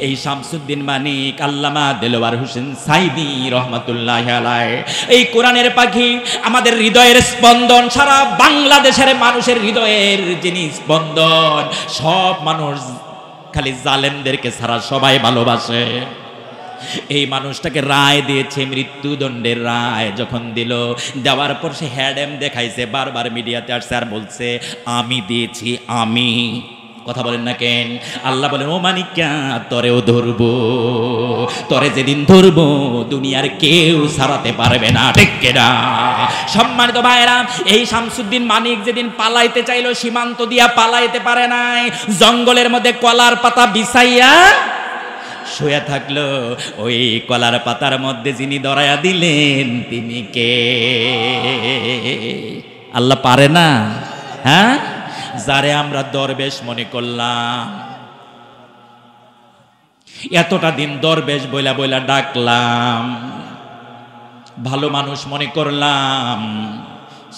এই শামসুদ্দিন মানিক আল্লামা দেলোয়ার হোসেন সাইদি রহমাতুল্লাহ আলাইহি এই কোরআনের পাখি আমাদের হৃদয়ের স্পন্দন, সারা বাংলাদেশের মানুষের হৃদয়ের যিনি স্পন্দন, সব মানুষ খালি জালেমদেরকে ছাড়া সবাই ভালোবাসে। এই মানুষটাকে রায় দিয়েছে, মৃত্যুদণ্ডের রায় যখন দিল, দেওয়ার পর সে হ্যাডেম দেখাইছে, বারবার মিডিয়াতে আসছে আর বলছে আমি দিয়েছি আমি। কথা বলেন না কেন? আল্লাহ বলেন ও মানিকা তরেও ধরবো, তরে যেদিন ধরবো দুনিয়ার কেউ ছাড়াতে পারবে না, ঠিক না? সম্মানিত ভাইরা, এই শামসুদ্দিন মানিক যেদিন পালাইতে চাইলো সীমান্ত দিয়া পালাইতে পারে নাই, জঙ্গলের মধ্যে কলার পাতা বিছাইয়া শুয়ে থাকলো। ওই কলার পাতার মধ্যে যিনি দরায়া দিলেন তিনি কে? আল্লাহ পারে না? হ্যাঁ, যারে আমরা দরবেশ মনে করলাম, এতটা দিন দরবেশ বইলা বইলা ডাকলাম, ভালো মানুষ মনে করলাম,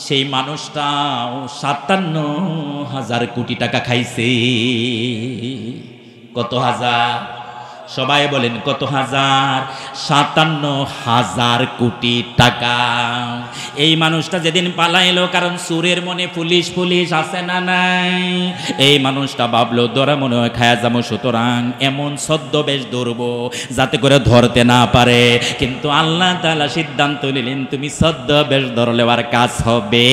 সেই মানুষটাও 57,000 কোটি টাকা খাইছে। কত হাজার? সবাই বলেন কত হাজার? 57,000 কোটি টাকা। এই মানুষটা যেদিন পালাইলো, কারণ সুরের মনে পুলিশ পুলিশ আছে না নাই, এই মানুষটা ভাবলো ধরা মনে হয় খায়া যাবো, সুতরাং এমন ছদ্মবেশ ধরবো যাতে করে ধরতে না পারে। কিন্তু আল্লাহ তাআলা সিদ্ধান্ত নিলেন তুমি ছদ্মবেশ ধরলে আর কাজ হবে।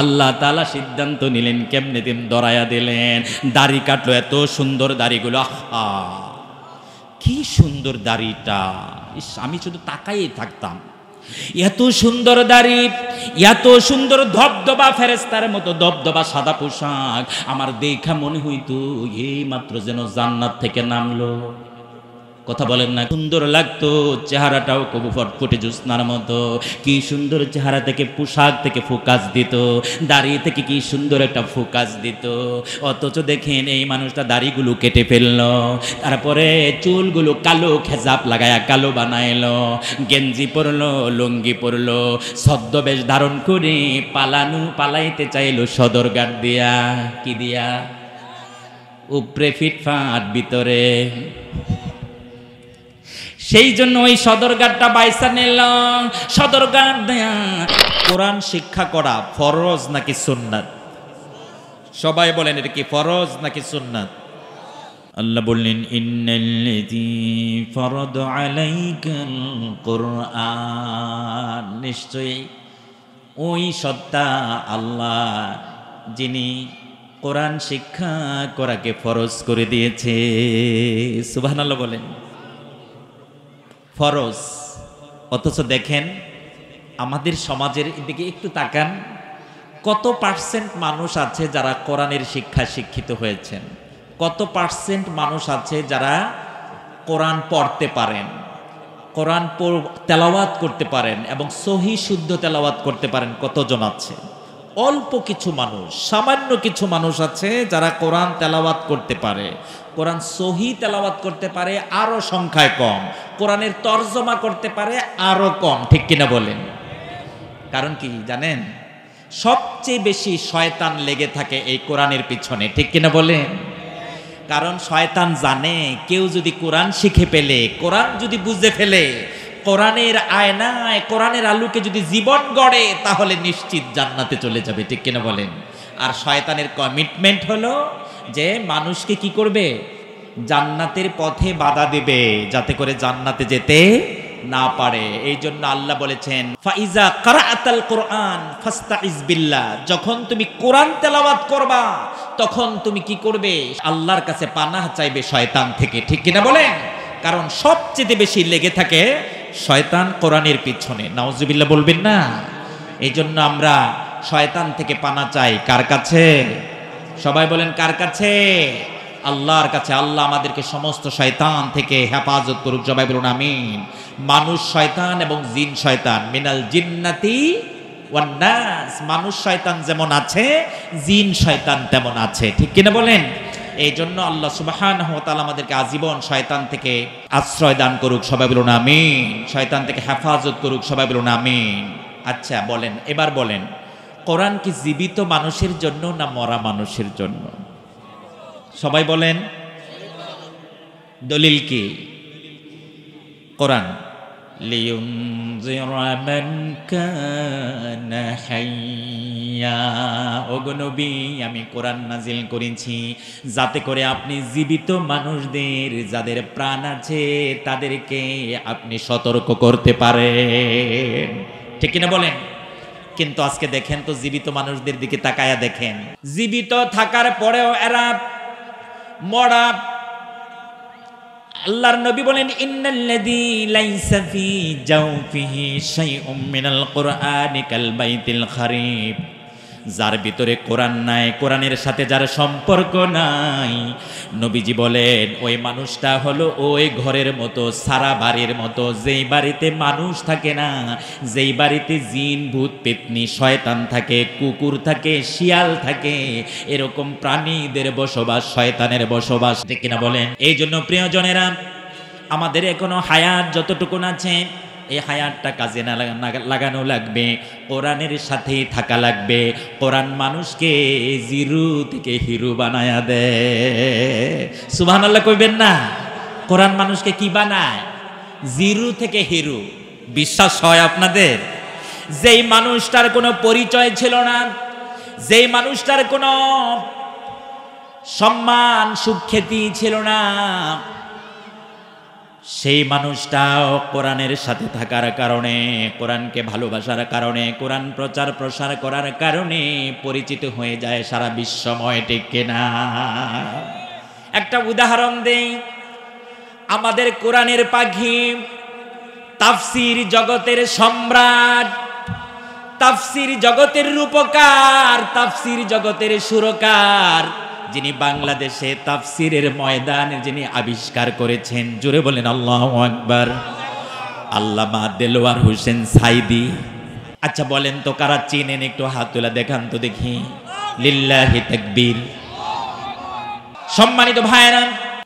আল্লাহ তাআলা সিদ্ধান্ত নিলেন কেমনে দিন ধরাইয়া দিলেন। দাড়ি কাটলো, এত সুন্দর দাড়িগুলো, আহা কি সুন্দর দাড়িটা, আমি শুধু তাকাই থাকতাম। এত সুন্দর দাড়ি, এত সুন্দর ধবধবা ফেরেশতার মতো ধবধবা সাদা পোশাক, আমার দেখা মনে হইতো এই মাত্র যেন জান্নাত থেকে নামলো। কথা বলেন না? সুন্দর লাগতো, চেহারাটাও কবু ফটফটে জ্যোৎস্নার মতো, কি সুন্দর চেহারা থেকে, পোশাক থেকে ফোকাস দিত, দাড়ি থেকে কি সুন্দর একটা ফোকাস দিত। অথচ দেখেন এই মানুষটা দাড়িগুলো কেটে ফেললো, তারপরে চুলগুলো কালো খেজাব লাগায়া কালো বানাইলো, গেঞ্জি পরলো, লুঙ্গি পরলো, ছদ্মবেশ ধারণ করে পালাইতে চাইলো সদরঘাট দিয়া। কি দিয়া? উপরে ফিটফাট, ভিতরে। সেই জন্য ওই সদরঘাটটা বাইসা নিল। সদরঘাট দেয়া কোরআন শিক্ষা করা ফরজ নাকি সুন্নাত? সবাই বলেন এটা কি ফরজ নাকি সুন্নাত? আল্লাহ বললেন ইন্নাল্লাযী ফারাদা আলাইকাল কুরআন, নিশ্চয়ই ওই সত্তা আল্লাহ যিনি কোরআন শিক্ষা করাকে ফরজ করে দিয়েছে। সুবহানাল্লাহ বলেন। ফরজ, অথচ দেখেন আমাদের সমাজের দিকে একটু তাকান, কত পার্সেন্ট মানুষ আছে যারা কোরআনের শিক্ষা শিক্ষিত হয়েছেন? কত পার্সেন্ট মানুষ আছে যারা কোরআন পড়তে পারেন, কোরআন তেলাওয়াত করতে পারেন এবং সহি শুদ্ধ তেলাওয়াত করতে পারেন? কতজন আছে? অল্প কিছু মানুষ, সামান্য কিছু মানুষ আছে যারা কোরআন তেলাওয়াত করতে পারে, কোরআন সহি তেলাওয়াত করতে পারে আরো সংখ্যায় কম, কোরআনের তরজমা করতে পারে আরো কম, ঠিক কিনা বলেন? কারণ কি জানেন? সবচেয়ে বেশি শয়তান লেগে থাকে এই কোরআনের পিছনে, ঠিক কিনা বলেন? কারণ শয়তান জানে কেউ যদি কোরআন শিখে ফেলে, কোরআন যদি বুঝে ফেলে, কোরআনের আয়নায় কোরআনের আলোকে যদি জীবন গড়ে, তাহলে নিশ্চিত জান্নাতে চলে যাবে, ঠিক কিনা বলেন? আর শয়তানের কমিটমেন্ট হলো যে মানুষকে কি করবে? জান্নাতের পথে বাধা দেবে, যাতে করে জান্নাতে যেতে না পারে। এই জন্য আল্লাহ বলেছেন ফাইজা কারাআতাল কোরআন ফাস্তাইজ বিল্লাহ, যখন তুমি কোরআন তেলাওয়াত করবা তখন তুমি কি করবে? আল্লাহর কাছে পানাহ চাইবে শয়তান থেকে, ঠিক কিনা বলেন? কারণ সবচেয়ে বেশি লেগে থাকে শয়তান কোরআনের পিছনে। নাউজুবিল্লাহ বলবেন না? এই জন্য আমরা শয়তান থেকে পানা চাই কার কাছে? সবাই বলেন কার কাছে? আল্লাহর কাছে। আল্লাহ আমাদেরকে সমস্ত শয়তান থেকে হেফাজত করুক, সবাই বলুন আমিন। মানুষ শয়তান এবং জিন শয়তান, মিনাল জিন্নাতি ওয়ান নাস, মানুষ শয়তান যেমন আছে জিন শয়তান তেমন আছে, ঠিক কিনা বলেন? এই জন্য আল্লাহ সুবহানাহু ওয়া তাআলা আমাদেরকে আজীবন শয়তান থেকে আশ্রয় দান করুক, সবাই বলুন আমিন। শয়তান থেকে হেফাজত করুক, সবাই বলুন আমিন। আচ্ছা বলেন, এবার বলেন, কোরআন কি জীবিত মানুষের জন্য না মরা মানুষের জন্য? সবাই বলেন। দলিল কি? কোরআন। লিয়ুনযিরা মান কানা হাইয়্যা, ওগো নবী আমি কোরআন নাজিল করেছি যাতে করে আপনি জীবিত মানুষদের, যাদের প্রাণ আছে তাদেরকে আপনি সতর্ক করতে পারেন। ঠিক কিনা বলেন? কিন্তু আজকে দেখেন তো, জীবিত মানুষদের দিকে তাকায়া দেখেন, জীবিত থাকার পরেও এরা মরা। আল্লাহর নবী বলেন, ইন্নাল্লাযী লাইসা ফি জাওফিহি শাইউম মিনাল কুরআনি কাল বাইতিল খারিব, যার ভিতরে কোরআন নাই, কোরআনের সাথে যার সম্পর্ক নাই, নবীজি বলেন ওই মানুষটা হলো ওই ঘরের মতো, সারা বাড়ির মতো, যেই বাড়িতে মানুষ থাকে না, যেই বাড়িতে জিন ভূত পেতনি শয়তান থাকে, কুকুর থাকে, শিয়াল থাকে, এরকম প্রাণীদের বসবাস, শয়তানের বসবাস। ঠিক কিনা বলেন? এই জন্য প্রিয়জনেরা, আমাদের এখনো হায়াত যতটুকুন আছে, এই হায়াতটা কাজে না লাগানো লাগবে, কোরআনের সাথে থাকা লাগবে। কোরআন মানুষকে জিরো থেকে হিরো বানায়া দেয়। সুবহানাল্লাহ কইবেন না? কোরআন মানুষকে কি বানায়? জিরো থেকে হিরো। বিশ্বাস হয় আপনাদের? যেই মানুষটার কোনো পরিচয় ছিল না, যেই মানুষটার কোনো সম্মান সুখ্যাতি ছিল না, সেই মানুষটাও কোরআনের সাথে থাকার কারণে, কোরআনকে ভালোবাসার কারণে, কোরআন প্রচার প্রসার করার কারণে পরিচিত হয়ে যায় সারা বিশ্বময়। ঠিক কিনা? একটা উদাহরণ দেই। আমাদের কোরআনের পাখি, তাফসীর জগতের সম্রাট, তাফসীর জগতের রূপকার, তাফসীর জগতের সুরকার, যিনি বাংলাদেশে তাফসীরের ময়দান যিনি আবিষ্কার করেছেন, জোরে বলেন আল্লাহু আকবার, আল্লামা দেলোয়ার হোসেন সাইদি। আচ্ছা বলেন তো কারা চিনেন? একটু হাত তোলা দেখান তো দেখি। লিল্লাহি তাকবীর। সম্মানিত ভাইরা,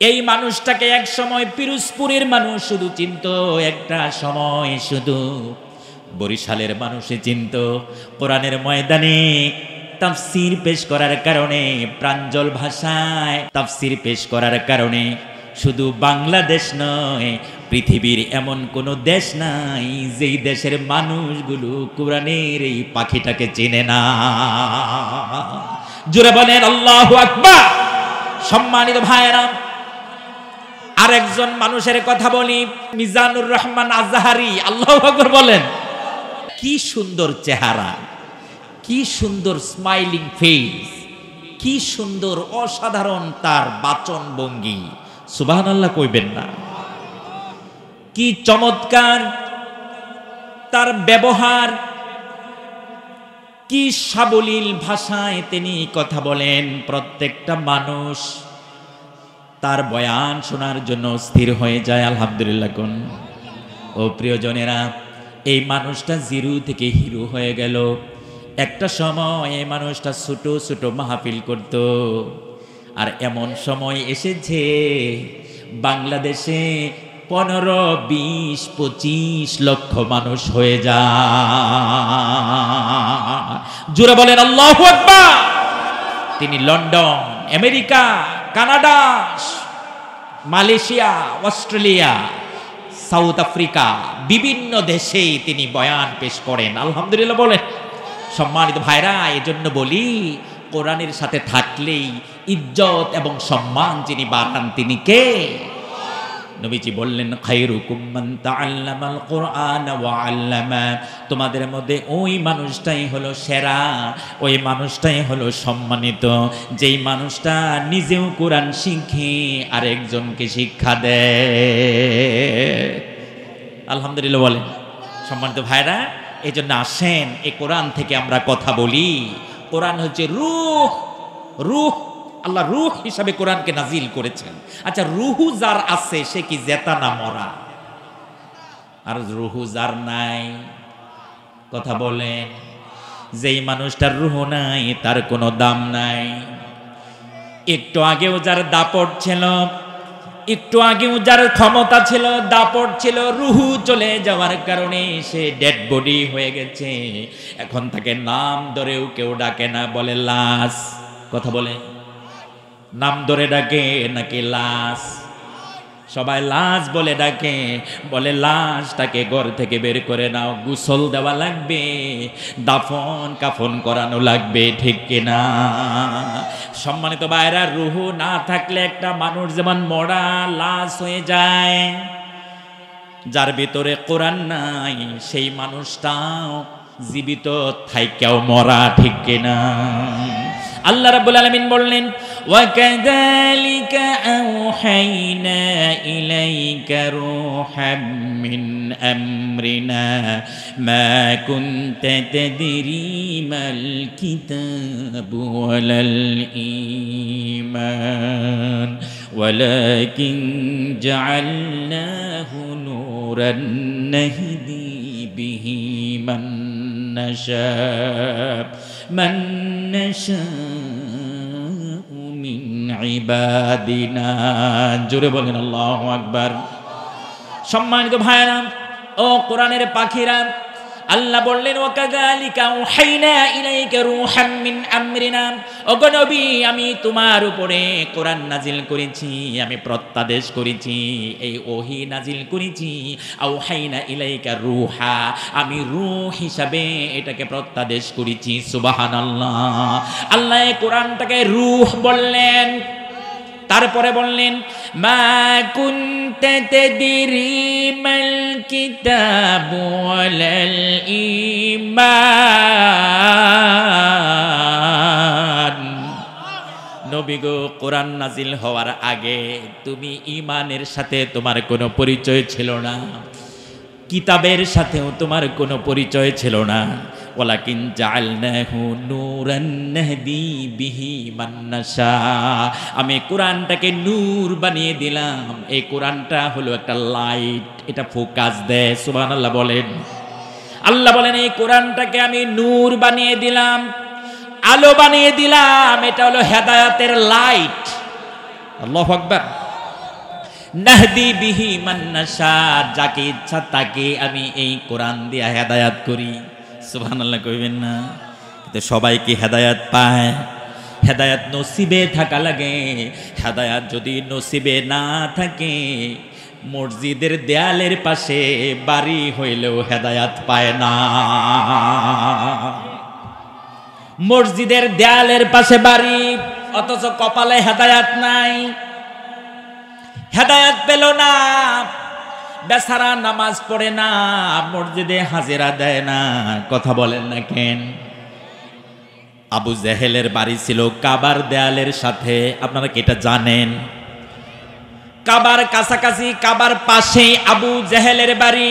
এই মানুষটাকে এক সময় পিরোজপুরের মানুষ শুধু চিনত, একটা সময় শুধু বরিশালের মানুষে চিনত। কোরআনের ময়দানে তাফসীর পেশ করার কারণে, প্রাঞ্জল ভাষায় তাফসীর পেশ করার কারণে শুধু বাংলাদেশ নয়, পৃথিবীর এমন কোন দেশ নাই যেই দেশের মানুষগুলো কোরআনের এই পাখিটাকে চেনে না। জোরে বলেন আল্লাহু আকবার। সম্মানিত ভাইয়েরা, আরেকজন মানুষের কথা বলি, মিজানুর রহমান আজহারি। আল্লাহু আকবার বলেন। কি সুন্দর চেহারা, কি সুন্দর স্মাইলিং ফেস, কি সুন্দর অসাধারণ তার বাচন ভঙ্গি। সুবহানাল্লাহ কইবেন না? কি চমৎকার তার ব্যবহার, কি সাবলীল ভাষায় তিনি কথা বলেন। প্রত্যেকটা মানুষ তার বয়ান শোনার জন্য স্থির হয়ে যায়। আলহামদুলিল্লাহ কোন। ও প্রিয়জনেরা, এই মানুষটা জিরো থেকে হিরো হয়ে গেল। একটা সময় এই মানুষটা ছোট ছোট মাহফিল করত, আর এমন সময় এসেছে বাংলাদেশে 15, 20, 25 লক্ষ মানুষ হয়ে যায়। জোরে বলেন আল্লাহু আকবার। তিনি London, America, Canada, Malaysia, Australia, south Africa, বিভিন্ন দেশে তিনি বয়ান পেশ করেন। আলহামদুলিল্লাহ বলেন। সম্মানিত ভাইরা, এজন্য বলি কোরআনের সাথে থাকলেই ইজ্জত এবং সম্মান যিনি বাড়ান তিনি কে? নবীজি বললেন, খায়রুকুম মান তাআল্লামাল কুরআন ওয়া আল্লামা। তোমাদের মধ্যে ওই মানুষটাই হলো সেরা, ওই মানুষটাই হলো সম্মানিত, যেই মানুষটা নিজেও কোরআন শিখে আরেকজনকে শিক্ষা দেয়। আলহামদুলিল্লাহ বলেন। সম্মানিত ভাইরা, এই জন্য আসেন এই কোরআন থেকে আমরা কথা বলি। কোরআন হচ্ছে রূহ। রূহ, আল্লাহ রূহ হিসাবে কোরআনকে নাজিল করেছেন। আচ্ছা, রুহু যার আছে সে কি জেতা না মরা? আর রুহু যার নাই, কথা বলেন, যেই মানুষটার রুহু নাই তার কোনো দাম নাই। একটু আগেও যার দাপট ছিল, একটু আগেও যার ক্ষমতা ছিল, দাপট ছিল, রুহু চলে যাওয়ার কারণে সে ডেড বডি হয়ে গেছে। এখন তাকে নাম ধরেও কেউ ডাকে না, বলে লাশ। কথা বলে, নাম ধরে ডাকে নাকি লাশ? সবাই লাশ বলে ডাকে, বলে লাশটাকে ঘর থেকে বের করে নাও, গোসল দেওয়া লাগবে, দাফন কাফন করানো লাগবে, ঠিক কিনা? সম্মানিত ভাইরা, রূহ না থাকলে একটা মানুষ যেমন মরা লাশ হয়ে যায়, যার ভিতরে কোরআন নাই সেই মানুষটাও জীবিত থাইকাও মরা, ঠিক কিনা? আল্লাহ রাব্বুল আলামিন বললেন, وَكَذَلِكَ أَوْحَيْنَا إِلَيْكَ رُوحًا مِّنْ أَمْرِنَا مَا كُنْتَ تَدْرِي مَا الْكِتَابُ وَلَا الْإِيمَانُ وَلَكِنْ جَعَلْنَاهُ نُورًا نَهْدِي بِهِ مَن نَّشَاءُ মিন ইবাদিনা। জোরে বলেন আল্লাহু আকবার। সম্মানিত ভাইরা ও কোরআনের পাখিরা, আল্লাহ বললেন, ওয়াকাযালিকা আওহাইনা ইলাইকা রূহাম মিন আমরিনা, ওগো নবী, আমি তোমার উপরে কোরআন নাজিল করেছি, আমি প্রত্যাদেশ করেছি, এই ওহী নাজিল করেছি। আওহাইনা ইলাইকা রূহা, আমি রূহ হিসাবে এটাকে প্রত্যাদেশ করেছি। সুবহানাল্লাহ। আল্লাহ এই কোরআনটাকে রূহ বললেন, তারপরে বললেন, মা কুনতা তাদরি মাল কিতাবু ওয়ালাল ঈমান। নবী গো, কোরআন নাজিল হওয়ার আগে তুমি ঈমানের সাথে তোমার কোনো পরিচয় ছিল না, কিতাবের সাথেও তোমার কোনো পরিচয় ছিল না। ওয়ালাকিন জাআলনাহু নূরান নাহদি বিহি মান নাশা, আমি কোরআনটাকে নূর বানিয়ে দিলাম। এই কোরআনটা হলো একটা লাইট, এটা ফোকাস দেয়। সুবহানাল্লাহ বলেন। আল্লাহ বলেন, এই কোরআনটাকে আমি নূর বানিয়ে দিলাম, আলো বানিয়ে দিলাম। এটা হলো হেদায়েতের লাইট। আল্লাহু আকবার। নাহদি বিহি মান নাশা, যাকে ইচ্ছা তাকে আমি এই কোরআন দিয়ে হেদায়েত করি। সুবহানাল্লাহ কইবেন না? কিন্তু সবাই কি হেদায়েত পায়? হেদায়েত নসিবে থাকা লাগে। হেদায়েত যদি নসিবে না থাকে, মসজিদের দেয়ালের পাশে বাড়ি হইলেও হেদায়েত পায় না। মসজিদের দেয়ালের পাশে বাড়ি, অথচ কপালে হেদায়েত নাই, হেদায়েত পেল না, বেচারা নামাজ পড়ে না, মসজিদে হাজিরা দেয় না। কথা বলেন না কেন? আবু জেহেলের বাড়ি ছিল কাবার দেয়ালের সাথে, আপনারা কি এটা জানেন? কাবার কাছাকাছি, কাবার পাশে আবু জেহেলের বাড়ি।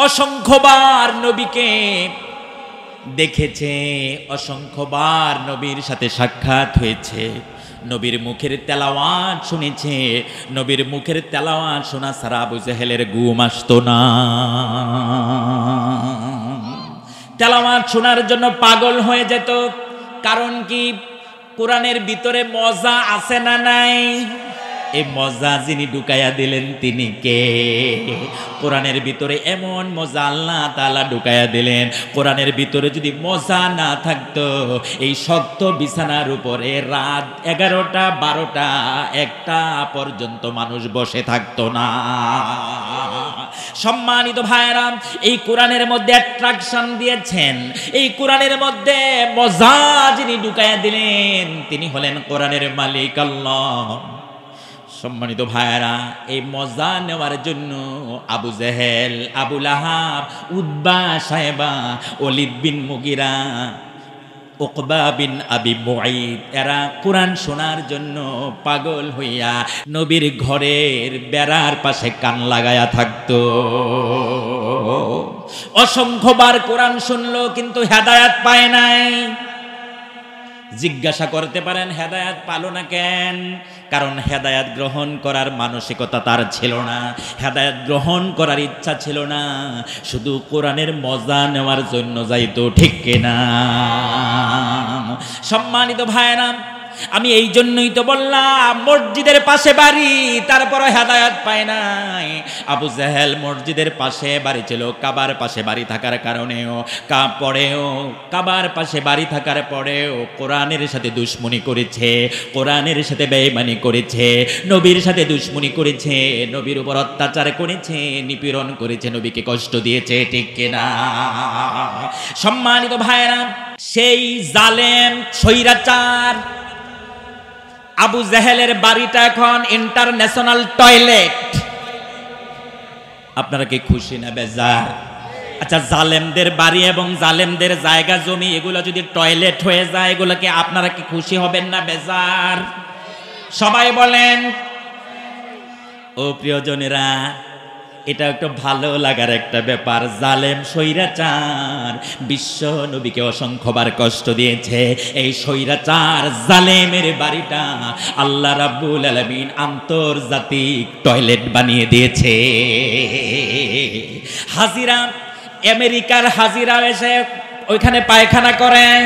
অসংখ্যবার নবীকে দেখেছে, অসংখ্যবার নবীর সাথে সাক্ষাৎ হয়েছে, নবীর মুখের তেলাওয়াত শুনেছে। নবীর মুখের তেলাওয়াত শোনা ছাড়া আবু জেহেলের ঘুম আসতো না। তেলাওয়াত শোনার জন্য পাগল হয়ে যেত। কারণ কি? কোরআনের ভিতরে মজা আছে না নাই? এই মজা যিনি ঢুকাইয়া দিলেন তিনি কে? কোরআনের ভিতরে এমন মজা আল্লাহ তাআলা ঢুকাইয়া দিলেন। কোরআনের ভিতরে যদি মজা না থাকতো, এই শক্ত বিছানার উপরে রাত 11টা 12টা 1টা পর্যন্ত মানুষ বসে থাকতো না। সম্মানিত ভাইরা, এই কোরআনের মধ্যে অ্যাট্রাকশন দিয়েছেন, এই কোরআনের মধ্যে মজা যিনি ঢুকাইয়া দিলেন তিনি হলেন কোরআনের মালিক আল্লাহ। সম্মানিত ভাইরা, এই মজা নেওয়ার জন্য আবু জেহেল, আবু লাহাব, উতবা, সাইবা, ওলীদ বিন মুগিরা, উকবা বিন আবি মুঈদ, এরা কোরআন শোনার জন্য পাগল হইয়া নবীর ঘরের বেড়ার পাশে কান লাগায়া থাকতো। অসংখ্যবার কোরআন শুনলো, কিন্তু হেদায়েত পায় নাই। জিজ্ঞাসা করতে পারেন, হেদায়েত পালো না কেন? কারণ হেদায়েত গ্রহণ করার মানসিকতা তার ছিল না, হেদায়েত গ্রহণ করার ইচ্ছা ছিল না, শুধু কোরআনের মজা নেওয়ার জন্য যাইতো, ঠিক কিনা? সম্মানিত ভাইরা, আমি এই জন্যই তো বললাম মসজিদের পাশে বাড়ি, তারপরে হেদায়েত পায় নাই। আবু জাহেল মসজিদের পাশে বাড়ি ছিল, কাবার পাশে বাড়ি থাকার কারণেও কাবার পাশে বাড়ি থাকার পরেও কোরআনের সাথে দুশমনি করেছে, কোরআনের সাথে বেঈমানি করেছে, নবীর সাথে দুশমনি করেছে, নবীর উপর অত্যাচার করেছে, নিপীড়ন করেছে, নবীকে কষ্ট দিয়েছে, ঠিক কিনা? সম্মানিত ভাইরা, সেই জালেম স্বৈরাচার আবু জাহেলের বাড়িটা এখন ইন্টারন্যাশনাল টয়লেট। আপনারা কি খুশি না বেজার? আচ্ছা, জালেমদের বাড়ি এবং জালেমদের জায়গা জমি এগুলো যদি টয়লেট হয়ে যায়, এগুলোকে আপনারা কি খুশি হবেন না বেজার? সবাই বলেন। ও প্রিয়জনেরা, এটা একটা ভালো লাগার একটা ব্যাপার। জালেম স্বৈরাচার বিশ্ব নবীকে অসংখ্যবার কষ্ট দিয়েছে। এই স্বৈরাচার জালেমের বাড়িটা আল্লাহ রাব্বুল আলামিন আন্তর্জাতিক টয়লেট বানিয়ে দিয়েছে। হাজিরা, আমেরিকার হাজিরা এসে ওইখানে পায়খানা করেন,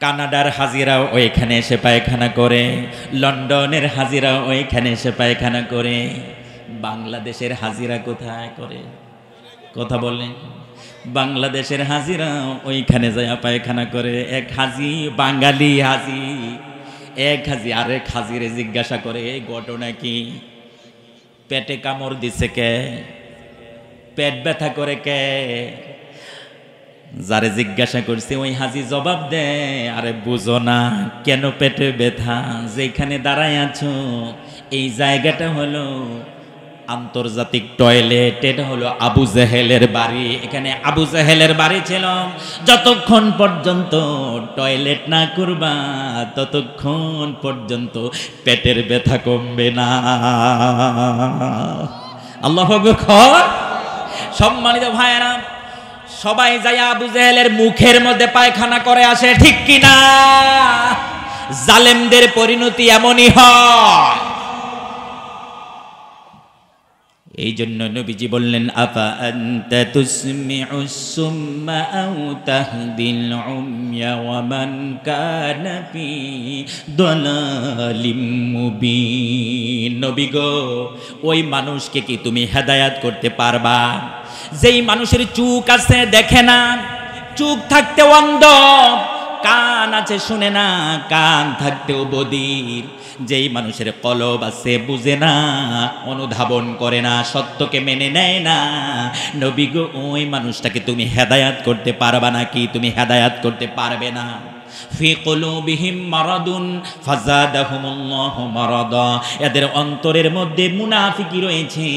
কানাডার হাজিরাও ওইখানে এসে পায়খানা করে, লন্ডনের হাজিরাও ওইখানে এসে পায়খানা করে। বাংলাদেশের হাজিরা কোথায় করে? কথা বলেন। বাংলাদেশের হাজিরা ওইখানে যায় পায়খানা করে। এক হাজি, বাঙালি হাজি, এক হাজি আরেক হাজিরে জিজ্ঞাসা করে, এই ঘটনা কি? পেটে কামড় দিছে কে? পেট ব্যথা করে কে? যারে জিজ্ঞাসা করছে ওই হাজি জবাব দেয়, আরে বুঝো না কেন পেটে ব্যথা? যেখানে দাঁড়ায় আছো এই জায়গাটা হলো আন্তর্জাতিক টয়লেট, এটা হলো আবু জাহেলের বাড়ি। এখানে আবু জাহেলের বাড়ি ছিল। যতক্ষণ পর্যন্ত টয়লেট না করবা ততক্ষণ পর্যন্ত পেটের ব্যথা কমবে না। আল্লাহু আকবার। সম্মানিত ভাইয়েরা, সবাই যায় আবু জাহেলের মুখের মধ্যে পায়খানা করে আসে, ঠিক কিনা? জালেমদের পরিণতি এমনই হয়। এই জন্য নবীজি বললেন, আফা আনতা তুসমিউস সুম্মা আও তাহদিল উময়া ওয়া মান কানা ফি দালালিম মুবিন। নবী গো, ওই মানুষকে কি তুমি হেদায়েত করতে পারবা যেই মানুষের চোখ আছে দেখে না, চোখ থাকতে অন্ধ, কান আছে শুনে না, কান থাকতেও বধির, যেই মানুষের কলব আছে বুঝে না, অনুধাবন করে না, সত্যকে মেনে নেয় না। নবী গো, ওই মানুষটাকে তুমি হেদায়াত করতে পারবা নাকি? তুমি হেদায়াত করতে পারবে না। ফি কুলুবিহিম মারাদুন ফাযাদাহুমুল্লাহু মারাদা। এদের অন্তরের মধ্যে মুনাফিকি রয়েছে,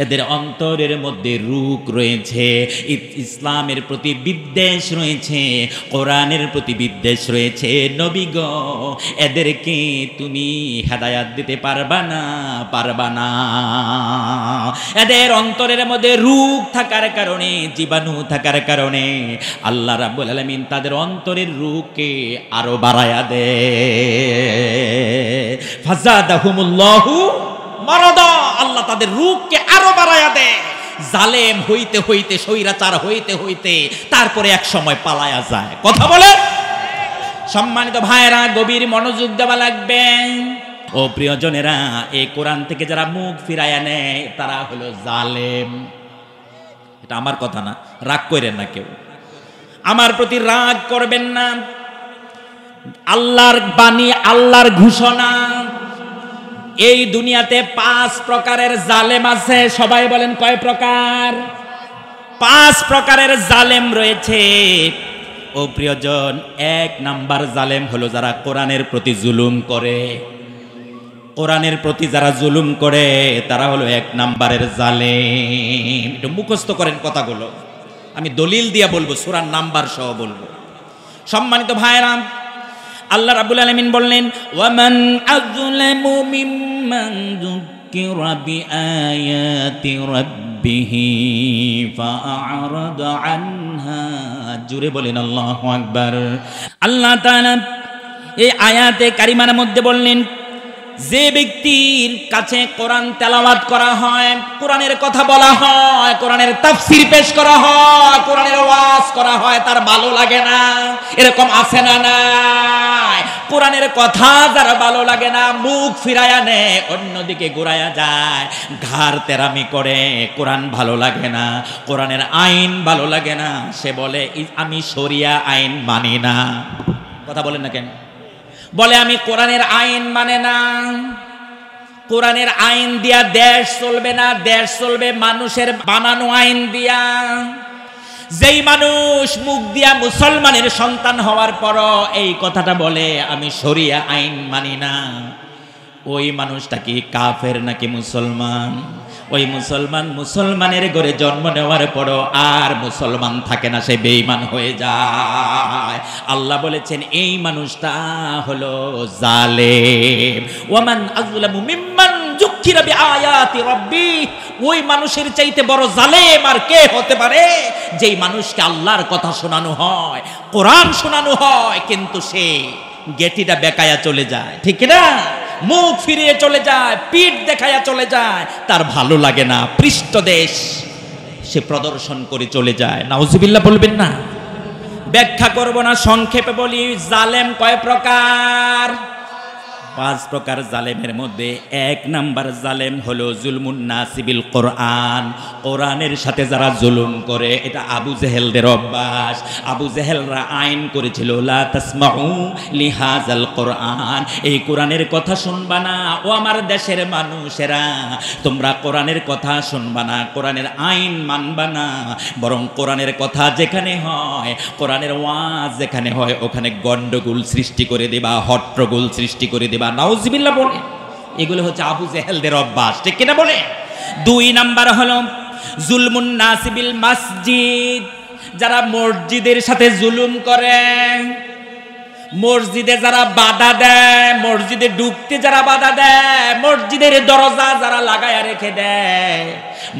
এদের অন্তরের মধ্যে রোগ রয়েছে, ইসলামের প্রতি বিদ্বেষ রয়েছে, কোরআনের প্রতি বিদ্বেষ রয়েছে। নবী গো, এদেরকে তুমি হেদায়াত দিতে পারবা না, পারবা না। এদের অন্তরের মধ্যে রোগ থাকার কারণে, জীবাণু থাকার কারণে আল্লাহ রাব্বুল আলামিন তাদের অন্তরের রোগকে আরো বাড়ায়া দে। ফাযাদাহুমুল্লাহু মারাদা। আল্লাহ তাদের রোগকে আরো বাড়ায়া দে। জালেম হইতে হইতে, স্বৈরাচার হইতে হইতে তারপরে এক সময় পালায়া যায়। কথা বলে। সম্মানিত ভাইরা, গভীর মনোযোগ দেওয়া লাগবে। ও প্রিয়জনেরা, এই কোরআন থেকে যারা মুখ ফিরাইয়া নেয় তারা হলো জালেম। এটা আমার কথা না, রাগ করেন না কেউ, আমার প্রতি রাগ করবেন না। আল্লাহর বাণী, আল্লাহর ঘোষণা। এই দুনিয়াতে 5 প্রকারের জালেম আছে। সবাই বলেন কয় প্রকার? 5 প্রকারের জালেম রয়েছে। ও প্রিয়জন, 1 নাম্বার জালেম হলো যারা কোরআনের প্রতি জুলুম করে। কোরআনের প্রতি যারা জুলুম করে তারা হলো 1 নাম্বারের জালেম। একটু মুখস্থ করেন কথাগুলো, আমি দলিল দিয়া বলবো, সূরার নাম্বার সহ বলবো। সম্মানিত ভাইরা, আল্লাহ রাব্বুল আলামিন বললেন, ওয়ামান আযলামু মিম্মান যুকিরা বিআয়াতি রাব্বিহি ফাআরাদা আনহা। জোরে বলেন আল্লাহু আকবার। আল্লাহ তাআলা এই আয়াতে কারিমার মধ্যে বললেন, যে ব্যক্তির কাছে কোরআন তেলাওয়াত করা হয়, কোরআনের কথা বলা হয়, কোরআনের তাফসীর পেশ করা হয়, কোরআনের ওয়াজ করা হয়, তার ভালো লাগে না? এরকম আছে না নাই? কোরআনের কথা যারা ভালো লাগে না, মুখ ফিরায়া নেয়, অন্যদিকে ঘুরায়া যায়, ঘাড় তেরামি করে, কোরআন ভালো লাগে না, কোরআনের আইন ভালো লাগে না, সে বলে আমি শরিয়া আইন মানি না। কথা বলেন না কেন? বলে আমি কোরআনের আইন মানে না। কোরআনের আইন দিয়া দেশ চলবে না, দেশ চলবে মানুষের বানানো আইন দিয়া। যেই মানুষ মুখ দিয়া মুসলমানের সন্তান হওয়ার পরও এই কথাটা বলে আমি শরিয়া আইন মানি না, ওই মানুষটা কি কাফের নাকি মুসলমান? ওই মুসলমান মুসলমানের ঘরে জন্ম নেওয়ার পরও আর মুসলমান থাকে না, সে বেঈমান হয়ে যায়। আল্লাহ বলেছেন এই মানুষটা হলো জালেম। ওয়ামান আযলামু মিম্মান যুক্কিরা বিআয়াতি রাব্বি। ওই মানুষের চাইতে বড় জালেম আর কে হতে পারে? যেই মানুষকে আল্লাহর কথা শোনানো হয়, কোরআন শোনানো হয়, কিন্তু সে গেটিটা বেকায়া চলে যায়, ঠিক না? মুখ ফিরিয়ে চলে যায়, পিঠ দেখায়া চলে যায়, তার ভালো লাগে না, পৃষ্ঠদেশ সে প্রদর্শন করে চলে যায়। নাউজুবিল্লাহ বলবেন না? ব্যাখ্যা করব না, সংক্ষেপে বলি, জালেম কয় প্রকার? 5 প্রকার জালেমের মধ্যে 1 নাম্বার জালেম হলো জুলমুন নাসিবিল কোরআন। কোরআনের সাথে যারা জুলুম করে, এটা আবু জেহেলদের অভ্যাস। আবু জেহেলরা আইন করেছিল লা তাসমাউ লিহাজাল কোরআন, এই কোরআনের কথা শুনবা না ও আমার দেশের মানুষেরা, তোমরা কোরআনের কথা শুনবা না, কোরআনের আইন মানবা না, বরং কোরআনের কথা যেখানে হয়, কোরআনের ওয়াজ যেখানে হয়, ওখানে গন্ডগোল সৃষ্টি করে দিবা, হট্টগোল সৃষ্টি করে দিবা। নাউজুবিল্লাহ বলে। এগুলো হচ্ছে আবু জেহেলদের অভ্যাস, ঠিক কিনা বলে? 2 নাম্বার হলো জুলমুন নাসিবিল মসজিদ, যারা মসজিদের সাথে জুলুম করে, মসজিদে যারা বাধা দেয়, মসজিদে ঢুকতে যারা বাধা দেয়, মসজিদের দরজা যারা লাগায়া রেখে দেয়,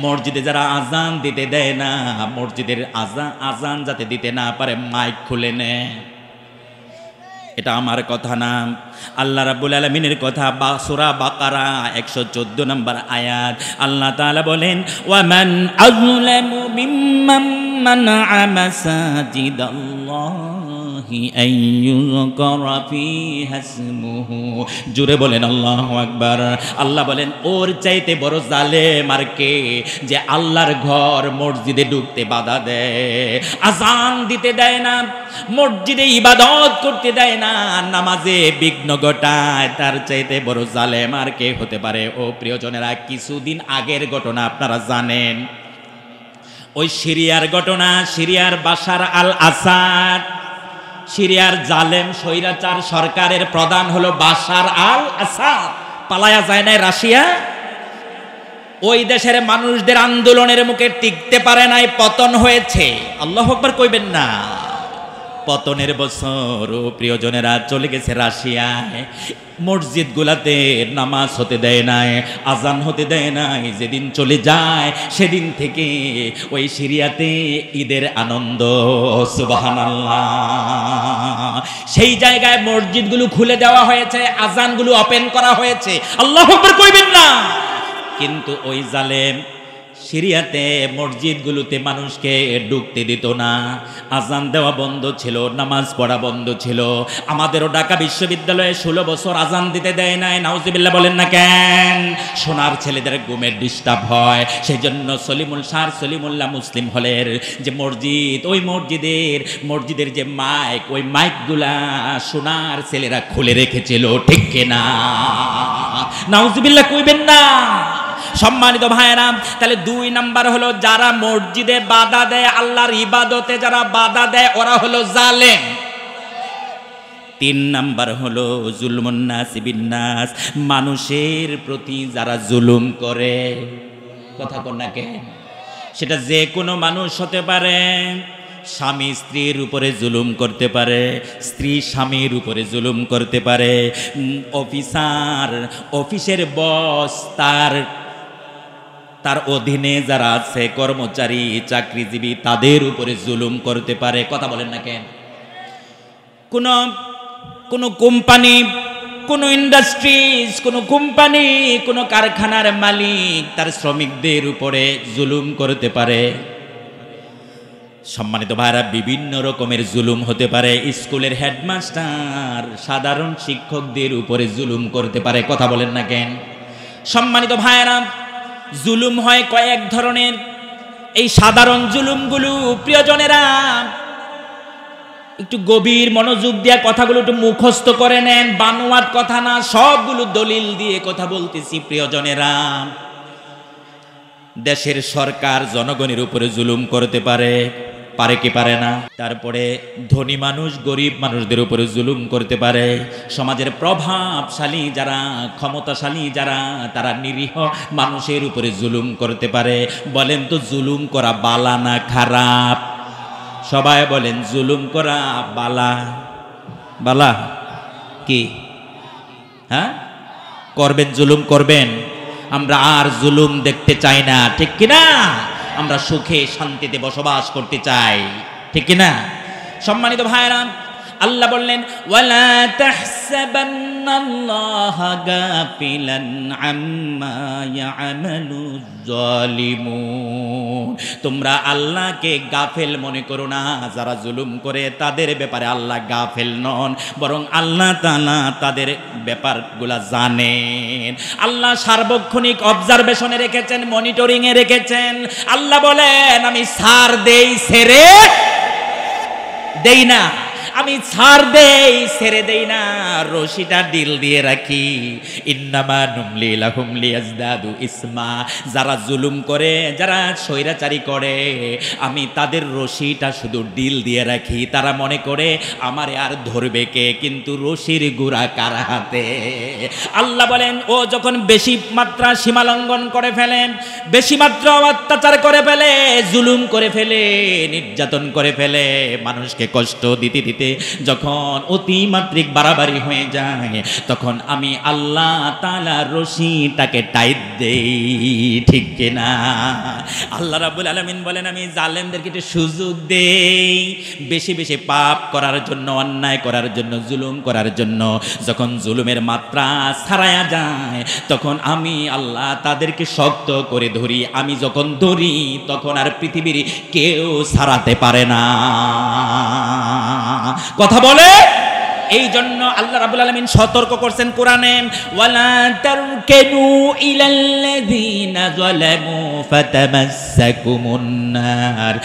মসজিদে যারা আজান দিতে দেয় না, মসজিদের আজান যাতে দিতে না পারে মাইক খুলে নেয়। এটা আমার কথা না, আল্লাহ রাব্বুল আলামিনের কথা। সূরা বাকারা 114 নম্বর আয়াত, আল্লাহ তাআলা বলেন ওয়ামান আযলামু মিম্মান মানআ মাসাজিদাল্লাহি আইয়ুযকারা ফীহা ইসমুহু। জোরে বলেন আল্লাহু আকবার। আল্লাহ বলেন ওর চাইতে বড় জালেম আর কে, যে আল্লাহর ঘর মসজিদে ঢুকতে বাধা দেয়, আজান দিতে দেয় না, মসজিদে ইবাদত করতে দেয় না, নামাজে বিঘ্ন ঘটায়, তার চাইতে বড় জালেম আর কে হতে পারে? ও প্রিয়জনেরা, কিছুদিন আগের ঘটনা আপনারা জানেন, ওই সিরিয়ার ঘটনা, সিরিয়ার বাশার আল আসাদ, সিরিয়ার জালেম স্বৈরাচার সরকারের প্রধান হলো বাশার আল আসাদ, পালায়া যায় নাই রাশিয়া। ওই দেশের মানুষদের আন্দোলনের মুখে টিকতে পারে নাই, পতন হয়েছে। আল্লাহু আকবার কইবেন না? পতনের বছর ও প্রিয়জনেরা চলে গেছে রাশিয়ায়, মসজিদ গুলাতে নামাজ হতে দেয় নাই, আজান হতে দেয় নাই। যেদিন চলে যায় সেদিন থেকে ওই সিরিয়াতে ঈদের আনন্দ, সুবহানাল্লাহ। সেই জায়গায় মসজিদগুলো খুলে দেওয়া হয়েছে, আজানগুলো ওপেন করা হয়েছে। আল্লাহু আকবার কইবেন না? কিন্তু ওই জালেম সিরিয়াতে মসজিদগুলোতে মানুষকে ঢুকতে দিত না, আজান দেওয়া বন্ধ ছিল, নামাজ পড়া বন্ধ ছিল। আমাদেরও ঢাকা বিশ্ববিদ্যালয়ে 16 বছর আজান দিতে দেয় নাই। নাউজুবিল্লাহ বলেন না কেন? সোনার ছেলেদের ঘুমের ডিস্টার্ব হয়, সেই জন্য সলিমুল্লাহ মুসলিম হলের যে মসজিদ, ওই মসজিদের যে মাইক, ওই মাইকগুলা সোনার ছেলেরা খুলে রেখেছিল, ঠিক কিনা? নাউজুবিল্লাহ কইবেন না? সম্মানিত ভাইয়েরা, তাহলে 2 নাম্বার হলো যারা মসজিদে বাধা দেয়, আল্লাহর ইবাদতে যারা বাধা দেয়, ওরা হলো জালেম। 3 নাম্বার হলো জুলমুন নাসিবিন নাস, মানুষের প্রতি যারা জুলুম করে। কথা কোন না কেন? সেটা যে কোনো মানুষ হতে পারে। স্বামী স্ত্রীর উপরে জুলুম করতে পারে, স্ত্রী স্বামীর উপরে জুলুম করতে পারে, অফিসের বস তার অধীনে যারা আছে কর্মচারী, চাকরিজীবী, তাদের উপরে জুলুম করতে পারে। কথা বলেন না কেন? কোন কোম্পানি কোনো ইন্ডাস্ট্রিজ, কোনো কোম্পানি, কোনো কারখানার মালিক তার শ্রমিকদের উপরে জুলুম করতে পারে। সম্মানিত ভাইরা, বিভিন্ন রকমের জুলুম হতে পারে। স্কুলের হেডমাস্টার সাধারণ শিক্ষকদের উপরে জুলুম করতে পারে। কথা বলেন না কেন? সম্মানিত ভাইরা, জুলুম হয় কয়েক ধরনের। এই সাধারণ জুলুমগুলো প্রিয়জনেরা একটু গভীর মনোযোগ দিয়ে কথাগুলো একটু মুখস্থ করে নেন। বানোয়াট কথা না, সবগুলো দলিল দিয়ে কথা বলতেছি প্রিয়জনেরা। দেশের সরকার জনগণের উপরে জুলুম করতে পারে, পারে কি পারে না? তারপরে ধনী মানুষ গরিব মানুষদের উপরে জুলুম করতে পারে। সমাজের প্রভাবশালী যারা, ক্ষমতাশালী যারা, তারা নিরীহ মানুষের উপরে জুলুম করতে পারে। বলেন তো জুলুম করা বালা না খারাপ? সবাই বলেন জুলুম করা বালা? বালা কি? হ্যাঁ, করবেন, জুলুম করবেন। আমরা আর জুলুম দেখতে চাই না, ঠিক কিনা? আমরা সুখে শান্তিতে বসবাস করতে চাই, ঠিক কিনা? সম্মানিত ভাইরা, আল্লাহ বললেন ওয়ালা তাহসাবান্নাল্লাহা গাফিলান আম্মা ইয়ামালুজ জালিমুন। তোমরা আল্লাহকে গাফেল মনে করো না। যারা জুলুম করে তাদের ব্যাপারে আল্লাহ গাফেল নন, বরং আল্লাহ তাআলা তাদের ব্যাপারগুলা জানেন। আল্লাহ সার্বক্ষণিক অবজারভেশনে রেখেছেন, মনিটরিংয়ে রেখেছেন। আল্লাহ বলেন আমি ছাড় দেই, ছেড়ে দেই না। আমি ছাড় দেই, ছেড়ে দেই না, রশিটা ডিল দিয়ে রাখি। ইন্নামা নুমলি লাহুম লিয়াজদাদু ইসমা। যারা জুলুম করে, যারা স্বৈরাচারী করে, আমি তাদের রশিটা শুধু ডিল দিয়ে রাখি। তারা মনে করে আমারে আর ধরবে কে, কিন্তু রশির গুড়া কার হাতে? আল্লাহ বলেন ও যখন বেশি মাত্রা সীমালঙ্ঘন করে ফেলেন, বেশি মাত্রা অত্যাচার করে ফেলে, জুলুম করে ফেলে, নির্যাতন করে ফেলে, মানুষকে কষ্ট দিতে দিতে যখন অতিমাত্রিক বাড়াবাড়ি হয়ে যায়, তখন আমি আল্লাহ তাআলা রশিটাকে টাইট দেই, ঠিক কিনা? আল্লাহ রাব্বুল আলামিন বলেন আমি জালেমদেরকে একটু সুযোগ দেই বেশি বেশি পাপ করার জন্য, অন্যায় করার জন্য, জুলুম করার জন্য। যখন জুলুমের মাত্রা ছাড়ায়া যায়, তখন আমি আল্লাহ তাদেরকে শক্ত করে ধরি। আমি যখন ধরি, তখন আর পৃথিবীর কেউ ছাড়াতে পারে না। কথা বলে। এই জন্য আল্লাহ রাব্বুল আলামিন সতর্ক করছেন কোরআনে, ওয়ালা তারকানু ইলাল্লাযিনা যালামু ফাতামাসসাকুমুন নার।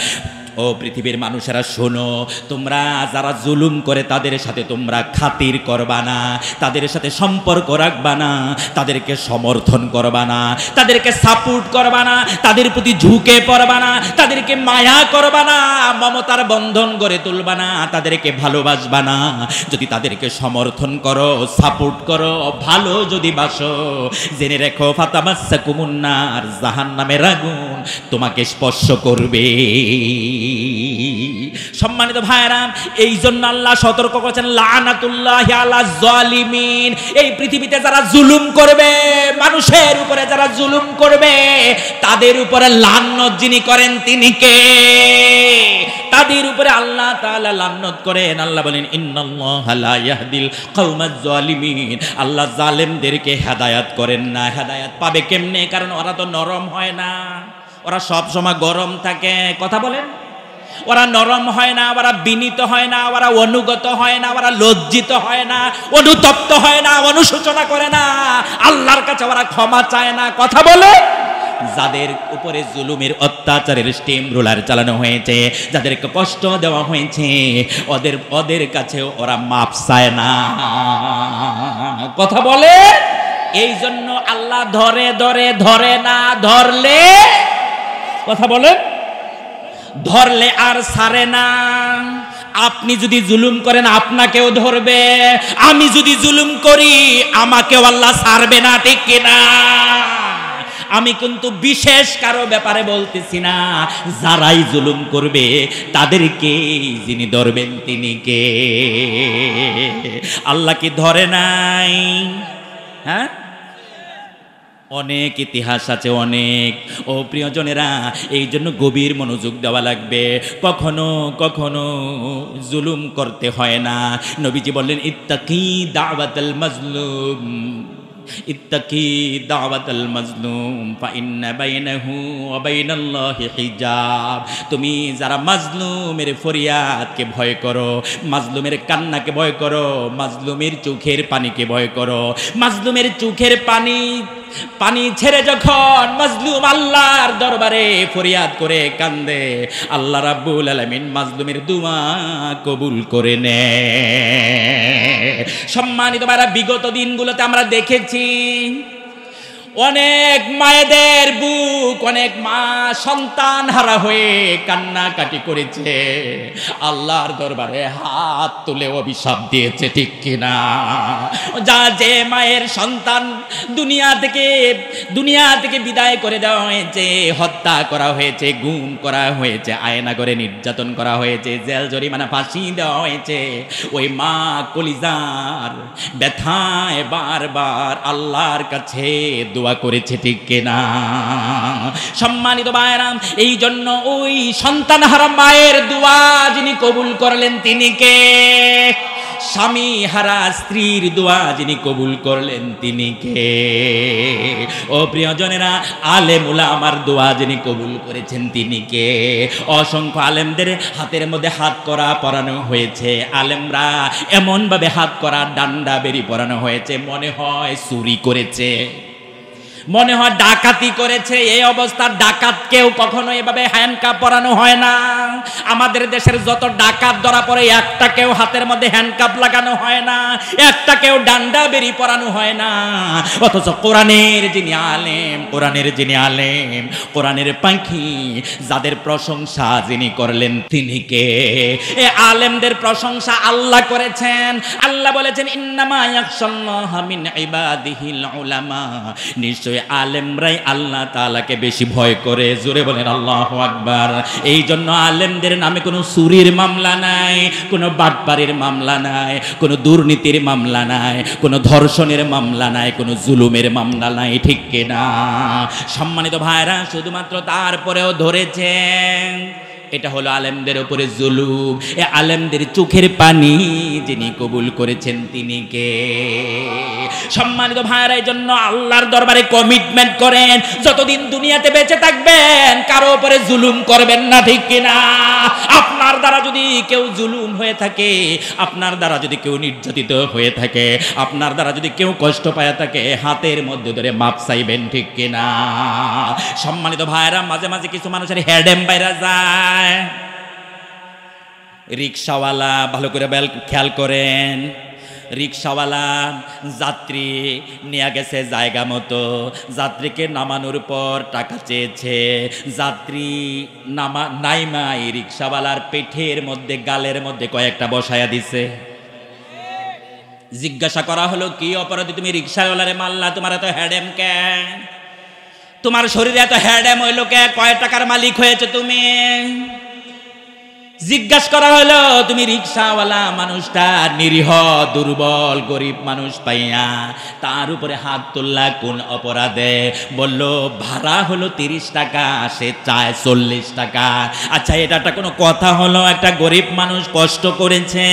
ও পৃথিবীর মানুষেরা শোনো, তোমরা যারা জুলুম করে তাদের সাথে তোমরা খাতির করবা না, তাদের সাথে সম্পর্ক রাখবা না, তাদেরকে সমর্থন করবা না, তাদেরকে সাপোর্ট করবা না, তাদের প্রতি ঝুঁকে পড়বা না, তাদেরকে মায়া করবা না, মমতার বন্ধন গড়ে তুলবা না, তাদেরকে ভালোবাসবা না। যদি তাদেরকে সমর্থন করো, সাপোর্ট করো, ভালো যদি বাসো, জেনে রেখো ফাতামাসসাকুমুন নার, জাহান্নামের আগুন তোমাকে স্পর্শ করবে। সম্মানিত ভাইরা, এই জন্য আল্লাহ সতর্ক করেছেন লানাতুল্লাহি আলা জালিমিন। এই পৃথিবীতে যারা জুলুম করবে, মানুষের উপরে যারা জুলুম করবে, তাদের উপরে লানত যিনি করেন তিনি কে? তাদের উপরে আল্লাহ তাআলা লানত করেন। আল্লাহ বলেন ইন্নাল্লাহা লা ইয়াহদিল কওমাজ জালিমিন। আল্লাহ জালেমদেরকে হেদায়েত করেন না। হেদায়েত পাবে কেমনে? কারণ ওরা তো নরম হয় না, ওরা সব সময় গরম থাকে। কথা বলেন। ওরা নরম হয় না, ওরা বিনীত হয় না, ওরা অনুগত হয় না, ওরা লজ্জিত হয় না, অনুতপ্ত হয় না, অনুশোচনা করে না, আল্লাহর কাছে ওরা ক্ষমা চায় না। কথা বলে। যাদের উপরে জুলুমের অত্যাচারের স্টিম রোলার চালানো হয়েছে, যাদেরকে কষ্ট দেওয়া হয়েছে, ওদের কাছে ওরা মাপ চায় না। কথা বলে। এই জন্য আল্লাহ ধরে ধরে ধরে না, ধরলে, কথা বলেন, ধরলে আর ছাড়ে না। আপনি যদি জুলুম করেন আপনাকেও ধরবে, আমি যদি জুলুম করি আমাকেও আল্লাহ ছাড়বে না, ঠিক কিনা? আমি কিন্তু বিশেষ কারো ব্যাপারে বলতেছি না, যারাই জুলুম করবে তাদেরকে যিনি ধরবেন তিনি কে? আল্লাহ কি ধরে নাই? হ্যাঁ, অনেক ইতিহাস আছে অনেক। ও প্রিয়জনেরা, এই জন্য গভীর মনোযোগ দেওয়া লাগবে। কখনো কখনো জুলুম করতে হয় না। নবীজি বললেন ইত্তাকি দাওয়াতাল মাজলুম, ইত্তাকি দাওয়াতাল মাজলুম ফা ইন্না বাইনাহু ওয়া বাইনাল্লাহি হিজাব। তুমি যারা মাজলুমের ফরিয়াদকে ভয় করো, মাজলুমের কান্নাকে ভয় করো, মাজলুমের চোখের পানিকে ভয় করো, মাজলুমের চোখের পানি ছেড়ে যখন মাজলুম আল্লাহর দরবারে ফরিয়াদ করে কান্দে, আল্লাহ রাব্বুল আলামিন মাজলুমের দুআ কবুল করে নেয়। সম্মানিত ভাইরা, বিগত দিনগুলোতে আমরা দেখেছি অনেক মায়েদের বুক, অনেক মা সন্তান হারা হয়ে কান্নাকাটি করেছে, আল্লাহর দরবারে হাত তুলে অভিশাপ দিয়েছে, ঠিক কিনা? যে মায়ের সন্তান দুনিয়া থেকে বিদায় করে দেওয়া হয়েছে, হত্যা করা হয়েছে, গুম করা হয়েছে, আয়না করে নির্যাতন করা হয়েছে, জেল জরিমানা ফাঁসি দেওয়া হয়েছে, ওই মা কলিজার ব্যথায় বারবার আল্লাহর কাছে দোয়া করেছে, ঠিক কিনা? সম্মানিত ভাইরা, এই জন্য ওই সন্তান হারা মায়ের দোয়া যিনি কবুল করলেন তিনি কে? স্বামী হারা স্ত্রীর দোয়া যিনি কবুল করলেন তিনি কে? ও প্রিয়জনেরা, আলেম উলামার দোয়া যিনি কবুল করেছেন তিনি কে? অসংখ্য আলেমদের হাতের মধ্যে হাত করা পরানো হয়েছে, আলেমরা এমন ভাবে হাত করা ডান্ডা বেরি পরানো হয়েছে, মনে হয় চুরি করেছে, মনে হয় ডাকাতি করেছে। এই অবস্থার ডাকাতকেও কখনো এভাবে হ্যান্ডকাপ পরানো হয় না। আমাদের দেশের যত ডাকাত ধরা পড়ে একটাকেও হাতের মধ্যে হ্যান্ডকাপ লাগানো হয় না, একটাকেও ডান্ডা বেরি পরানো হয় না। অথচ কোরআনের যিনি আলেম, কোরআনের পাখি, যাদের প্রশংসা যিনি করলেন তিনি কে? এ আলেমদের প্রশংসা আল্লাহ করেছেন। আল্লাহ বলেছেন ইন্নামা ইয়াখশাল্লাহা মিন ইবাদিহিল উলামা, নিশ্চয় আলেমরাই আল্লাহ তাআলাকে বেশি ভয় করে। জোরে বলেন আল্লাহু আকবার। এই জন্য আলেমদের নামে কোনো চুরির মামলা নাই, কোনো বাটপারির মামলা নাই, কোনো দুর্নীতির মামলা নাই, কোনো ধর্ষণের মামলা নাই, কোনো জুলুমের মামলা নাই, ঠিক কিনা? সম্মানিত ভাইরা, শুধুমাত্র তারপরেও ধরেছেন এটা হলো আলেমদের উপরে জুলুম। এ আলেমদের চোখের পানি যিনি কবুল করেছেন তিনি কে? সম্মানিত ভাইরা, এই জন্য আল্লাহর দরবারে কমিটমেন্ট করেন, যতদিন দুনিয়াতে বেঁচে থাকবেন কারো উপরে জুলুম করবেন না, ঠিক কিনা? আপনার দ্বারা যদি কেউ জুলুম হয়ে থাকে, আপনার দ্বারা যদি কেউ নির্যাতিত হয়ে থাকে, আপনার দ্বারা যদি কেউ কষ্ট পায় থাকে, হাতের মধ্যে ধরে মাপ চাইবেন, ঠিক কিনা? সম্মানিত ভাইরা, মাঝে মাঝে কিছু মানুষের হেডেম বাইরা যায়। রিক্সাওয়ালা, ভালো করে খেয়াল করেন, রিক্সাওয়ালা যাত্রী নিয়ে গেছে জায়গা মতো, যাত্রীকে নামানোর পর টাকা চেয়েছে, যাত্রী নাইমাই রিক্সাওয়ালার পেটের মধ্যে, গালের মধ্যে কয়েকটা বসায়া দিছে। জিজ্ঞাসা করা হলো, কি অপরাধী তুমি রিক্সাওয়ালারে মারলা? তোমার এত হেডেম কে? তোমার শরীরে এত হেডেম হইল কে? কয় টাকার মালিক হয়েছে তুমি? জিজ্ঞাসা করা হলো, তুমি রিক্সাওয়ালা মানুষটা নিরীহ দুর্বল গরিব মানুষ পাইয়া তার উপরে হাত তুললা কোন অপরাধে? বলল ভাড়া হলো 30 টাকা, সে চায় 40 টাকা। আচ্ছা, এটা একটা কোনো কথা হলো? একটা গরিব মানুষ কষ্ট করেছে,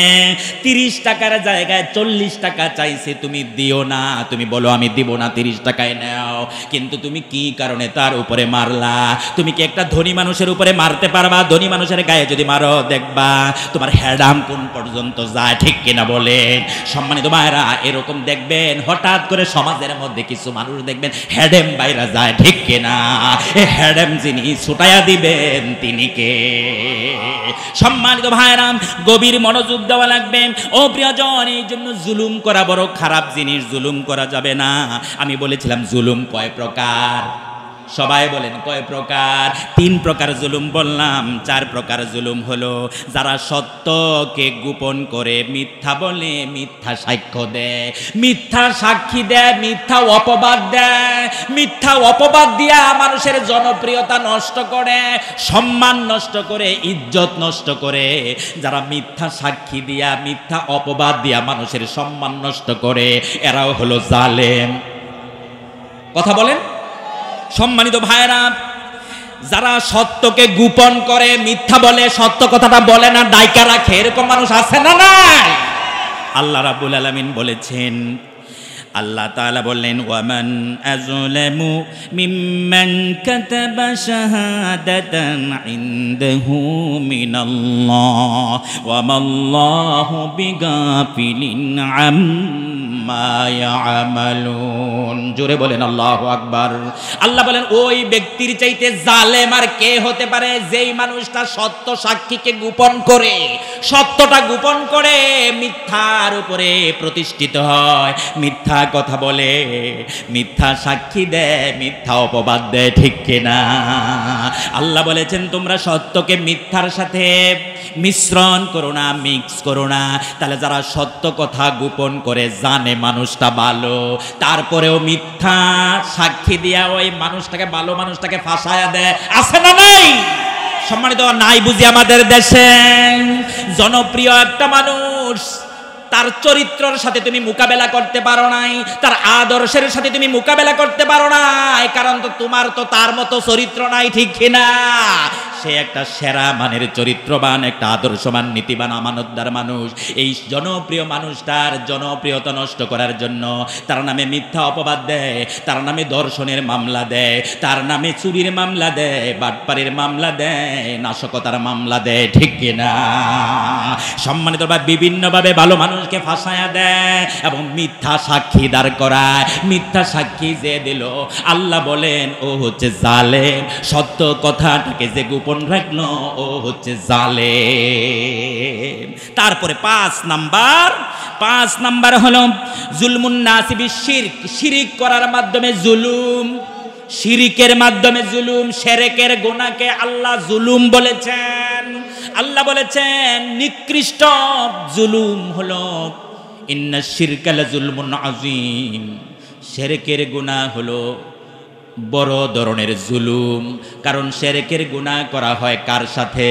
30 টাকার জায়গায় 40 টাকা চাইছে, তুমি দিও না, তুমি বলো আমি দিব না, 30 টাকায় নাও। কিন্তু তুমি কি কারণে তার উপরে মারলা? তুমি কি একটা ধনী মানুষের উপরে মারতে পারবা? ধনী মানুষের গায়ে যদি মারো, দেখবা তোমার হেডাম কোন পর্যন্ত যায়, ঠিক কিনা বলেন? সম্মানিত ভাইরা, এরকম দেখবেন হঠাৎ করে সমাজের মধ্যে কিছু মানুষ দেখবেন হেডেম বাইরা যায়, ঠিক কিনা? এই হেডেম যিনি ছুটাইয়া দিবেন তিনি কে? সম্মানিত ভাইরা, গভীর মনোযোগ দেওয়া লাগবে। ও প্রিয়জন, এই জন্য জুলুম করা বড় খারাপ জিনিস, জুলুম করা যাবে না। আমি বলেছিলাম জুলুম কয় প্রকার, সবাই বলেন কয় প্রকার? 3 প্রকার জুলুম বললাম। 4 প্রকার জুলুম হলো যারা সত্যকে গোপন করে, মিথ্যা বলে, মিথ্যা সাক্ষ্য দেয়, মিথ্যা সাক্ষী দেয়, মিথ্যা অপবাদ দেয়, মিথ্যা অপবাদ দিয়া মানুষের জনপ্রিয়তা নষ্ট করে, সম্মান নষ্ট করে, ইজ্জত নষ্ট করে। যারা মিথ্যা সাক্ষী দিয়া, মিথ্যা অপবাদ দিয়া মানুষের সম্মান নষ্ট করে, এরাও হলো জালেম। কথা বলেন। সম্মানিত ভাইরা, যারা সত্যকে গোপন করে, মিথ্যা বলে, সত্য কথাটা বলে না, ডাইকা রাখে, এরকম মানুষ আছে না নাই? আল্লাহ রাব্বুল আলামিন বলেছেন, আল্লাহ তাআলা বললেন, ওয়ামান আযলামু মিম্মান কাতাবা শাহাদাতান ইনদাহু মিনাল্লাহ ওয়া মাল্লাহু বিগাফিলিন আম্মা ইয়ামালুন। জোরে বলেন আল্লাহু আকবার। আল্লাহ বলেন, ওই ব্যক্তির চাইতে জালেম আর কে হতে পারে, যেই মানুষটা সত্য সাক্ষীকে গোপন করে, সত্যটা গোপন করে মিথ্যার উপরে প্রতিষ্ঠিত হয়, মিথ্যা কথা বলে, মিথ্যা সাক্ষী দেয়, মিথ্যা অপবাদ দেয়, ঠিক কিনা? আল্লাহ বলেছেন, তোমরা সত্যকে মিথ্যার সাথে মিশ্রণ করো না, মিক্স করো না। তাহলে যারা সত্য কথা গোপন করে, জানে মানুষটা ভালো, তারপরেও মিথ্যা সাক্ষী দিয়া ওই মানুষটাকে, ভালো মানুষটাকে ফাঁসায়া দেয়, আছে না নাই? সম্মানিত, নাই বুঝি আমাদের দেশে জনপ্রিয় একটা মানুষ, তার চরিত্রের সাথে তুমি মোকাবেলা করতে পারো নাই, তার আদর্শের সাথে তুমি মোকাবেলা করতে পারো নাই, কারণ তো তোমার তো তার মতো চরিত্র নাই, ঠিক কিনা? সে একটা সেরা মানের চরিত্রবান, একটা আদর্শবান, নীতিবান, আমানতদার মানুষ। এই জনপ্রিয় মানুষটার জনপ্রিয়তা নষ্ট করার জন্য তার নামে মিথ্যা অপবাদ দেয়, তার নামে ধর্ষণের মামলা দেয়, তার নামে চুরির মামলা দেয়, বাটপাড়ির মামলা দেয়, নাশকতার মামলা দেয়, ঠিক কিনা? সম্মানিত ভাই, বিভিন্নভাবে ভালো মানুষকে ফাঁসায়া দেয় এবং মিথ্যা সাক্ষী দাঁড় করায়। মিথ্যা সাক্ষী যে দিল, আল্লাহ বলেন, ও হচ্ছে জালেম। সত্য কথাটাকে যে গোপন রাখলো, ও হচ্ছে জালেম। তারপরে 5 নাম্বার হলো জুলমুন নাসি বিশিরক, শিরিক করার মাধ্যমে জুলুম, শিরিকের মাধ্যমে জুলুম। শিরকের গুনাহকে আল্লাহ জুলুম বলেছেন। আল্লাহ বলেছেন, নিকৃষ্ট জুলুম হলো ইন্না শিরকা লাযুলমুন আযীম। শিরকের গুনাহ হলো বড় ধরনের জুলুম, কারণ শিরকের গুনাহ করা হয় কার সাথে?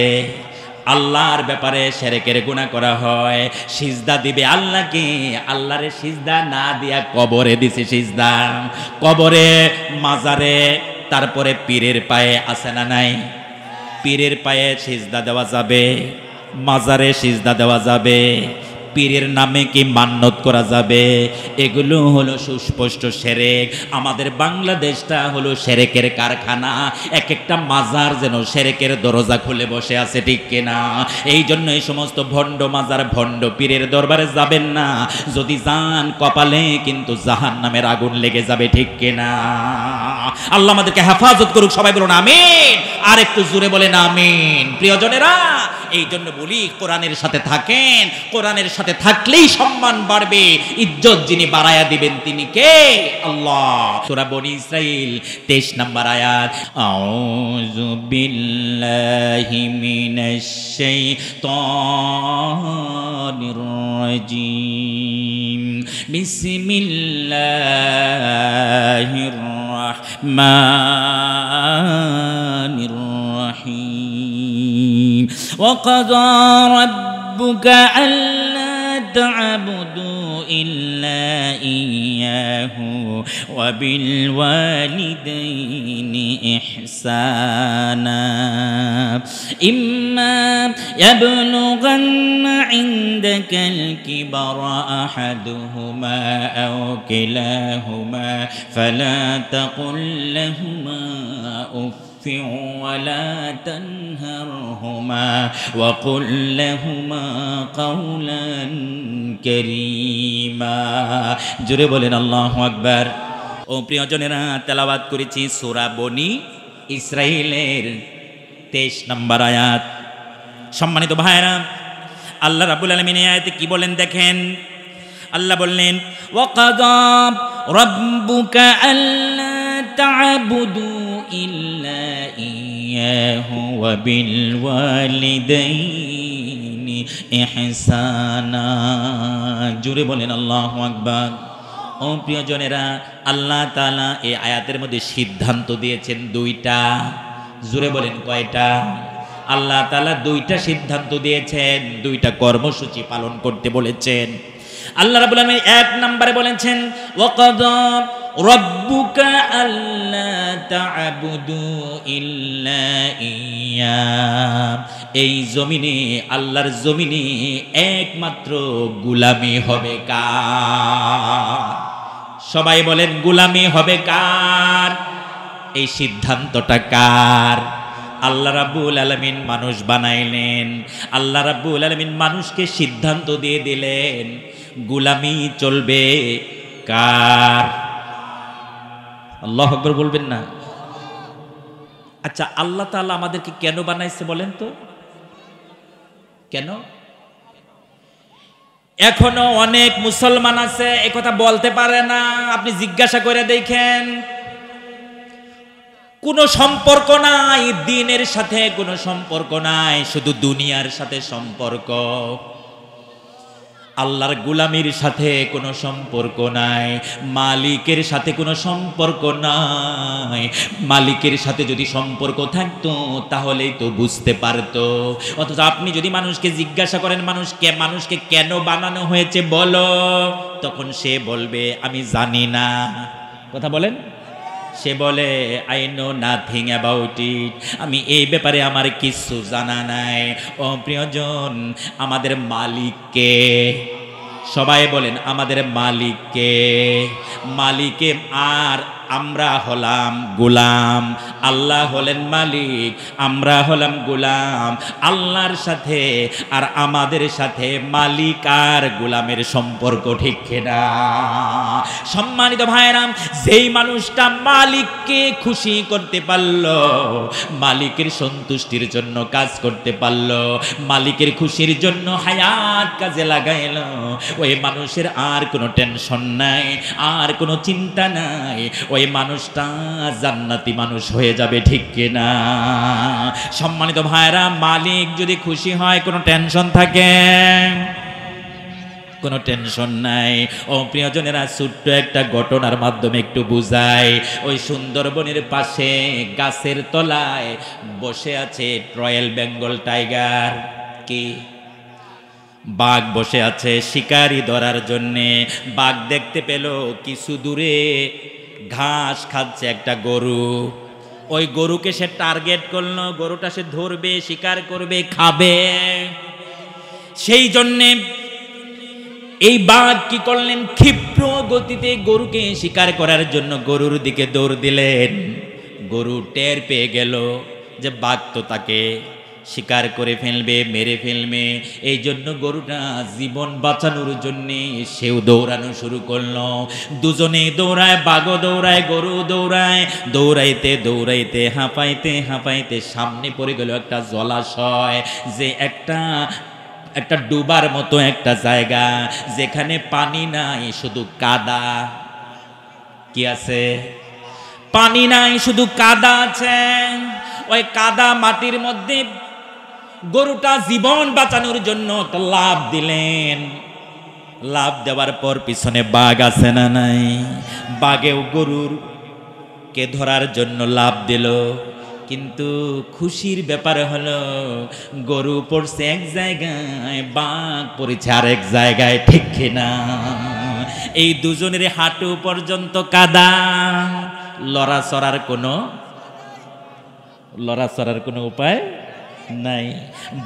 আল্লাহর ব্যাপারে শিরকের গুনাহ করা হয়। সিজদা দিবে আল্লাহকে, আল্লাহরে সিজদা না দিয়া কবরে দিছে সিজদা, কবরে, মাজারে, তারপরে পীরের পায়ে, আছে না নাই? পীরের পায়ে সিজদা দেওয়া যাবে, মাজারে সিজদা দেওয়া যাবে, পীরের নামে কি মান্নত করা যাবে? এগুলো হলো সুস্পষ্ট শিরক। আমাদের বাংলাদেশটা হলো শিরকের কারখানা। এক একটা মাজার যেন শিরকের দরজা খুলে বসে আছে, ঠিক কিনা? এই জন্য এই সমস্ত ভণ্ড মাজার, ভণ্ড পীরের দরবারে যাবেন না। যদি যান, কপালে কিন্তু জাহান্নামের আগুন লেগে যাবে, ঠিক কিনা? আল্লাহ আমাদেরকে হেফাজত করুক। সবাই বলুন আমিন, আর একটু জোরে বলেন আমিন। প্রিয়জনেরা, এই জন্য বলি, কোরআনের সাথে থাকেন, কোরআনের সাথে থাকলেই সম্মান বাড়বে। ইজ্জত যিনি বাড়ায়া দিবেন তিনি কে? আল্লাহ। সূরা বনী ইসরাইল 23 নম্বর আয়াত, আউযু বিল্লাহি মিনাশ শাইতানির রাজিম, বিসমিল্লাহির রাহমানির রাহিম। وقضى ربك ألا تعبدوا إلا إياه وبالوالدين إحسانا إما يبلغن عندك الكبر أحدهما أو كلاهما فلا تقل لهما أف ولا تنهرهما وقل لهما قولا كريما। জোরে বলেন আল্লাহু আকবার। ও প্রিয়জনেরা, তেলাওয়াত করেছি সূরা বনী ইসরাইলের 23 নম্বর আয়াত। সম্মানিত ভাইরা, আল্লাহ রাব্বুল আলামিন এই আয়াতে কি বলেন দেখেন। আল্লাহ বললেন, ওয়াকাদা রাব্বুকা আল্লা তা'বুদু ইল্লা ইয়াহু ওয়া বিল ওয়ালিদাইনি ইহসানা। জোরে বলেন আল্লাহু আকবার। ও প্রিয়জনেরা, আল্লাহ তাআলা এই আয়াতের মধ্যে সিদ্ধান্ত দিয়েছেন 2টা। জোরে বলেন কয়টা? আল্লাহ তাআলা 2টা সিদ্ধান্ত দিয়েছেন, 2টা কর্মসূচি পালন করতে বলেছেন। আল্লাহ রাব্বুল আলামিন 1 নম্বরে বলেছেন, ওয়াকাদা রব্বুকা আল্লা তা'বুদু ইল্লা ইয়্যা। এই জমিনে, আল্লাহর জমিনে একমাত্র গোলামি হবে কার? সবাই বলেন গোলামি হবে কার? এই সিদ্ধান্তটা কার? আল্লাহ রাব্বুল আলামিন মানুষ বানাইলেন, আল্লাহ রাব্বুল আলামিন মানুষকে সিদ্ধান্ত দিয়ে দিলেন গোলামি চলবে কার? আল্লাহু আকবার বলবেন না? আচ্ছা, আল্লাহ তাআলা আমাদেরকে কেন বানাইছে বলেন তো? কেন? এখনো অনেক মুসলমান আছে একথা বলতে পারে না। আপনি জিজ্ঞাসা করে দেখেন, কোনো সম্পর্ক নাই দ্বীনের সাথে, কোনো সম্পর্ক নাই, শুধু দুনিয়ার সাথে সম্পর্ক। আল্লাহর গোলামির সাথে কোনো সম্পর্ক নাই, মালিকের সাথে কোনো সম্পর্ক নাই। মালিকের সাথে যদি সম্পর্ক থাকতো তাহলেই তো বুঝতে পারতো। অথচ আপনি যদি মানুষকে জিজ্ঞাসা করেন মানুষকে কেন বানানো হয়েছে বলো, তখন সে বলবে আমি জানি না। কথা বলেন, সে বলে I know nothing about it, আমি এই ব্যাপারে আমার কিছু জানা নাই। ও প্রিয়জন, আমাদের মালিককে, সবাই বলেন আমাদের মালিককে, মালিকে আর আমরা হলাম গোলাম। আল্লাহ হলেন মালিক, আমরা হলাম গোলাম। আল্লাহর সাথে আর আমাদের সাথে মালিক আর গোলামের সম্পর্ক, ঠিক কিনা? সম্মানিত ভাইরা, যেই মানুষটা মালিককে খুশি করতে পারল, মালিকের সন্তুষ্টির জন্য কাজ করতে পারল, মালিকের খুশির জন্য হায়াত কাজে লাগাইল, ওই মানুষের আর কোনো টেনশন নাই, আর কোনো চিন্তা নাই। ওই মানুষটা জান্নাতি মানুষ হয়ে যাবে, ঠিক কিনা? সম্মানিত ভাইরা, মালিক যদি খুশি হয় কোনো টেনশন থাকে? কোনো টেনশন নাই। ও প্রিয়জনেরা, ছোট্ট একটা ঘটনার মাধ্যমে একটু বুঝাই। ওই সুন্দরবনের পাশে গাছের তলায় বসে আছে রয়্যাল বেঙ্গল টাইগার। কি? বাঘ বসে আছে শিকারি ধরার জন্যে। বাঘ দেখতে পেল কিছু দূরে ঘাস খাচ্ছে একটা গরু। ওই গরুকে সে টার্গেট করলো, গরুটা সে ধরবে, শিকার করবে, খাবে। সেই জন্যে এই বাঘ কি করলেন, ক্ষিপ্র গতিতে গরুকে শিকার করার জন্য গরুর দিকে দৌড় দিলেন। গরু টের পেয়ে গেল যে বাঘ তো তাকে শিকার করে ফেলবে, মেরে ফেলবে। এই জন্য গরুটা জীবন বাঁচানোর জন্যে সেও দৌড়ানো শুরু করলো। দুজনে দৌড়ায়, বাঘও দৌড়ায়, গরু দৌড়ায়। দৌড়াইতে দৌড়াইতে হাঁপাইতে হাঁপাইতে সামনে পড়ে গেল একটা জলাশয়, যে একটা ডুবার মতো একটা জায়গা, যেখানে পানি নাই, শুধু কাদা। কি আছে? পানি নাই, শুধু কাদা আছে। ওই কাদা মাটির মধ্যে গরুটা জীবন বাঁচানোর জন্য একটা লাফ দিলেন। লাফ দেওয়ার পর পিছনে বাঘ আছে না নাই? বাঘেও গরুর কে ধরার জন্য লাফ দিল। কিন্তু খুশির ব্যাপার হলো গরু পড়ছে এক জায়গায়, বাঘ পড়েছে আরেক জায়গায়, ঠিক কিনা? এই দুজনের হাঁটু পর্যন্ত কাদা, লড়াচড়ার কোনো উপায় নাই।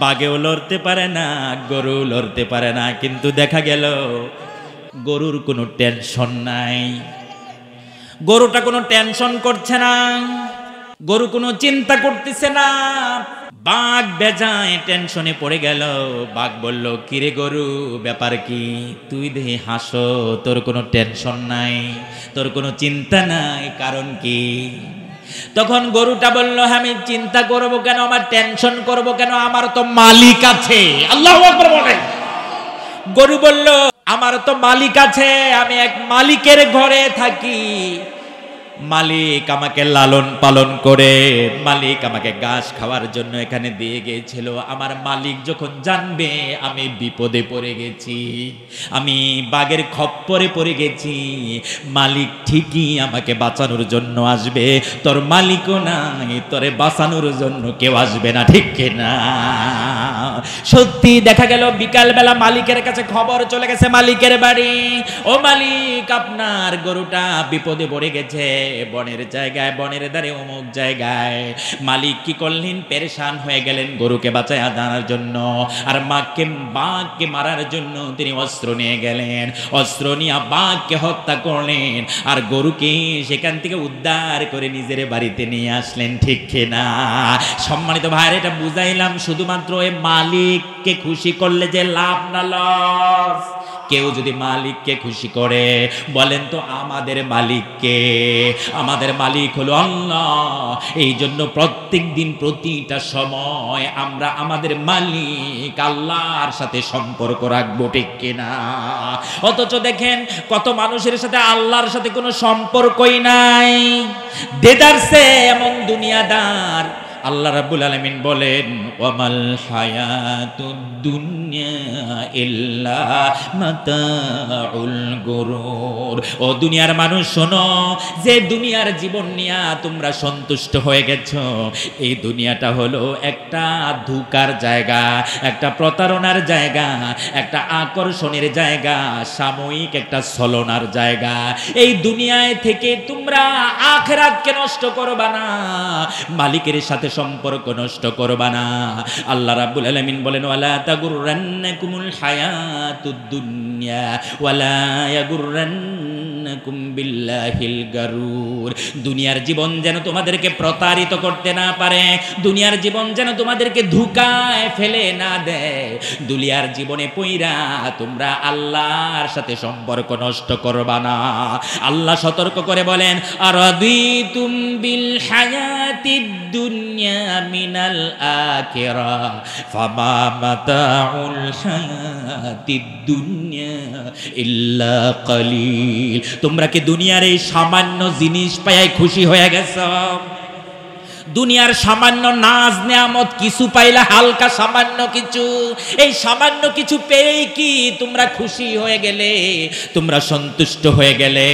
বাঘেও লড়তে পারে না, গরু লড়তে পারে না। কিন্তু দেখা গেল গরুর কোনো টেনশন নাই, গরুটা কোনো টেনশন করছে না, গরু কোনো চিন্তা করতেছে না। বাঘ বেজায় টেনশনে পড়ে গেল। বাঘ বলল, কিরে গরু, ব্যাপার কি? তুই দেখি হাসো, তোর কোনো টেনশন নাই, তোর কোনো চিন্তা নাই, কারণ কি? তখন গরুটা বলল, আমি চিন্তা করব কেন, আমার টেনশন করব কেন, আমার তো মালিক আছে। আল্লাহু আকবার বলেন। গরু বলল, আমার তো মালিক আছে, আমি এক মালিকের ঘরে থাকি। মালিক আমাকে লালন পালন করে, মালিক আমাকে ঘাস খাওয়ার জন্য এখানে দিয়ে গিয়েছিল। আমার মালিক যখন জানবে আমি বিপদে পড়ে গেছি, আমি বাঘের খপ্পরে পড়ে গেছি, মালিক ঠিকই আমাকে বাঁচানোর জন্য আসবে। তোর মালিকও নাই, তোরে বাঁচানোর জন্য কেউ আসবে না, ঠিক কিনা? সত্যি দেখা গেল বিকালবেলা মালিকের কাছে খবর চলে গেছে মালিকের বাড়ি, ও মালিক আপনার গরুটা বিপদে পড়ে গেছে বনের জায়গায়, বনের ধারে অমুক জায়গায়। মালিক কি করলেন, পেরেশান হয়ে গেলেন গরুকে বাঁচায় আনার জন্য, আর বাঘকে মারার জন্য তিনি অস্ত্র নিয়ে গেলেন, অস্ত্র নিয়ে বাঘকে হত্যা করলেন, আর গরুকে সেখান থেকে উদ্ধার করে নিজের বাড়িতে নিয়ে আসলেন। ঠিক কিনা? সম্মানিত ভাইরা, এটা বুঝাইলাম শুধুমাত্র এই মালিককে খুশি করলে যে লাভ না লস। কেউ যদি মালিককে খুশি করে, বলেন তো আমাদের মালিককে? আমাদের মালিক হলো আল্লাহ। এই জন্য প্রত্যেক দিন প্রতিটা সময় আমরা আমাদের মালিক আল্লাহর সাথে সম্পর্ক রাখবো। ঠিক কিনা? অথচ দেখেন কত মানুষের সাথে আল্লাহর সাথে কোনো সম্পর্কই নাই। দেদারসে এমন দুনিয়াদার। আল্লাহ রাব্বুল আলামিন বলেন, ওয়ামাল হায়াতুদ দুনিয়া ইল্লা মাতাউল গুরুর। ও দুনিয়ার মানুষ শোনো, যে দুনিয়ার জীবন নিয়ে তোমরা সন্তুষ্ট হয়ে গেছো, এই দুনিয়াটা হলো একটা ধোঁকার জায়গা, একটা প্রতারণার জায়গা, একটা আকর্ষণের জায়গা, সাময়িক একটা ছলনার জায়গা। এই দুনিয়ায় থেকে তোমরা আখিরাতকে নষ্ট করবা না, মালিকের সাথে সম্পর্ক নষ্ট করবা না। আল্লাহ রাব্বুল আলামিন বলেন, ওয়ালা তাগুররান্নাকুমুল হায়াতুদ দুনিয়া ওয়ালা ইয়াগুররান্নাকুম বিল্লাহিল গারুর। দুনিয়ার জীবন যেন তোমাদেরকে প্রতারিত করতে না পারে, দুনিয়ার জীবন যেন তোমাদেরকে ধোঁকায় ফেলে না দেয়। দুনিয়ার জীবনে পইরা তোমরা আল্লাহর সাথে সম্পর্ক নষ্ট করবা না। আল্লাহ সতর্ক করে বলেন, আরাদিতুম বিল হায়াতিদ দুনিয়া মিনাল আখিরাহ ফামা মাতাউল হায়াতিদ দুনিয়া ইল্লা কালিল। তোমরা কি দুনিয়ার এই সামান্য জিনিস পায় খুশি হয়ে গেছো? দুনিয়ার সামান্য নাজ নেয়ামত কিছু পাইলা, হালকা সামান্য কিছু, এই সামান্য কিছু পেয়েই কি তোমরা খুশি হয়ে গেলে, তোমরা সন্তুষ্ট হয়ে গেলে?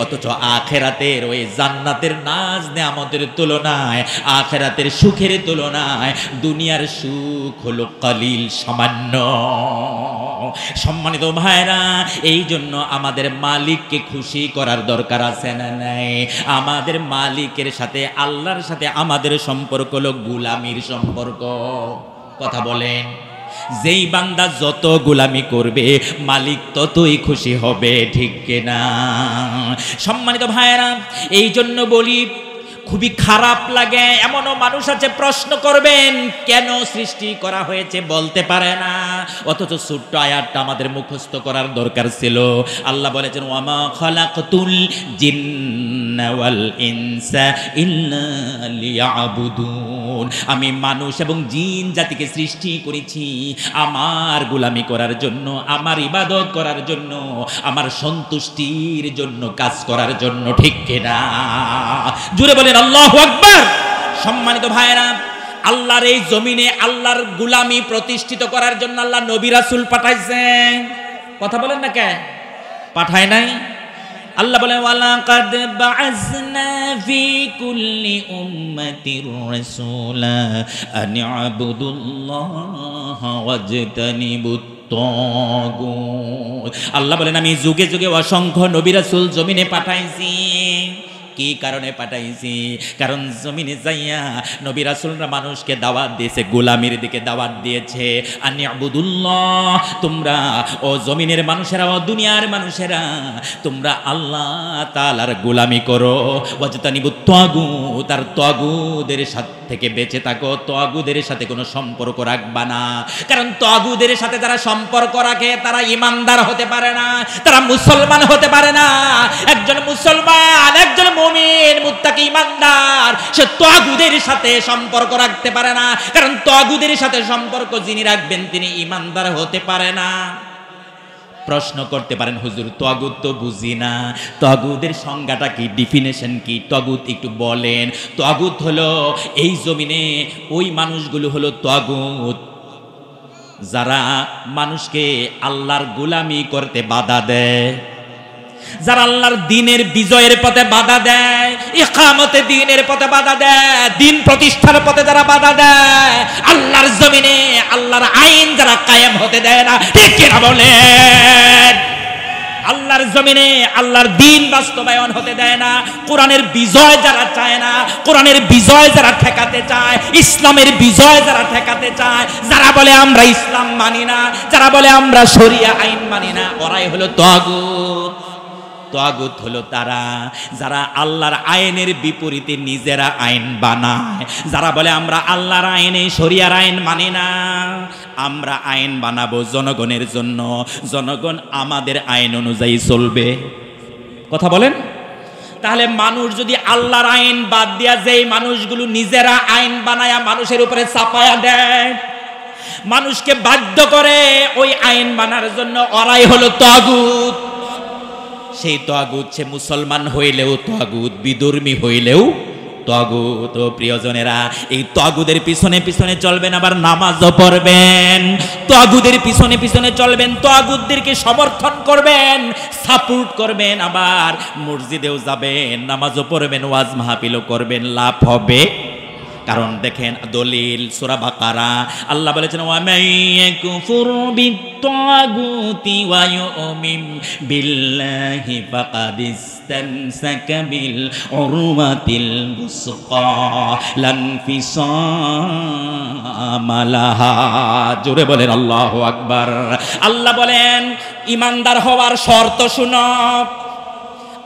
অথচ আখিরাতের ওই জান্নাতের নাজ নেয়ামতের তুলনায়, আখিরাতের সুখের তুলনায় দুনিয়ার সুখ হলো কালিল, সামান্য। সম্মানিত ভাইরা, এই জন্য আমাদের মালিককে খুশি করার দরকার আছে না নাই? আমাদের মালিকের সাথে, আল্লাহর সাথে আমাদের সম্পর্ক হলো গোলামির সম্পর্ক। কথা বলেন, যেই বান্দা যত গোলামি করবে মালিক ততই খুশি হবে। ঠিক কিনা? সম্মানিত ভাইরা, এই জন্য বলি খুবই খারাপ লাগে, এমনও মানুষ আছে প্রশ্ন করবেন কেন সৃষ্টি করা হয়েছে বলতে পারে না, অথচ ছোট্ট আয়াতটা আমাদের মুখস্থ করার দরকার ছিল। আল্লাহ বলেছেন, ওয়ামা খালাকতুল জিন্না ওয়াল ইনসা ইল্লা লিয়াবুদুন। আমি মানুষ এবং জিন জাতিকে সৃষ্টি করেছি আমার গোলামি করার জন্য, আমার ইবাদত করার জন্য, আমার সন্তুষ্টির জন্য, কাজ করার জন্য। ঠিক কিনা? জুড়ে বলেন আল্লাহু আকবার। সম্মানিত ভাইরা, আল্লাহর এই জমিনে আল্লাহর গোলামি প্রতিষ্ঠিত করার জন্য আল্লাহ নবী রাসূল পাঠাইছেন। কথা বলেন না, কে পাঠায় নাই? আল্লাহ বলেন, ওয়ালাকাদ বাআসনা ফি কুল্লি উম্মাতির রাসূলা আন ইবুদুল্লাহ ওয়াজতানিবুত তাগুত। আল্লাহ বলেন, আমি যুগে যুগে অসংখ্য নবী রাসূল জমিনে পাঠাইছি। কি কারণে পাঠাইছি? কারণ জমিনে যাইয়া নবী রাসূলরা মানুষকে দাওয়াত দিয়েছে, গোলামির দিকে দাওয়াত দিয়েছে। আনি আবুদুল্লাহ, তোমরা ও জমিনের মানুষেরা, ও দুনিয়ার মানুষেরা, তোমরা আল্লাহ তাআলার গোলামি করো। ওয়াজতানিবুত তাগুত, আর তাগুদের সাথে থেকে বেঁচে থাকো। তাগুদের সাথে কোনো সম্পর্ক রাখবা না, কারণ তাগুদের সাথে যারা সম্পর্ক রাখে তারা ঈমানদার হতে পারে না, তারা মুসলমান হতে পারে না। একজন মুসলমান, একজন মুমিন, মুত্তাকি, ঈমানদার, সে তাগুদের সাথে সম্পর্ক রাখতে পারে না, কারণ তাগুদের সাথে সম্পর্ক যিনি রাখবেন তিনি ঈমানদার হতে পারে না। প্রশ্ন করতে পারেন, হুজুর তাগুত তো বুঝি না, তাগুদের সংজ্ঞাটা কি, ডেফিনেশন কি, তাগুত একটু বলেন। তাগুত হলো এই জমিনে ওই মানুষগুলো হলো তাগুত যারা মানুষকে আল্লাহর গোলামি করতে বাধা দেয়, যারা আল্লাহর দ্বীনের বিজয়ের পথে বাধা দেয়, ইকামতে দ্বীনের পথে বাধা দেয়, দ্বীন প্রতিষ্ঠার পথে যারা বাধা দেয়, আল্লাহর জমিনে আল্লাহর আইন যারা কায়েম হতে দেয় না, ঠিক কিনা বলেন? আল্লাহর জমিনে আল্লাহর দ্বীন বাস্তবায়ন হতে দেয় না, কোরআনের বিজয় যারা চায় না, কোরআনের বিজয় যারা ঠেকাতে চায়, ইসলামের বিজয় যারা ঠেকাতে চায়, যারা বলে আমরা ইসলাম মানি না, যারা বলে আমরা শরিয়া আইন মানি না, ওরাই হলো তাগুত। তাগুত হলো তারা যারা আল্লাহর আইনের বিপরীতে নিজেরা আইন বানায়, যারা বলে আমরা আল্লাহর আইনে শরিয়ার আইন মানি না, আমরা আইন বানাবো জনগণের জন্য, জনগণ আমাদের আইন অনুযায়ী চলবে। কথা বলেন? তাহলে মানুষ যদি আল্লাহর আইন বাদ দিয়া যেই মানুষগুলো নিজেরা আইন বানায়া মানুষের উপরে চাপায়া দেয়, মানুষকে বাধ্য করে ওই আইন মানার জন্য, ওরাই হলো তাগুত। সেই তাগুত সে মুসলমান হইলেও তাগুত, বিধর্মী হইলেও তাগুত। ও প্রিয়জনেরা, এই তাগুদের পিছনে পিছনে চলবেন, আবার নামাজও পড়বেন, তাগুদের পিছনে পিছনে চলবেন, তাগুতদেরকে সমর্থন করবেন, সাপোর্ট করবেন, আবার মসজিদেও যাবেন, নামাজও পড়বেন, ওয়াজ মাহফিলও করবেন, লাভ হবে। কারণ দেখেন দলিল সূরা বাকারা, আল্লাহ বলেছেন ওয়া মাইয়াকুফুর বিত্তাগুতি ওয়া ইউমিন বিল্লাহি ফাকাদ ইসতামসাকা বিল উরওয়াতিল বুসকা লান ফিসামা লাহা। জোরে বলেন আল্লাহু আকবার। আল্লাহ বলেন ঈমানদার হওয়ার শর্ত শুনো।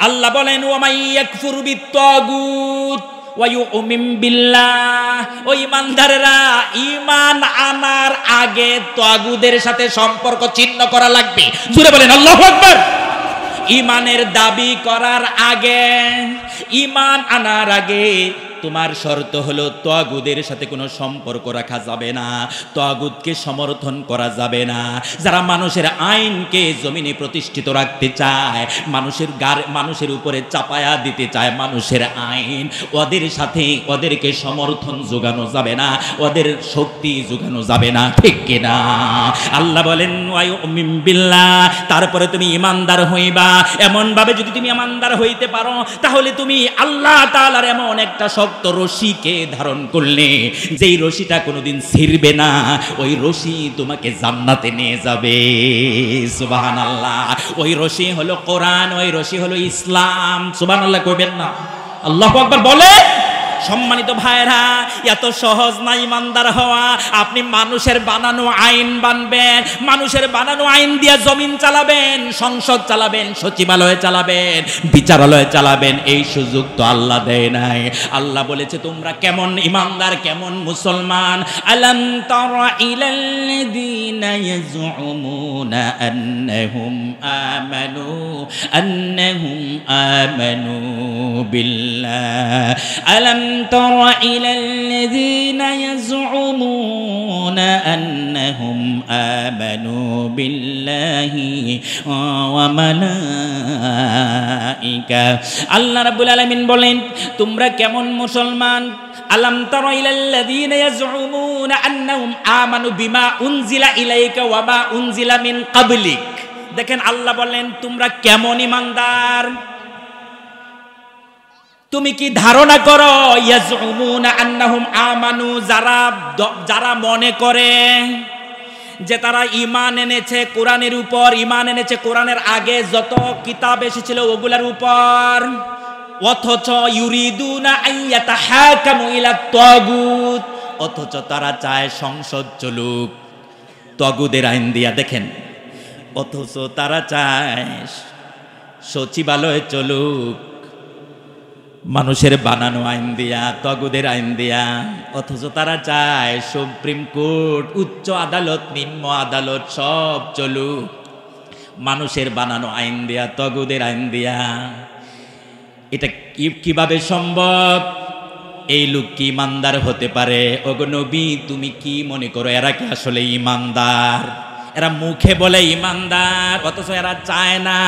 আল্লাহ বলেন ওয়া মাইয়াকুফুর বিত্তাগুত ওয়া ইউমিন বিল্লাহ, ও ঈমানদারেরা ঈমান আনার আগে তাগুদের সাথে সম্পর্ক ছিন্ন করা লাগবে। জোরে বলেন আল্লাহু আকবার। ঈমানের দাবি করার আগে, ঈমান আনার আগে তোমার শর্ত হলো তাগুদের সাথে কোনো সম্পর্ক রাখা যাবে না, তাগুতকে সমর্থন করা যাবে না। যারা মানুষের আইনকে জমিনে প্রতিষ্ঠিত রাখতে চায়, মানুষের উপরে চাপায়া দিতে চায় মানুষের আইন, ওদের সাথে ওদেরকে সমর্থন যোগানো যাবে না, ওদের শক্তি যোগানো যাবে না, ঠিক কিনা? আল্লাহ বলেন ওয়া ইউমিন বিল্লাহ, তারপরে তুমি ঈমানদার হইবা। এমন ভাবে যদি তুমি ঈমানদার হইতে পারো, তাহলে তুমি আল্লাহ তাআলার এমন একটা শক্ত রশিকে ধারণ করলে, যেই রশিটা কোনোদিন ছিঁড়বে না, ওই রশি তোমাকে জান্নাতে নিয়ে যাবে। সুবহানাল্লাহ। ওই রশি হলো কোরআন, ওই রশি হলো ইসলাম। সুবহানাল্লাহ কইবেন না? আল্লাহু আকবার বলে। সম্মানিত ভাইরা, এত সহজ না ঈমানদার হওয়া। আপনি মানুষের বানানো আইন বানবেন, মানুষের বানানো আইন দিয়ে জমিন চালাবেন, সংসদ চালাবেন, সচিবালয় চালাবেন, বিচারালয় চালাবেন, এই সুযোগ তো আল্লাহ দেয় নাই। আল্লাহ বলেছে তোমরা কেমন ঈমানদার, কেমন মুসলমান। আলাম তারা ইলাল্লাযীনা ইয়াজউমুনা আন্নাহুম আমানু বিল্লাহ। আলাম تر إلى الذين يزعمون أنهم آمنوا بالله وملائكته। আল্লাহ রাব্বুল আলামিন বলেন তোমরা কেমন মুসলমান। আলাম তারা ইলাল্লাযীনা ইয়াজউমুনা আন্নাহুম আমানু বিমা উনজিলা ইলাইকা ওয়া মা উনজিলা মিন ক্বাবলিক। দেখেন আল্লাহ বলেন তোমরা কেমন ঈমানদার। তুমি কি ধারণা করো ইয়াজউমুনা আন্নাহুম আমানু, যারা মনে করে যে তারা ঈমান এনেছে কোরআনের উপর, ঈমান এনেছে কোরআনের আগে যত কিতাব এসেছিল ওগুলার উপর, অথচ ইউরিদুনা আইয়াতাহাকামু ইলা তাগুত, অথচ তারা চায় সংসদ চলুক তাগুদের আইন দিয়া। দেখেন, অথচ তারা চায় সচিবালয় চলুক মানুষের বানানো আইন দিয়া, তাগুদের আইন দিয়া। অথচ তারা চায় সুপ্রিম কোর্ট, উচ্চ আদালত, নিম্ন আদালত সব চলুক মানুষের বানানো আইন দিয়া, তাগুদের আইন দিয়া। এটা কিভাবে সম্ভব? এই লোক কি ঈমানদার হতে পারে? ওগো নবী, তুমি কি মনে করো এরা কি আসলে ঈমানদার? এরা মুখে বলে ঈমানদার, অথচ এরা চায় না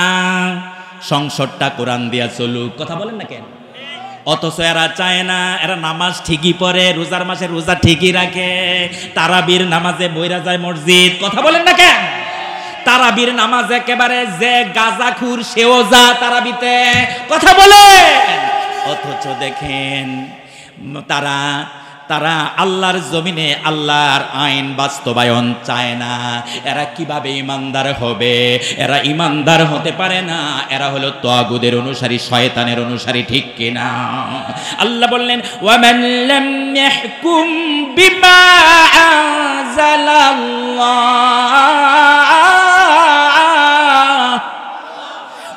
সংসদটা কোরআন দিয়া চলুক। কথা বলেন না কেন? অথচ এরা চায় না, এরা নামাজ ঠিকই পড়ে, রোজার মাসে রোজা ঠিকই রাখে, তারাবির নামাজে বইরা যায় মসজিদ। কথা বলেন না কেন? তারাবির নামাজ একেবারে যে গাজাখুর সেও যা তারাবিতে, কথা বলে। অথচ দেখেন তারা আল্লাহর জমিনে আল্লাহর আইন বাস্তবায়ন চায় না। এরা কিভাবে ইমানদার হবে? এরা ইমানদার হতে পারে না, এরা হলো তাগুদের অনুসারী, শয়তানের অনুসারী, ঠিক কিনা? আল্লাহ বললেন ওয়ামান লাম ইয়াহকুম বিমা আনজালাল্লাহ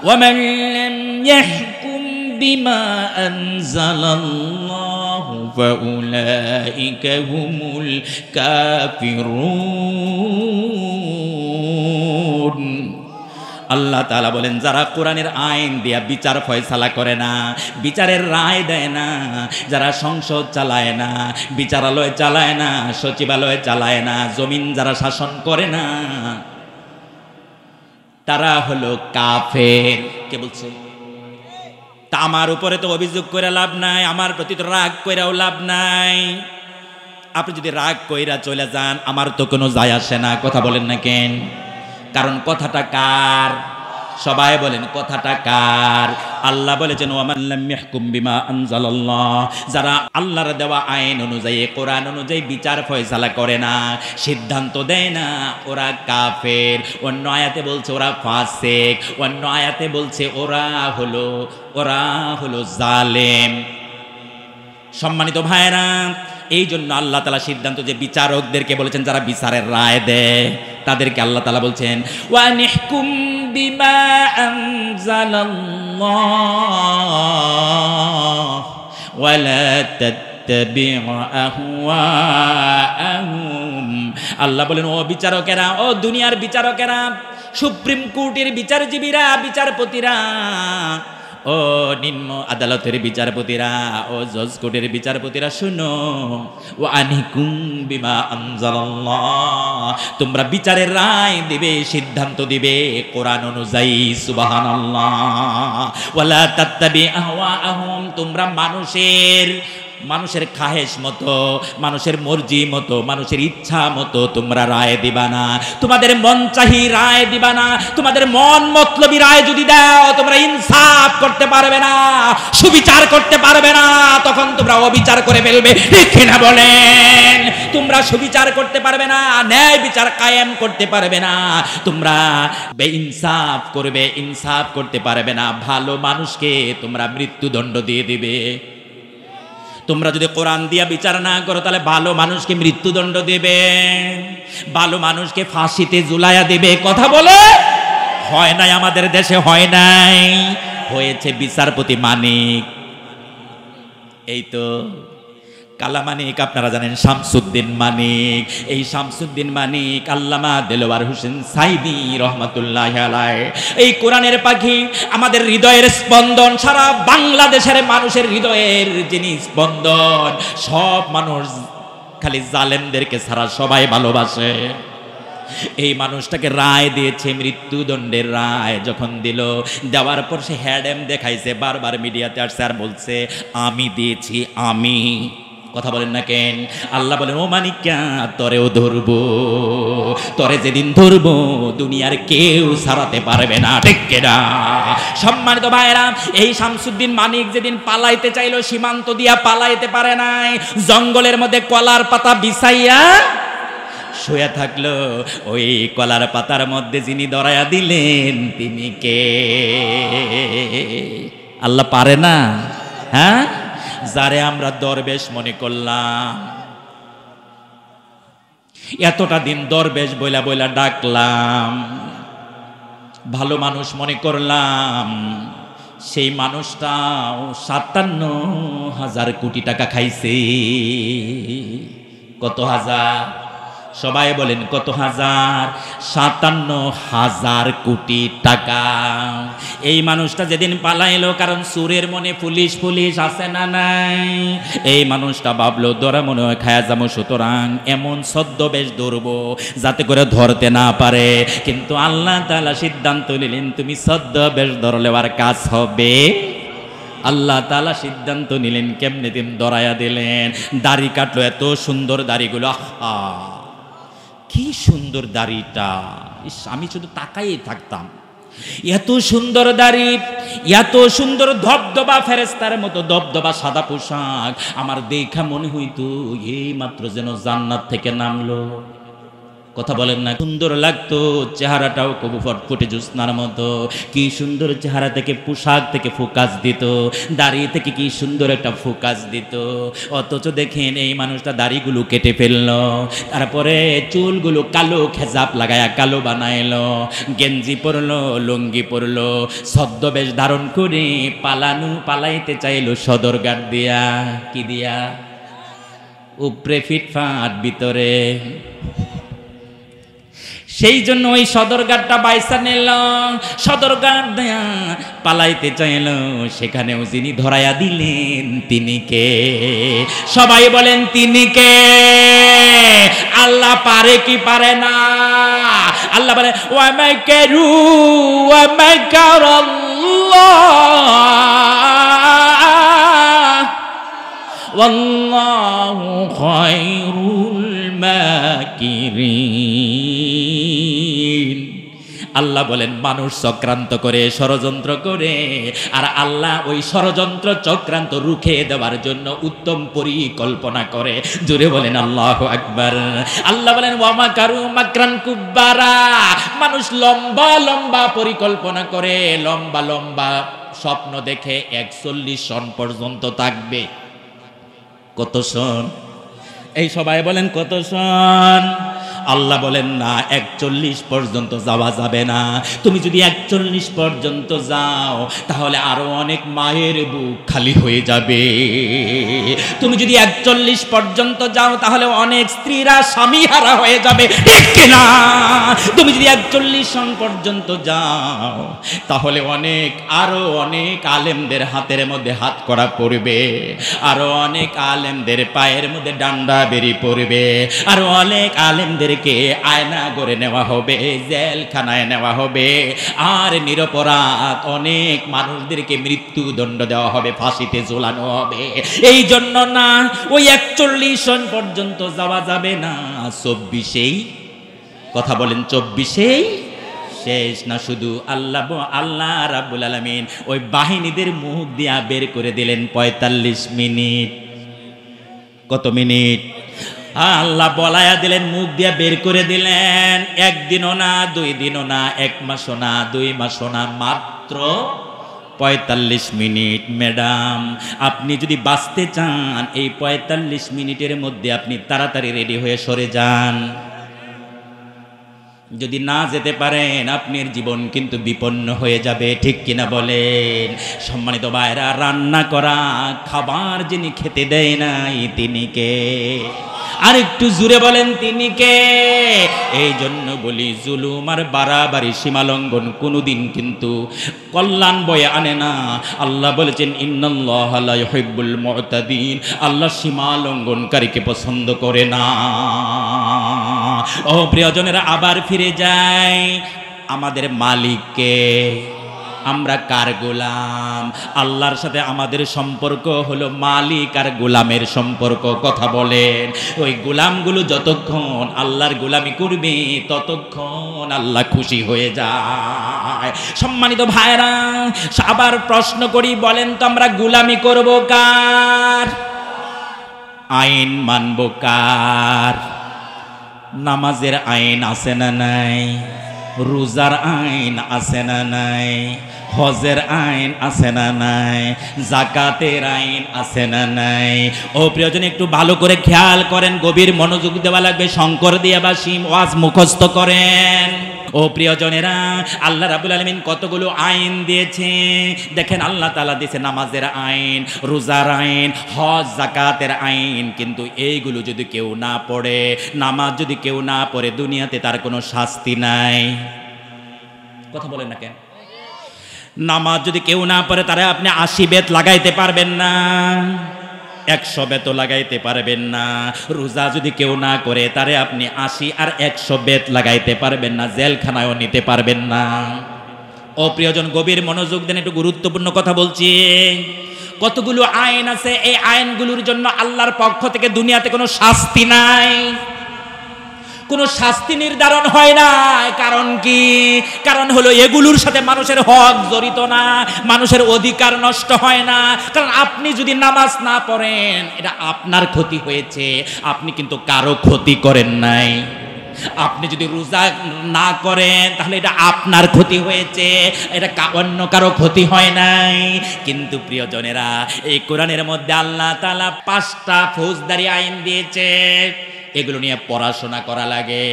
ওয়ামান লাম ইয়াহকুম বিমা আনজালাল্লাহু ফাউলাইকা হুমুল কাফিরুন। আল্লাহ তাআলা বলেন যারা কোরআনের আইন দিয়া বিচার ফয়সালা করে না, বিচারের রায় দেয় না, যারা সংসদ চালায় না, বিচারালয় চালায় না, সচিবালয় চালায় না, জমিন যারা শাসন করে না, তারা হলো কাফের। কে বলছে? তা আমার উপরে তো অভিযোগ করে লাভ নাই, আমার প্রতি তো রাগ কইরাও লাভ নাই। আপনি যদি রাগ কইরা চলে যান আমার তো কোনো যায় আসে না, কথা বলেন না কেন? কারণ কথাটা কার? সবাই বলেন কথাটা কার? আল্লাহ বলেছেন ওয়ামান লাম ইয়াহকুম বিমা আনজালাল্লাহ, যারা আল্লাহর দেওয়া আইন অনুযায়ী, কোরআন অনুযায়ী বিচার ফয়সালা করে না, সিদ্ধান্ত দেয় না, ওরা কাফের। অন্য আয়াতে বলছে ওরা ফাসিক, অন্য আয়াতে বলছে ওরা হলো জালেম। সম্মানিত ভাইরা, এই জন্য আল্লাহ তাআলা সিদ্ধান্ত যে বিচারকদেরকে বলেছেন যারা বিচারের রায় দেয় তাদেরকে আল্লাহ তাআলা বলছেন ওয়া নিহকুম বিমা আনজালাল্লাহ ওয়া লা তাত্তাবি' আহওয়াআহুম। আল্লাহ বলেন ও বিচারকেরা, ও দুনিয়ার বিচারকেরা, সুপ্রিম কোর্টের বিচারজীবীরা, বিচারপতিরা, ও নিম্ন আদালতের বিচারপতিরা, ও জজ কোর্টের বিচারপতিরা, শুনো, ও আনিকুম বিমা আনজালাল্লাহ, তোমরা বিচারের রায় দিবে, সিদ্ধান্ত দিবে কোরআন অনুযায়ী। সুবহানাল্লাহ। ওয়ালা তাত্তাবি আহওয়াআহুম, তোমরা মানুষের খাহেশ মতো, মানুষের মর্জি মতো, মানুষের ইচ্ছা মতো তোমরা রায় দিবা না, তোমাদের মন চাহি রায় দিবা না। তোমাদের মন মতলবী রায় যদি দাও তোমরা ইনসাফ করতে পারবে না, সুবিচার করতে পারবে না, তখন তোমরা অবিচার করে ফেলবে, ঠিক কিনা বলেন? তোমরা সুবিচার করতে পারবে না, ন্যায় বিচার কায়েম করতে পারবে না, তোমরা বেইনসাফ করবে, ইনসাফ করতে পারবে না। ভালো মানুষকে তোমরা মৃত্যুদণ্ড দিয়ে দিবে। তোমরা যদি কোরআন দিয়া বিচার না করো তাহলে ভালো মানুষকে মৃত্যুদণ্ড দেবে, ভালো মানুষকে ফাঁসিতে ঝুলাইয়া দেবে। কথা বলে হয় নাই আমাদের দেশে, হয় নাই, হয়েছে বিচারপতি মানিক। এই তো কালামানিক, আপনারা জানেন শামসুদ্দিন মানিক। এই শামসুদ্দিন মানিক আল্লামা দেলোয়ার হোসেন সাইদি রহমাতুল্লাহি আলাইহি, এই কোরআনের পাখি, আমাদের হৃদয়ের স্পন্দন, সারা বাংলাদেশের মানুষের হৃদয়ের যিনি স্পন্দন, সব মানুষ খালি জালেমদেরকে ছাড়া সবাই ভালোবাসে। এই মানুষটাকে রায় দিয়েছে, মৃত্যুদণ্ডের রায় যখন দিল, দেওয়ার পর সে হ্যাডেম দেখাইছে, বারবার মিডিয়াতে আসছে আর বলছে আমি দিয়েছি, আমি। কথা বলেন না কেন? আল্লাহ বলেন ও মানিকা, তরেও ধরবো, তরে যেদিন ধরবো দুনিয়ার কেউ ছাড়াতে পারবে না, ঠিক কিনা? সম্মানিত ভাইরা, এই শামসুদ্দিন মানিক যেদিন পালাইতে চাইলো, সীমান্ত দিয়া পালাইতে পারে নাই, জঙ্গলের মধ্যে কলার পাতা বিছাইয়া শুয়ে থাকলো। ওই কলার পাতার মধ্যে যিনি দরায়া দিলেন তিনি কে? আল্লাহ পারে না? হ্যাঁ, যারে আমরা দরবেশ মনে করলাম, এতটা দিন দরবেশ বইলা বইলা ডাকলাম, ভালো মানুষ মনে করলাম, সেই মানুষটাও 57,000 কোটি টাকা খাইছে। কত হাজার? সবাই বলেন কত হাজার? 57,000 কোটি টাকা। এই মানুষটা যেদিন পালাইলো, কারণ সুরের মনে পুলিশ পুলিশ আছে না নাই, এই মানুষটা ভাবলো ধরা মনে হয় খায়া যাবো, সুতরাং এমন ছদ্মবেশ ধরবো যাতে করে ধরতে না পারে। কিন্তু আল্লাহ তাআলা সিদ্ধান্ত নিলেন তুমি ছদ্মবেশ ধরলে আর কাজ হবে। আল্লাহ তাআলা সিদ্ধান্ত নিলেন কেমনে দিন ধরাইয়া দিলেন। দাড়ি কাটলো, এত সুন্দর দাড়িগুলো, আহা কি সুন্দর দাড়িটা, ইস, আমি শুধু তাকাই থাকতাম। এত সুন্দর দাড়ি, এত সুন্দর ধবধবা ফেরেশতার মতো ধবধবা সাদা পোশাক, আমার দেখা মনে হইতো এই মাত্র যেন জান্নাত থেকে নামলো। কথা বলেন না, সুন্দর লাগতো চেহারাটাও কবু ফটফটে জ্যোৎস্নার মতো। কি সুন্দর চেহারা থেকে, পোশাক থেকে ফোকাস দিত, দাড়ি থেকে কি সুন্দর একটা ফোকাস দিত। অথচ দেখেন এই মানুষটা দাড়িগুলো কেটে ফেললো, তারপরে চুলগুলো কালো খেজাব লাগায়া কালো বানাইলো, গেঞ্জি পরলো, লুঙ্গি পরলো, ছদ্মবেশ ধারণ করে পালাইতে চাইলো সদরঘাট দিয়া। কি দিয়া? উপরে ফিটফাট, ভিতরে। সেই জন্য ওই সদরঘাটটা বাইসা নিল, সদরঘাট দেয়া পালাইতে চাইল, সেখানেও যিনি ধরাইয়া দিলেন তিনি কে? সবাই বলেন তিনি কে? আল্লাহ পারে কি পারে না? আল্লাহ বলে ওয়া মাকারু ওয়া মাকারাল্লাহ ওয়াল্লাহু খায়রুল মাকিরিন। আল্লাহ বলেন মানুষ চক্রান্ত করে, ষড়যন্ত্র করে, আর আল্লাহ ওই ষড়যন্ত্র চক্রান্ত রুখে দেওয়ার জন্য উত্তম পরিকল্পনা করে। জোরে বলেন আল্লাহু আকবার। আল্লাহ বলেন ওয়া মাকারু মাকরান কুব্বারা। মানুষ লম্বা লম্বা পরিকল্পনা করে, লম্বা লম্বা স্বপ্ন দেখে 41 সন পর্যন্ত থাকবে। কত সন? এই সবাই বলেন কত সন? আল্লাহ বলেন না, 41 পর্যন্ত যাওয়া যাবে না। তুমি যদি 41 পর্যন্ত যাও তাহলে আরো অনেক মায়ের বুক খালি হয়ে যাবে। তুমি যদি 41 পর্যন্ত যাও তাহলে অনেক স্ত্রীরা স্বামী হারা হয়ে যাবে, ঠিক কিনা? তুমি যদি 41 সন পর্যন্ত যাও তাহলে আরো অনেক আলেমদের হাতের মধ্যে হাত করা পড়বে, আরো অনেক আলেমদের পায়ের মধ্যে ডান্ডা বেরিয়ে পড়বে, আরো অনেক আলেমদের আয়না করে নেওয়া হবে, জেলখানায় নেওয়া হবে, আর নিরপরাধ অনেক মানুষদেরকে মৃত্যুদণ্ড দেওয়া হবে, ফাঁসিতে ঝোলানো হবে। এই জন্য না, ওই 41 সন পর্যন্ত যাওয়া যাবে না, 24-এই। কথা বলেন 24-এই শেষ না। শুধু আল্লাহ রাব্বুল আলামিন ওই বাহিনীদের মুখ দিয়া বের করে দিলেন 45 মিনিট। কত মিনিট? আল্লাহ বলায়া দিলেন, মুখ দিয়া বের করে দিলেন। একদিনও না, 2 দিনও না, 1 মাসও না, 2 মাসও না, মাত্র 45 মিনিট। ম্যাডাম, আপনি যদি বাঁচতে চান এই 45 মিনিটের মধ্যে আপনি তাড়াতাড়ি রেডি হয়ে সরে যান। যদি না যেতে পারেন আপনার জীবন কিন্তু বিপন্ন হয়ে যাবে, ঠিক কিনা বলেন? সম্মানিত ভাইরা, রান্না করা খাবার যিনি খেতে দেয় নাই তিনি কে? আর একটু জুড়ে বলেন তিনি কে? এই জন্য বলি, জুলুম আর বাড়াবাড়ি সীমালঙ্ঘন কোনোদিন কিন্তু কল্যাণ বয়ে আনে না। আল্লাহ বলেছেন ইন্নাল্লাহা লা ইউহিব্বুল মু'তাদিন, আল্লাহ সীমালঙ্ঘনকারীকে পছন্দ করে না। ও প্রিয়জনেরা, আবার ফিরে যাই আমাদের মালিককে। আমরা কার গোলাম? আল্লাহর সাথে আমাদের সম্পর্ক হলো মালিক আর গোলামের সম্পর্ক। কথা বলেন, ওই গোলামগুলো যতক্ষণ আল্লাহর গোলামি করবে ততক্ষণ আল্লাহ খুশি হয়ে যায়। সম্মানিত ভাইরা, আবার প্রশ্ন করি, বলেন তো আমরা গোলামি করব কার? আইন মানব কার? নামাজের আইন আছে না নাই? রোজার আইন আছে না নাই? হজের আইন আছে না নাই? যাকাতের আইন আছে না নাই? ও প্রিয়জন, একটু ভালো করে খেয়াল করেন, গভীর মনোযোগ দেওয়া লাগবে। শঙ্কর দিয়া বা শিম ওয়াজ মুখস্থ করেন। ও প্রিয়জনেরা, আল্লাহ রাব্বুল আলামিন কতগুলো আইন দিয়েছে দেখেন। আল্লাহ তাআলা দিয়েছে নামাজের আইন, রোজার আইন, হজ যাকাতের আইন। কিন্তু এইগুলো যদি কেউ না পড়ে, নামাজ যদি কেউ না পড়ে, দুনিয়াতে তার কোনো শাস্তি নাই। কথা বলেন না কেন? নামাজ যদি কেউ না পড়ে, তারে আপনি 80 বেত লাগাইতে পারবেন না, 100 বেত লাগাইতে পারবেন না। রোজা যদি কেউ না করে, তারে আপনি 80 আর 100 বেত লাগাইতে পারবেন না, জেলখানায়ও নিতে পারবেন না। ও প্রিয়জন, গভীর মনোযোগ দেন, একটু গুরুত্বপূর্ণ কথা বলছি। কতগুলো আইন আছে, এই আইনগুলোর জন্য আল্লাহর পক্ষ থেকে দুনিয়াতে কোনো শাস্তি নাই। কোনো শাস্তি নির্ধারণ হয় না। কারণ কি? কারণ হলো এগুলোর সাথে মানুষের হক জড়িত না, মানুষের অধিকার নষ্ট হয় না। কারণ আপনি যদি নামাজ না পড়েন, এটা আপনার ক্ষতি হয়েছে, আপনি কিন্তু কারো ক্ষতি করেন নাই। আপনি যদি রোজা না করেন, তাহলে এটা আপনার ক্ষতি হয়েছে, এটা অন্য কারো ক্ষতি হয় নাই। কিন্তু প্রিয়জনেরা, এই কোরআনের মধ্যে আল্লাহ তাআলা 5টা ফৌজদারি আইন দিয়েছে। এগুলো নিয়ে পড়াশোনা করা লাগে,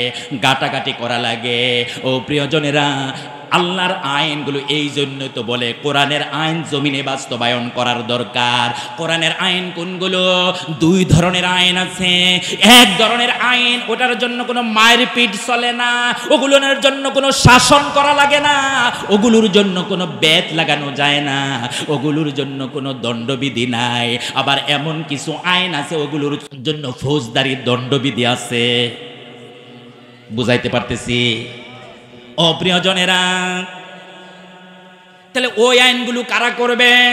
গাটাগাটি করা লাগে। ও প্রিয়জনেরা, আল্লাহর আইনগুলো এই জন্য তো বলে কোরআনের আইন জমিনে বাস্তবায়ন করার দরকার। কোরআনের আইন কোনগুলো? 2 ধরনের আইন আছে। এক ধরনের আইন, ওটার জন্য কোনো মায়ের পিঠ চলে না, ওগুলোর জন্য কোনো শাসন করা লাগে না, ওগুলোর জন্য কোনো বেত লাগানো যায় না, ওগুলোর জন্য কোনো দণ্ডবিধি নাই। আবার এমন কিছু আইন আছে, ওগুলোর জন্য ফৌজদারি দণ্ডবিধি আছে। বুঝাইতে পারতেছি? ও প্রিয়জনেরা, তাহলে ওই আইনগুলো কারা করবেন?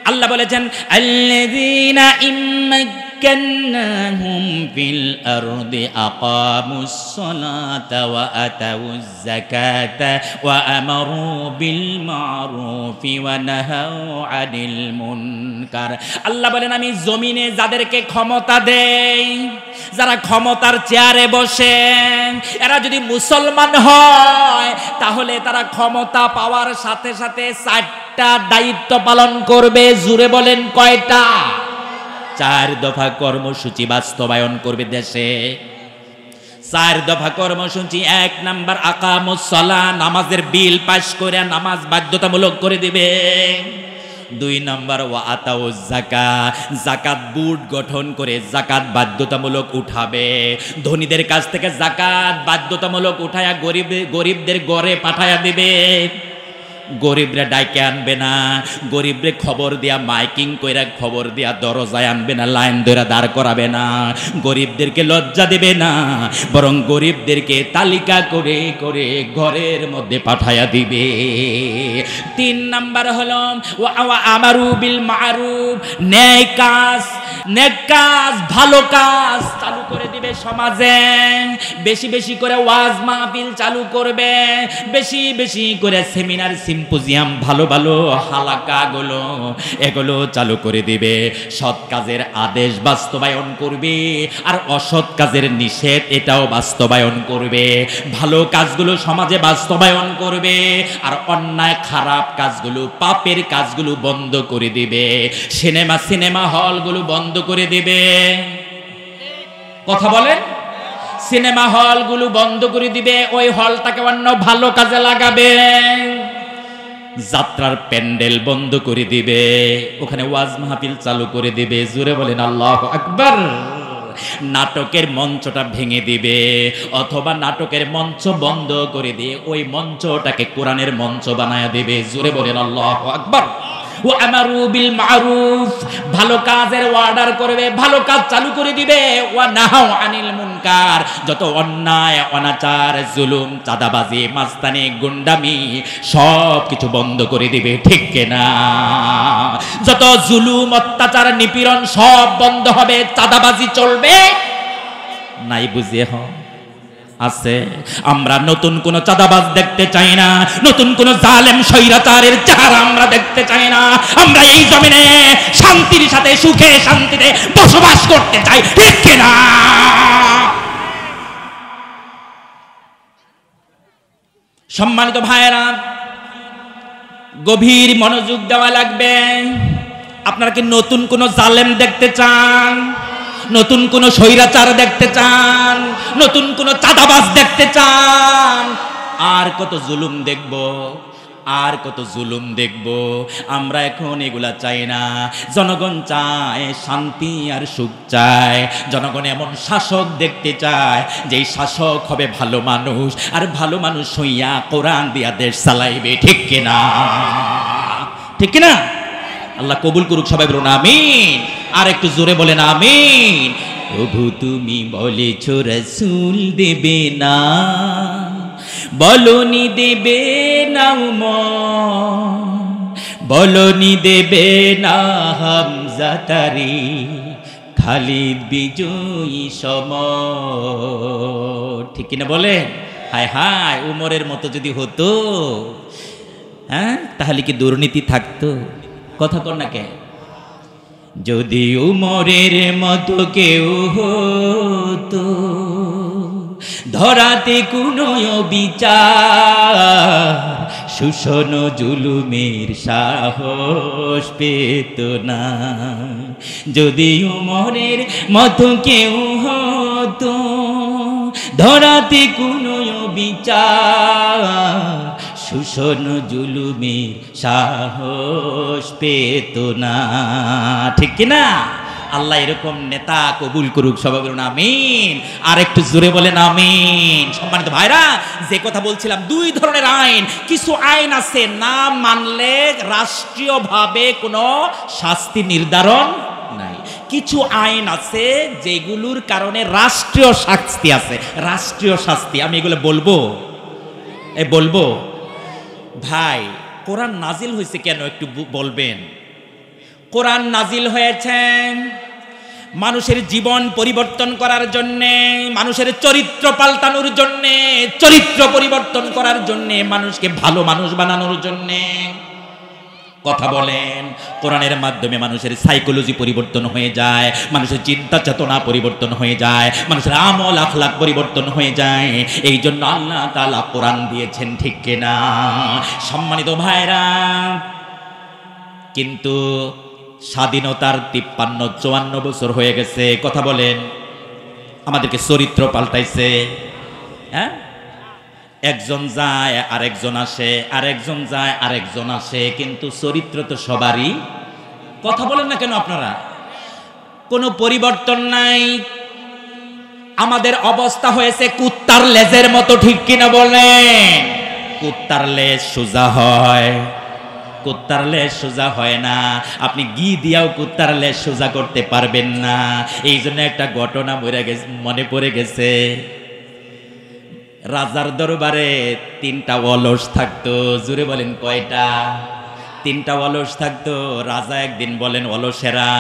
আল্লাহ বলেছেন, আল্লাযীনা ইম্মাক্কান্নাহুম ফিল আরদি আকামুস সালাতা ওয়া আতাউজ যাকাতা ওয়া আমারু বিল মারুফি ওয়া নাহাউ আনিল মুনকার। আল্লাহ বলেন, আমি জমিনে যাদেরকে ক্ষমতা দেই, যারা ক্ষমতার চেয়ারে বসে, এরা যদি মুসলমান হয়, তাহলে তারা ক্ষমতা পাওয়ার সাথে সাথে 4টা দায়িত্ব পালন করবে। জুড়ে বলেন, কয়টা? 4 দফা কর্মসূচি বাস্তবায়ন করবে দেশে। 4 দফা কর্মসূচি। 1 নাম্বার, আকামুস সালাহ, নামাজের বিল পাস করে নামাজ বাধ্যতামূলক করে দিবে। 2 নাম্বার, ওয়া আতাউজ যাকাত, যাকাত বোর্ড গঠন করে যাকাত বাধ্যতামূলক উঠাবে। ধনীদের কাছ থেকে যাকাত বাধ্যতামূলক উঠায়া গরিবদের ঘরে পাঠায়া দিবে। গরিবরা ডাইকে আনবে না, গরিবরে খবর দিয়া মাইকিং কইরা খবর দিয়া দরজায় আনবে না, লাইন ধরে দাঁড় করাবে না, গরিবদেরকে লজ্জা দেবে না, বরং গরিবদেরকে তালিকা করে করে ঘরের মধ্যে পাঠায়া দিবে। 3 নাম্বার হলো ওয়া আমারু বিল মারুফ, ন্যায় কাজ, নেক কাজ, ভালো কাজ চালু করে দিবে সমাজে। বেশি বেশি করে ওয়াজ মাহফিল চালু করবে, বেশি বেশি করে সেমিনার সিম্পোজিয়াম, ভালো ভালো হালাকাগুলো, এগুলো চালু করে দিবে। সৎ কাজের আদেশ বাস্তবায়ন করবে, আর অসৎ কাজের নিষেধ এটাও বাস্তবায়ন করবে। ভালো কাজগুলো সমাজে বাস্তবায়ন করবে, আর অন্যায় খারাপ কাজগুলো, পাপের কাজগুলো বন্ধ করে দিবে। সিনেমা হলগুলো বন্ধ করে দিবে। কথা বলেন? সিনেমা হলগুলো বন্ধ করে দিবে, ওই হলটাকে অন্য ভালো কাজে লাগাবে। যাত্রার প্যান্ডেল বন্ধ করে দিবে, ওখানে ওয়াজ মাহফিল চালু করে দিবে। জোরে বলেন আল্লাহু আকবার। নাটকের মঞ্চটা ভেঙে দিবে, অথবা নাটকের মঞ্চ বন্ধ করে দিয়ে ওই মঞ্চটাকে কোরআনের মঞ্চ বানায়া দিবে। জোরে বলেন আল্লাহু আকবার। ওয়া আমারু বিল মারুফ, ভালো কাজের অর্ডার করবে, ভালো কাজ চালু করে দিবে। ওয়া নাহাউ আনিল মুনকার, যত অন্যায়, অনাচার, জুলুম, চাঁদাবাজি, মাস্তানি, গুন্ডামি সব কিছু বন্ধ করে দিবে। ঠিক কিনা? যত জুলুম, অত্যাচার, নিপীড়ন সব বন্ধ হবে, চাঁদাবাজি চলবে নাই। বুঝিয়ে আছে? আমরা নতুন কোন চাঁদাবাজ দেখতে চাই না, নতুন কোন জালেম স্বৈরাচারের চেহারা আমরা দেখতে চাই না। আমরা এই জমিনে শান্তির সাথে, সুখে শান্তিতে বসবাস করতে চাই। ঠিক কিনা? সম্মানিত ভাইয়েরা, গভীর মনোযোগ দেওয়া লাগবে। আপনারা কি নতুন কোন জালেম দেখতে চান? নতুন কোন স্বৈরাচার দেখতে চান? নতুন কোন চাঁদাবাজ দেখতে চান? আর কত জুলুম দেখব, আর কত জুলুম দেখব। আমরা এখন এগুলা চাই না। জনগণ চায় শান্তি আর সুখ চায়। জনগণ এমন শাসক দেখতে চায় যেই শাসক হবে ভালো মানুষ, আর ভালো মানুষ হইয়া কোরআন দিয়া দেশ চালাইবে। ঠিক কিনা? ঠিক কিনা? আল্লাহ কবুল করুক। সবাই বলুন আমিন। আর একটু জোরে বলেন আমিন। প্রভু তুমি বলেছো রাসূল দেবে না, বলনি দেবে না, বলনি দেবে না হামজা তারি, খালিদ বিজয়ী সমর, ঠিক কিনা বলেন? হায় হায়, উমরের মতো যদি হতো, হ্যাঁ, তাহলে কি দুর্নীতি থাকতো? কথা কর না কে? যদি উমরের মতো কেউ হতো, ধরাতে কোনো বিচার শোষণ জুলুমের সাহস পেত না। যদি উমরের মতো কেউ হতো, ধরাতে কোনো বিচার শোষণ জুলুমের সাহস পেত না, ঠিক কিনা? আল্লাহ এরকম নেতা কবুল করুক, সবাই বলুন আমিন। আর একটু জোরে বলেন আমিন। সম্মানিত ভাইরা, যে কথা বলছিলাম, দুই ধরনের আইন। কিছু আইন আছে না মানলে রাষ্ট্রীয়ভাবে কোনো শাস্তি নির্ধারণ নাই। কিছু আইন আছে যেগুলোর কারণে রাষ্ট্রীয় শাস্তি আছে, রাষ্ট্রীয় শাস্তি। আমি এগুলো বলবো, বলবো ভাই। কোরআন নাজিল হয়েছে কেন একটু বলবেন? কোরআন নাজিল হয়েছে মানুষের জীবন পরিবর্তন করার জন্যে, মানুষের চরিত্র পাল্টানোর জন্যে, চরিত্র পরিবর্তন করার জন্যে, মানুষকে ভালো মানুষ বানানোর জন্যে। কথা বলেন, কোরআনের মাধ্যমে মানুষের সাইকোলজি পরিবর্তন হয়ে যায়, মানুষের চিন্তা চেতনা পরিবর্তন হয়ে যায়, মানুষের আমল আখলাক পরিবর্তন হয়ে যায়। এই জন্য আল্লাহ তাআলা কোরআন দিয়েছেন, ঠিক কিনা? সম্মানিত ভাইরা, কিন্তু স্বাধীনতার 53-54 বছর হয়ে গেছে। কথা বলেন, আমাদেরকে চরিত্র পাল্টাইছে। হ্যাঁ, একজন যায় আরেকজন আসে, আরেকজন যায় আরেকজন আসে, কিন্তু চরিত্র তো সবারই। কথা বলেন না কেন আপনারা? কোনো পরিবর্তন নাই। আমাদের অবস্থা হয়েছে কুত্তার লেজের মতো, ঠিক কিনা বলেন? কুত্তার লেজ সোজা হয়, কুত্তার লেজ সোজা হয় না। আপনি ঘি দিয়াও কুত্তার লেজ সোজা করতে পারবেন না। এই জন্য একটা ঘটনা মনে পড়ে গেছে। রাজার দরবারে 3টা অলস থাকতো। জুড়ে বলেন কয়টা? 3টা অলস থাকতো। রাজা একদিন বলেন, অলসেরা,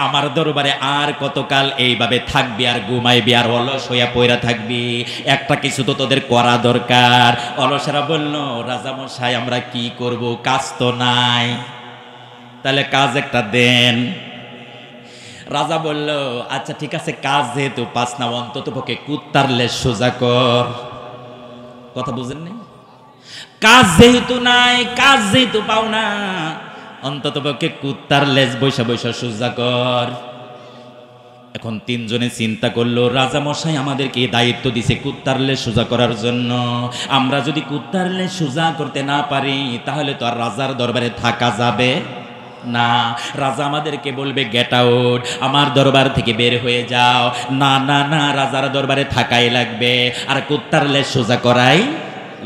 আমার দরবারে আর কতকাল এইভাবে থাকবি আর ঘুমাইবি আর অলস হইয়া পইরা থাকবি? একটা কিছু তো তোদের করা দরকার। অলসেরা বলল, রাজা মশাই আমরা কি করব, কাজ তো নাই, তাহলে কাজ একটা দেন। রাজা বলল, আচ্ছা ঠিক আছে, কাজ যেহেতু পাস না, অন্তত পক্ষে কুত্তার লেজ সোজা কর। কথা বুঝেন নাই? কাজ যেহেতু নাই, কাজ যেহেতু পাও না, অন্তত পক্ষে কুত্তার লেজ বৈশা বৈশা সোজা কর। এখন 3 জনে চিন্তা করলো, রাজা মশাই আমাদেরকে দায়িত্ব দিছে কুত্তার লেজ সোজা করার জন্য। আমরা যদি কুত্তার লেজ সোজা করতে না পারি, তাহলে তো আর রাজার দরবারে থাকা যাবে না। রাজা আমাদেরকে বলবে, গেট আউট, আমার দরবার থেকে বের হয়ে যাও। না না না, রাজার দরবারে থাকাই লাগবে আর কুত্তার লেজ সোজা করাই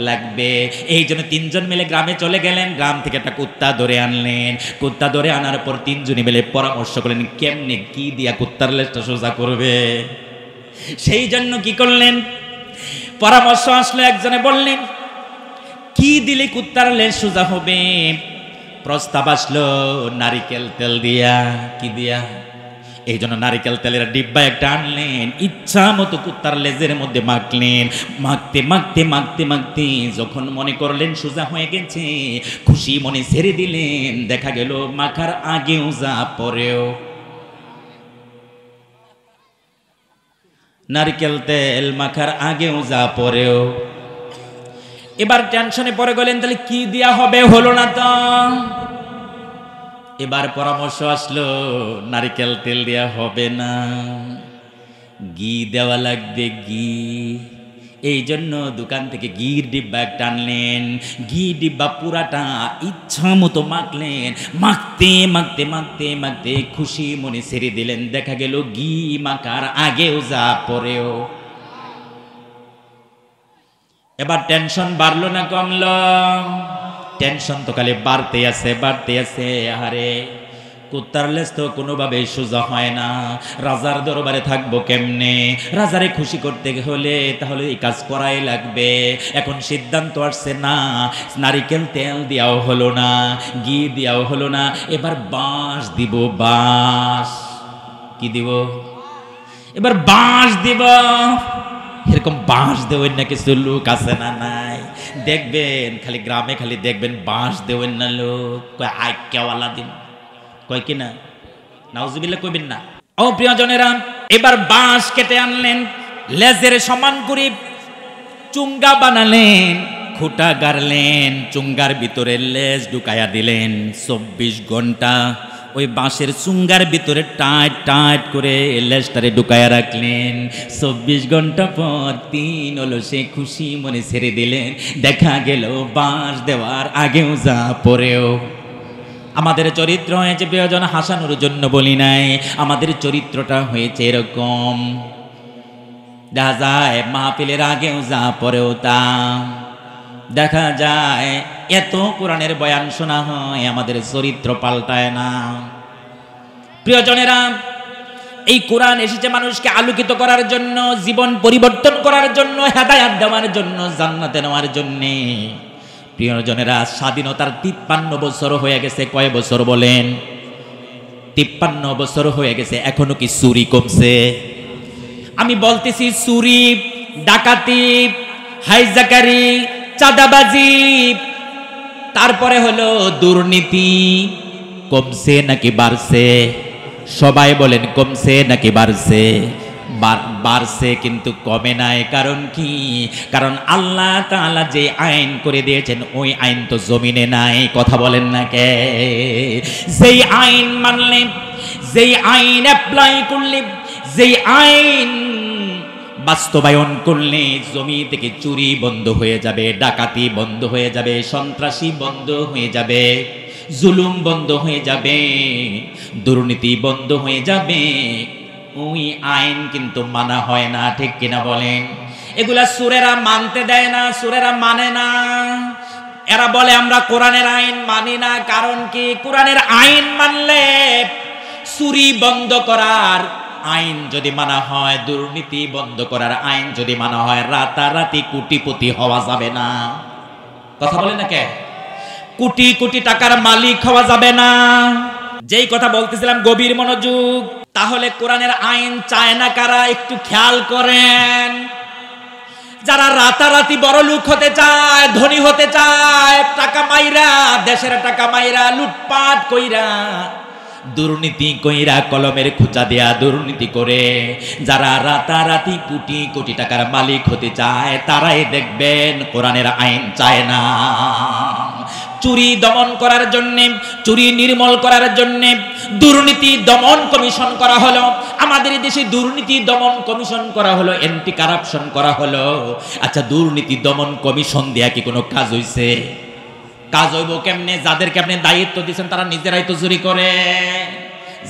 লাগবে। এই জন্য 3 জন মিলে গ্রামে চলে গেলেন। গ্রাম থেকে একটা কুত্তা ধরে আনলেন। কুত্তা ধরে আনার পর 3 জনে মিলে পরামর্শ করলেন কেমনে কি দিয়া কুত্তার লেজটা সোজা করবে। সেই জন্য কি করলেন, পরামর্শ আসলো। একজনে বললেন, কি দিলে কুত্তার লেজ সোজা হবে? প্রস্তাব আসলো নারিকেল তেল দিয়া। কি দিয়া? এই জন্য নারিকেল তেলের ডিব্বা একটা আনলেন, ইচ্ছা মতো কুত্তার লেজের মধ্যে মাখলেন। মাখতে মাখতে মাখতে মাখতে যখন মনে করলেন সোজা হয়ে গেছে, খুশি মনে ছেড়ে দিলেন। দেখা গেল মাখার আগেও যা পরেও, নারিকেল তেল মাখার আগেও যা পরেও। এবার টেনশনে পড়ে গেলেন, তাহলে কি দিয়া হবে? হলো না তো। এবার পরামর্শ আসলো, নারিকেল তেল দেওয়া হবে না, ঘি দেওয়া লাগবে, ঘি। এই জন্য দোকান থেকে ঘির ডিব্বা একটা আনলেন। ঘি ডিব্বা পুরাটা ইচ্ছা মতো মাখলেন। মাখতে মাখতে মাখতে মাখতে খুশি মনে ছেড়ে দিলেন। দেখা গেল ঘি মাখার আগেও যা পরেও। এবার টেনশন বাড়লো না কমলো? টেনশন তো খালি বাড়তে আছে, বাড়তে আছে। আরে কুত্তার লেজ তো কোনোভাবে সোজা হয় না, রাজার দরবারে থাকবো কেমনে? রাজারে খুশি করতে হলে তাহলে এই কাজ করাই লাগবে। এখন সিদ্ধান্ত আসছে, না নারিকেল তেল দেওয়াও হলো না, ঘি দেওয়াও হলো না, এবার বাঁশ দিব, বাঁশ। কি দিব? এবার বাঁশ দিব। এরকম বাঁশ দেবেন না কিছু লোক আছে না নাই? দেখবেন খালি গ্রামে খালি দেখবেন বাঁশ দেবেন না লোক, কয় আইক্যাওয়ালা দিন, কয় কিনা নাউজুবিল্লাহ কইবেন না। ও প্রিয়জনেরা, এবার বাঁশ কেটে আনলেন, লেজের সমান করে চুঙ্গা বানালেন, খুঁটা গাড়লেন, চুঙ্গার ভিতরে লেজ ঢুকাইয়া দিলেন। 24 ঘন্টা ওই বাঁশের চুঙ্গার ভিতরে টাইট টাইট করে লেজটারে ঢুকাইয়া রাখলেন। 24 ঘন্টা পর 3 হলো সে খুশি মনে ছেড়ে দিলেন। দেখা গেল বাঁশ দেওয়ার আগেও যা পরেও। আমাদের চরিত্র হয়েছে প্রিয়জন হাসানোর জন্য বলি নাই, আমাদের চরিত্রটা হয়েছে এরকম। দেখা যায় মাহফিলের আগেও যা পরেও তা। দেখা যায় এত কোরআনের বয়ান শোনা হয়, আমাদের চরিত্র পাল্টায় না। প্রিয়জনেরা, এই কোরআন এসেছে মানুষকে আলোকিত করার জন্য, জীবন পরিবর্তন করার জন্য, হেদায়েত দেওয়ার জন্য, জান্নাতে নেওয়ার জন্য। প্রিয়জনেরা, স্বাধীনতার 53 বছর হয়ে গেছে। কয় বছর বলেন? 53 বছর হয়ে গেছে। এখনো কি চুরি কমছে? আমি বলতেছি চুরি, ডাকাতি, হাইজাকারি, চাঁদাবাজি, তারপরে হলো দুর্নীতি, কমছে নাকি বাড়ছে? সবাই বলেন কমছে নাকি বাড়ছে? বাড়ছে, কিন্তু কমে নাই। কারণ কি? কারণ আল্লাহ তাআলা যে আইন করে দিয়েছেন ওই আইন তো জমিনে নাই। কথা বলেন না কে? যেই আইন মানলে, যেই আইন অ্যাপ্লাই করলে, যেই আইন বাস্তবায়ন করলে জমি থেকে চুরি বন্ধ হয়ে যাবে, ডাকাতি বন্ধ হয়ে যাবে, সন্ত্রাসী বন্ধ হয়ে যাবে, জুলুম বন্ধ হয়ে যাবে, দুর্নীতি বন্ধ হয়ে যাবে। ওই আইন কিন্তু মানা হয় না, ঠিক কিনা বলেন? এগুলা সুরেরা মানতে দেয় না, সুরেরা মানে না। এরা বলে আমরা কোরআনের আইন মানি না। কারণ কি? কোরআনের আইন মানলে চুরি বন্ধ করার আইন যদি মানা হয়, দুর্নীতি বন্ধ করার আইন যদি মানা হয়, রাতারাতি কোটিপতি হওয়া যাবে না। কথা বলে না কে? কোটি কোটি টাকার মালিক হওয়া যাবে না। যেই কথা বলতেছিলাম, গভীর মনোযোগ। তাহলে কোরআনের আইন চায় না কারা? একটু খেয়াল করেন। যারা রাতারাতি বড় লোক হতে চায়, ধনী হতে চায়, টাকা মাইরা, দেশের টাকা মাইরা, লুটপাট কইরা, দুর্নীতি কইরা, কলমের খুঁচা দেয়া দুর্নীতি করে যারা রাতারাতি কোটি কোটি টাকার মালিক হতে চায়, তারাই দেখবেন কোরআনের আইন চায় না। চুরি দমন করার জন্য, চুরি নির্মূল করার জন্য দুর্নীতি দমন কমিশন করা হলো। আমাদের দেশে দুর্নীতি দমন কমিশন করা হলো, অ্যান্টি কারাপশন করা হলো। আচ্ছা, দুর্নীতি দমন কমিশন দেয়া কি কোনো কাজ হইছে? কাজ হইব কেমনে? যাদেরকে আপনি দায়িত্ব দিয়েছেন তারা নিজেরাই তো চুরি করে।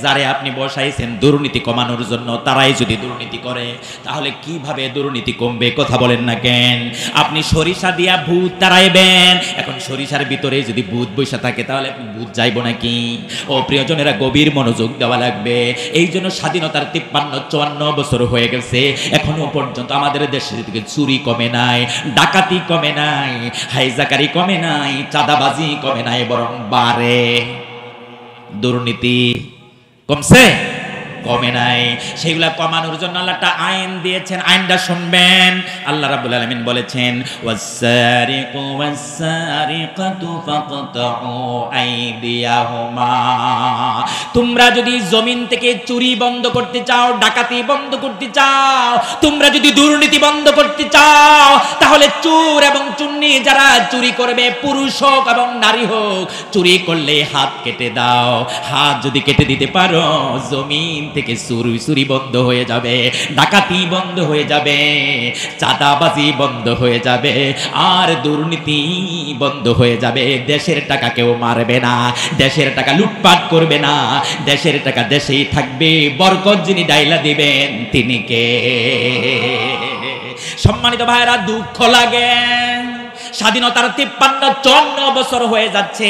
যারে আপনি বসাইছেন দুর্নীতি কমানোর জন্য, তারাই যদি দুর্নীতি করে, তাহলে কিভাবে দুর্নীতি কমবে? কথা বলেন না কেন? আপনি সরিষা দিয়া ভূত তাড়াইবেন, এখন সরিষার ভিতরে যদি ভূত বসে থাকে তাহলে আপনি ভূত যাইব নাকি? ও প্রিয়জনেরা, গভীর মনোযোগ দেওয়া লাগবে। এই জন্য স্বাধীনতার 53-54 বছর হয়ে গেছে, এখনো পর্যন্ত আমাদের দেশের দিকে চুরি কমে নাই, ডাকাতি কমে নাই, হাইজাকারি কমে নাই, চাঁদাবাজি কমে নাই, বরং বাড়ে। দুর্নীতি কমছে? কমে নাই। সেগুলা কমানোর জন্য আল্লাহ একটা আইন দিয়েছেন। আইনটা শুনবেন। আল্লাহ রাব্বুল আলামিন বলেছেন, ওয়াস-সারিকু ওয়াস-সারিকাতু ফাকতাউ আইদিয়াহুমা। তোমরা যদি জমিন থেকে চুরি বন্ধ করতে চাও, ডাকাতি বন্ধ করতে চাও, তোমরা যদি দুর্নীতি বন্ধ করতে চাও, তাহলে চোর এবং চুন্নি যারা চুরি করবে, পুরুষ হোক এবং নারী হোক, চুরি করলে হাত কেটে দাও। হাত যদি কেটে দিতে পারো, জমিন থেকে চুরি বন্ধ হয়ে যাবে, ডাকাতি বন্ধ হয়ে যাবে, চাঁদাবাজি বন্ধ হয়ে যাবে, আর দুর্নীতি বন্ধ হয়ে যাবে। দেশের টাকা কেউ মারবে না, দেশের টাকা লুটপাট করবে না, দেশের টাকা দেশেই থাকবে। বরকত যিনি ডাইলা দিবেন তিনি কে? সম্মানিত ভাইরা, দুঃখ লাগে। স্বাধীনতার 53-54 বছর হয়ে যাচ্ছে,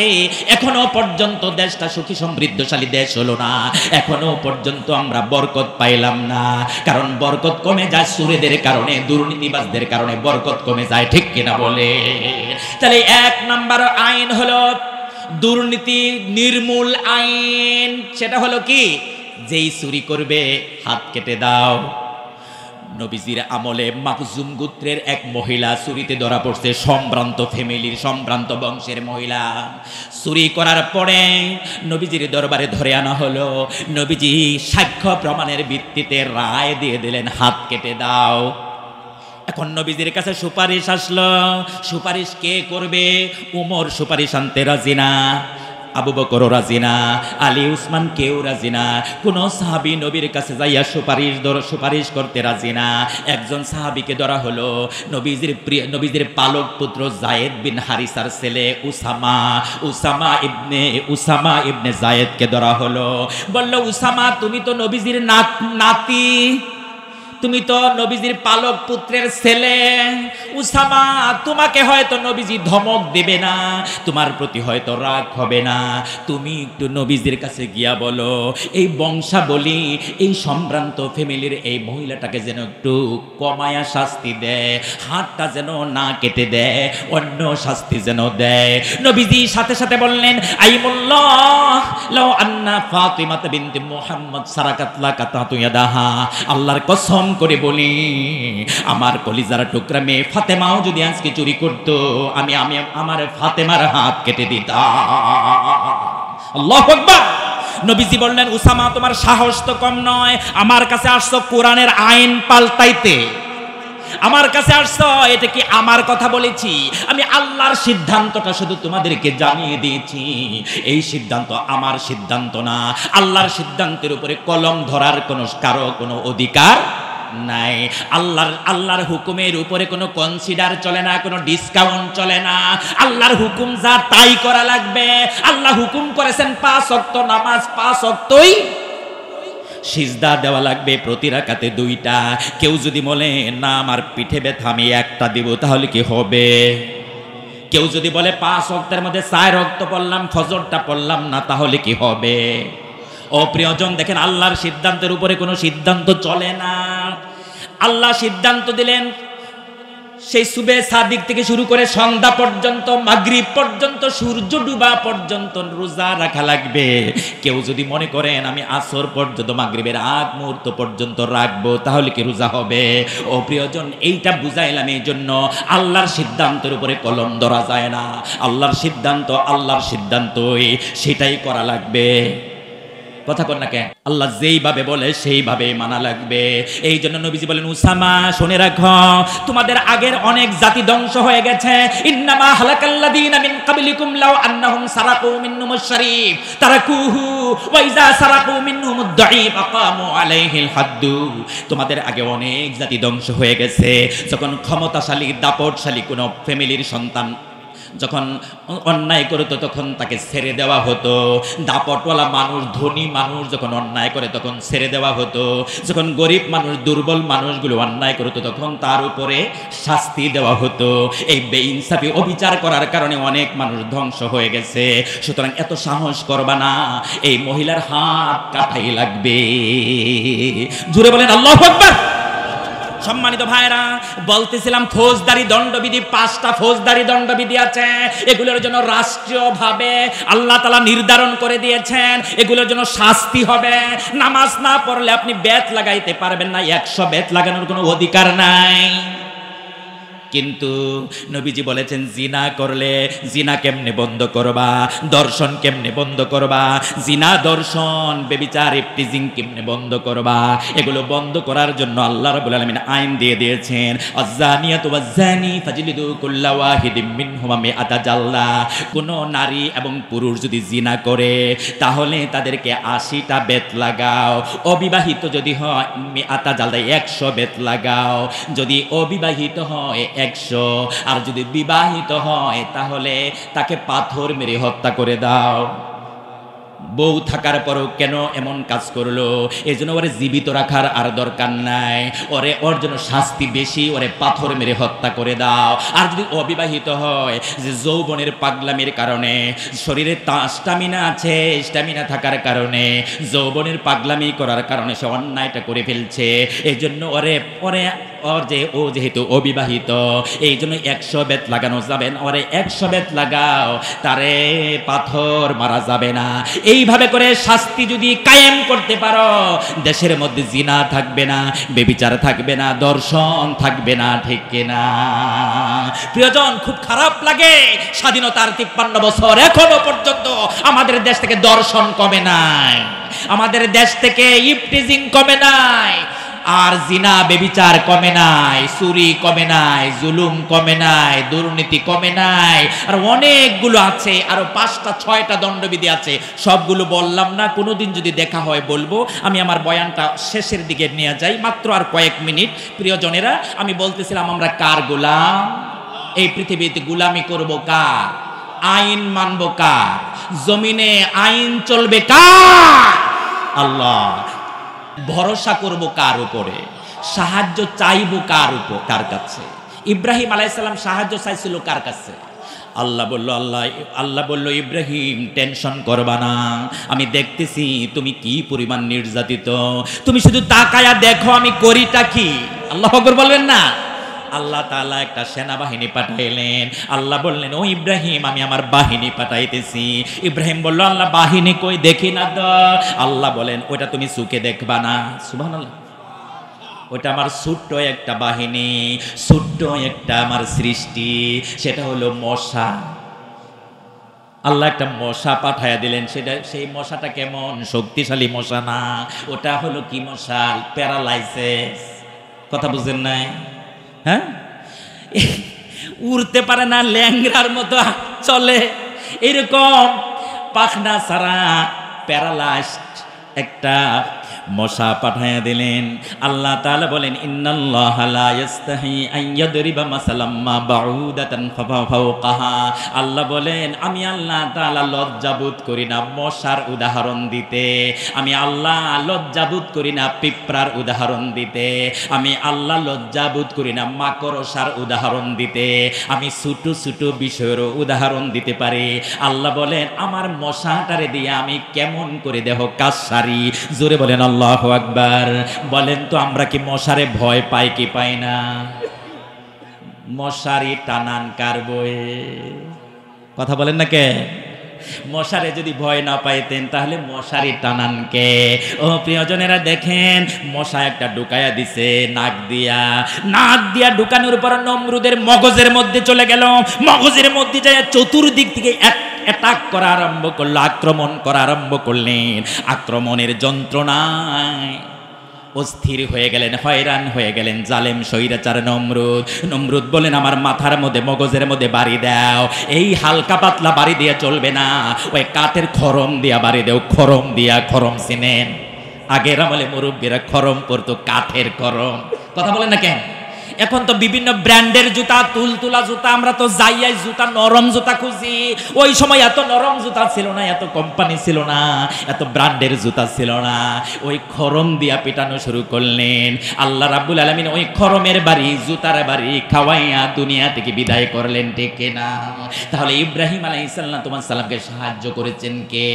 এখনো পর্যন্ত দেশটা সুখী সমৃদ্ধশালী দেশ হলো না। এখনো পর্যন্ত আমরা বরকত পাইলাম না। কারণ বরকত কমে যায় সুরেদের কারণে, দুর্নীতিবাজদের কারণে বরকত কমে যায়, ঠিক কিনা বলে? তাহলে 1 নাম্বার আইন হলো দুর্নীতি নির্মূল আইন। সেটা হলো কি? যেই চুরি করবে হাত কেটে দাও। নবীজির আমলে মাখজুম গোত্রের এক মহিলা চুরিতে ধরা পড়ছে, সম্ভ্রান্ত ফ্যামিলির, সম্ভ্রান্ত বংশের মহিলা। চুরি করার পরে নবীজির দরবারে ধরে আনা হলো। নবীজি সাক্ষ্য প্রমাণের ভিত্তিতে রায় দিয়ে দিলেন, হাত কেটে দাও। এখন নবীজির কাছে সুপারিশ আসলো। সুপারিশ কে করবে? উমর সুপারিশ আনতে রাজি না, আবু বকর রাজি না, আলী উসমান কেউ রাজি না। কোন সাহাবী নবীর কাছে যাইয়া সুপারিশ করতে রাজি না। একজন সাহাবীকে ধরা হলো, নবীজির পালক পুত্র জায়েদ বিন হারিসার ছেলে উসামা ইবনে জায়েদকে ধরা হলো। বলল, উসামা তুমি তো নবীজির নাতি, তুমি তো নবীজির পালক পুত্রের ছেলে। উসামা, তোমাকে হয়তো নবীজি ধমক দেবে না, তোমার প্রতি হয়তো রাগ হবে না, তুমি একটু নবীজির কাছে গিয়া বলো এই বংশাবলী, এই সম্ভ্রান্ত ফ্যামিলির এই মহিলাটাকে যেন একটু কমায়া শাস্তি দেয়, হাতটা যেন না কেটে দেয়, অন্য শাস্তি যেন দেয়। নবীজি সাথে সাথে বললেন, আইমুল্লাহ লাউ আন্না ফাতিমা বিনতে মুহাম্মদ সারাকাত লাকাতাতু ইয়াদাহা, আল্লাহর কসম করে বলি আমার কলিজার টুকরা মেয়ে ফাতেমাও যদি আজকে চুরি করত, আমি আমার ফাতেমার হাত কেটে দিতাম। আল্লাহু আকবার। নবীজি বললেন, উসামা তোমার সাহস তো কম নয়, আমার কাছে আসছো কোরআনের আইন পাল্টাইতে, আমার কাছে আসছো, এটা কি আমার কথা বলেছি? আমি আল্লাহর সিদ্ধান্তটা শুধু তোমাদেরকে জানিয়ে দিয়েছি। এই সিদ্ধান্ত আমার সিদ্ধান্ত না, আল্লাহর সিদ্ধান্তের উপরে কলম ধরার কারো কোনো অধিকার নাই। আল্লাহর হুকুমের উপরে কোনো কনসিডার চলে না, কোনো ডিসকাউন্ট চলে না। আল্লাহর হুকুম যা তাই করা লাগবে। আল্লাহ হুকুম করেছেন 5 ওয়াক্ত নামাজ, 5 ওয়াক্তই সিজদা দেওয়া লাগবে, প্রতি রাকাতে 2টা। কেউ যদি বলে না আমার পিঠে ব্যথা, আমি 1টা দিব, তাহলে কি হবে? কেউ যদি বলে 5 ওয়াক্তের মধ্যে 4 ওয়াক্ত পড়লাম, ফজরটা পড়লাম না, তাহলে কি হবে? ও প্রিয়জন, দেখেন আল্লাহর সিদ্ধান্তের উপরে কোনো সিদ্ধান্ত চলে না। আল্লাহ সিদ্ধান্ত দিলেন সেই সুবে সাদিক থেকে শুরু করে সন্ধ্যা পর্যন্ত, মাগরিব পর্যন্ত, সূর্য ডুবা পর্যন্ত রোজা রাখা লাগবে। কেউ যদি মনে করেন আমি আসর পর্যন্ত, মাগরিবের আগ মুহূর্ত পর্যন্ত রাখবো, তাহলে কি রোজা হবে? ও প্রিয়জন, এইটা বুঝাইলাম এই জন্য আল্লাহর সিদ্ধান্তের উপরে কলম ধরা যায় না। আল্লাহর সিদ্ধান্তই সেটাই করা লাগবে। কথা কন না কেন? আল্লাহ যেইভাবে বলে সেইভাবে মানা লাগবে। এই জন্য নবীজি বলেন, উসামা শুনে রাখো, তোমাদের আগের অনেক জাতি ধ্বংস হয়ে গেছে। ইন্নামা হালাকাল্লাযীনা মিন ক্বাবলিকুম লাউ আন্নাহুম সারাকু মিনহুমুশ শারীফ তারাকুহু ওয়া ইযা সারাকু মিনহুমুদ দাঈফ আকামু আলাইহিল হাদ্দু। তোমাদের আগে অনেক জাতি ধ্বংস হয়ে গেছে। যখন ক্ষমতাশালী, দাপটশালী কোনো ফ্যামিলির সন্তান যখন অন্যায় করতো তখন তাকে ছেড়ে দেওয়া হতো। দাপটওয়ালা মানুষ, ধনী মানুষ যখন অন্যায় করে তখন ছেড়ে দেওয়া হতো। যখন গরিব মানুষ, দুর্বল মানুষগুলো অন্যায় করতো তখন তার উপরে শাস্তি দেওয়া হতো। এই বেইনসাফি, অবিচার করার কারণে অনেক মানুষ ধ্বংস হয়ে গেছে। সুতরাং এত সাহস করবা না, এই মহিলার হাত কাটাই লাগবে। জুড়ে বলেন আল্লাহু আকবার। সম্মানিত ভাইরা, বলতেছিলাম ফৌজদারি দণ্ডবিধি, 5টা ফৌজদারি দণ্ডবিধি আছে। এগুলোর জন্য রাষ্ট্রীয়ভাবে আল্লাহ তাআলা নির্ধারণ করে দিয়েছেন, এগুলোর জন্য শাস্তি হবে। নামাজ না পড়লে আপনি বেত লাগাইতে পারবেন না, 100 বেত লাগানোর কোনো অধিকার নাই। কিন্তু নবীজি বলেছেন জিনা করলে জিনা কেমনে বন্ধ করবা, দর্শন কেমনে বন্ধ করবা, জিনা, দর্শন, বেবিচার, ইফতিজিং কেমনে বন্ধ করবা, এগুলো বন্ধ করার জন্য আল্লাহ রাব্বুল আলামিন আইন দিয়ে দিয়েছেন। আয-যানিয়াতু ওয়াজ-যানি ফাজলিদু কুল্লা ওয়াহিদিম মিনহুমা মিআতা জাল্লা। কোন নারী এবং পুরুষ যদি জিনা করে তাহলে তাদেরকে 80টা বেত লাগাও। অবিবাহিত যদি হয় মিআতা জাল্লা, 100 বেত লাগাও। যদি অবিবাহিত হয় 100, আর যদি বিবাহিত হয় তাহলে তাকে পাথর মেরে হত্যা করে দাও। বউ থাকার পরও কেন এমন কাজ করলো? এই জন্য ওরে জীবিত রাখার আর দরকার নাই, ওর জন্য শাস্তি বেশি, ওরে পাথর মেরে হত্যা করে দাও। আর যদি অবিবাহিত হয়, যে যৌবনের পাগলামির কারণে, শরীরে স্টামিনা আছে, স্টামিনা থাকার কারণে, যৌবনের পাগলামি করার কারণে সে অন্যায়টা করে ফেলছে, এই জন্য ও যেহেতু অবিবাহিত, এই জন্য 100 বেত লাগানো যাবে না। ওরে 100 বেত লাগাও, তারে পাথর মারা যাবে না। এইভাবে করে শাস্তি যদি কায়েম করতে পারো, দেশের মধ্যে জিনা থাকবে না, বেবিচার থাকবে না, দর্শন থাকবে না, ঠিক কিনা? প্রিয়জন, খুব খারাপ লাগে স্বাধীনতার 53 বছর এখনো পর্যন্ত আমাদের দেশ থেকে দর্শন কমে নাই, আমাদের দেশ থেকে ইফটিজিং কমে নাই, আর জিনা বেবিচার কমে নাই, চুরি কমে নাই, জুলুম কমে নাই, দুর্নীতি কমে নাই, আর অনেকগুলো আছে, আরো 5টা 6টা দণ্ডবিধি আছে, সবগুলো বললাম না, কোনোদিন যদি দেখা হয় বলবো। আমি আমার বয়ানটা শেষের দিকে নিয়ে যাই, মাত্র আর কয়েক মিনিট। প্রিয়জনেরা, আমি বলতেছিলাম আমরা কার গোলাম? এই পৃথিবীতে গোলামি করব কার? আইন মানব কার? জমিনে আইন চলবে কার? আল্লাহ। ভরসা করব কার উপরে? সাহায্য চাইব কার উপর? কার কাছে? ইব্রাহিম আলাইহিস সালাম সাহায্য চাইছিল কার কাছে? আল্লাহ বলল ইব্রাহিম, টেনশন করবা না, আমি দেখতেছি তুমি কি পরিমাণ নির্যাতিত, তুমি শুধু তাকায়া দেখো আমি করিটা কি। আল্লাহু আকবার বলবেন না? আল্লাহ তাআলা একটা সেনাবাহিনী পাঠাইলেন। আল্লাহ বললেন, ও ইব্রাহিম, আমি আমার বাহিনী পাঠাইতেছি। ইব্রাহিম বলল, আল্লাহ বাহিনী কই, দেখি না তো। আল্লাহ বলেন, ওটা তুমি চোখে দেখবা না। সুবহানাল্লাহ। ওটা আমার ছোট্ট একটা বাহিনী, ছোট্ট একটা আমার সৃষ্টি, সেটা হলো মশা। আল্লাহ একটা মশা পাঠাইয়া দিলেন। সেই মশাটা কেমন? শক্তিশালী মশা না, ওটা হলো কি মশা? প্যারালাইসিস। কথা বুঝেন নাই? হ্যাঁ, উড়তে পারে না, ল্যাংড়ার মতো চলে, এরকম পাখনা ছাড়া প্যারালাইজড একটা মশা পাঠাইয়া দিলেন। আল্লাহ তাআলা বলেন, ইন্নাল্লাহা লা ইস্তাহি আন ইয়াদরিবা মাসালাম মা বাউদাতান ফাওকাহা। আল্লাহ বলেন, আমি আল্লাহ তাআলা লজ্জাবোধ করি না মশার উদাহরণ দিতে, আমি আল্লাহ লজ্জাবোধ করি না পিঁপড়ার উদাহরণ দিতে, আমি আল্লাহ লজ্জাবোধ করি না মাকড়সার উদাহরণ দিতে, আমি ছোট ছোট বিষয়ের উদাহরণ দিতে পারি। আল্লাহ বলেন, আমার মশাটারে দিয়ে আমি কেমন করে দেহ কাজ সারি। জোরে বলেন আল্লাহু আকবার। বলেন তো, আমরা কি মশারে ভয় পাই কি পাই না? মশারি টানান কার বয়ে? কথা বলেন না কে? মশারে যদি ভয় না পাইতেন তাহলে মশারি টানান কে? ও প্রিয়জনেরা, দেখেন মশা একটা ঢুকায়া দিছে নাক দিয়া ঢুকানোর পর নমরুদের মগজের মধ্যে চলে গেল। মগজের মধ্যে যায় চতুর্দিক থেকে অ্যাটাক করা আরম্ভ করলো, আক্রমণ করা আরম্ভ করলেন। আক্রমণের যন্ত্রণায় অস্থির হয়ে গেলেন, হয়রান হয়ে গেলেন জালেম স্বৈরাচার নমরুদ বলেন, আমার মাথার মধ্যে মগজের মধ্যে বাড়ি দাও। এই হালকা পাতলা বাড়ি দিয়ে চলবে না, ওই কাঠের খরম দিয়া বাড়ি দেও। খরম দিয়া, খরম চিনেন? আগের আমলে মুরব্বীরা খরম পরতো, কাঠের খরম। কথা বলেন না কেন? এখন তো বিভিন্ন ব্র্যান্ডের জুতা, তুলতুলা জুতা, আমরা তো যাইয়াই জুতা, নরম জুতা খুঁজি। ওই সময় এত নরম জুতা ছিল না, এত কোম্পানি ছিল না, এত ব্র্যান্ডের জুতা ছিল না। ওই খরম দিয়া পিটানো শুরু করলেন। আল্লাহ রাব্বুল আলামিন ওই খরমের বাড়ি, জুতার বাড়ি খাওয়াইয়া দুনিয়া থেকে বিদায় করলেন, ঠিক না? তাহলে ইব্রাহিম আলাইহিস সালামকে সাহায্য করেছেন কে?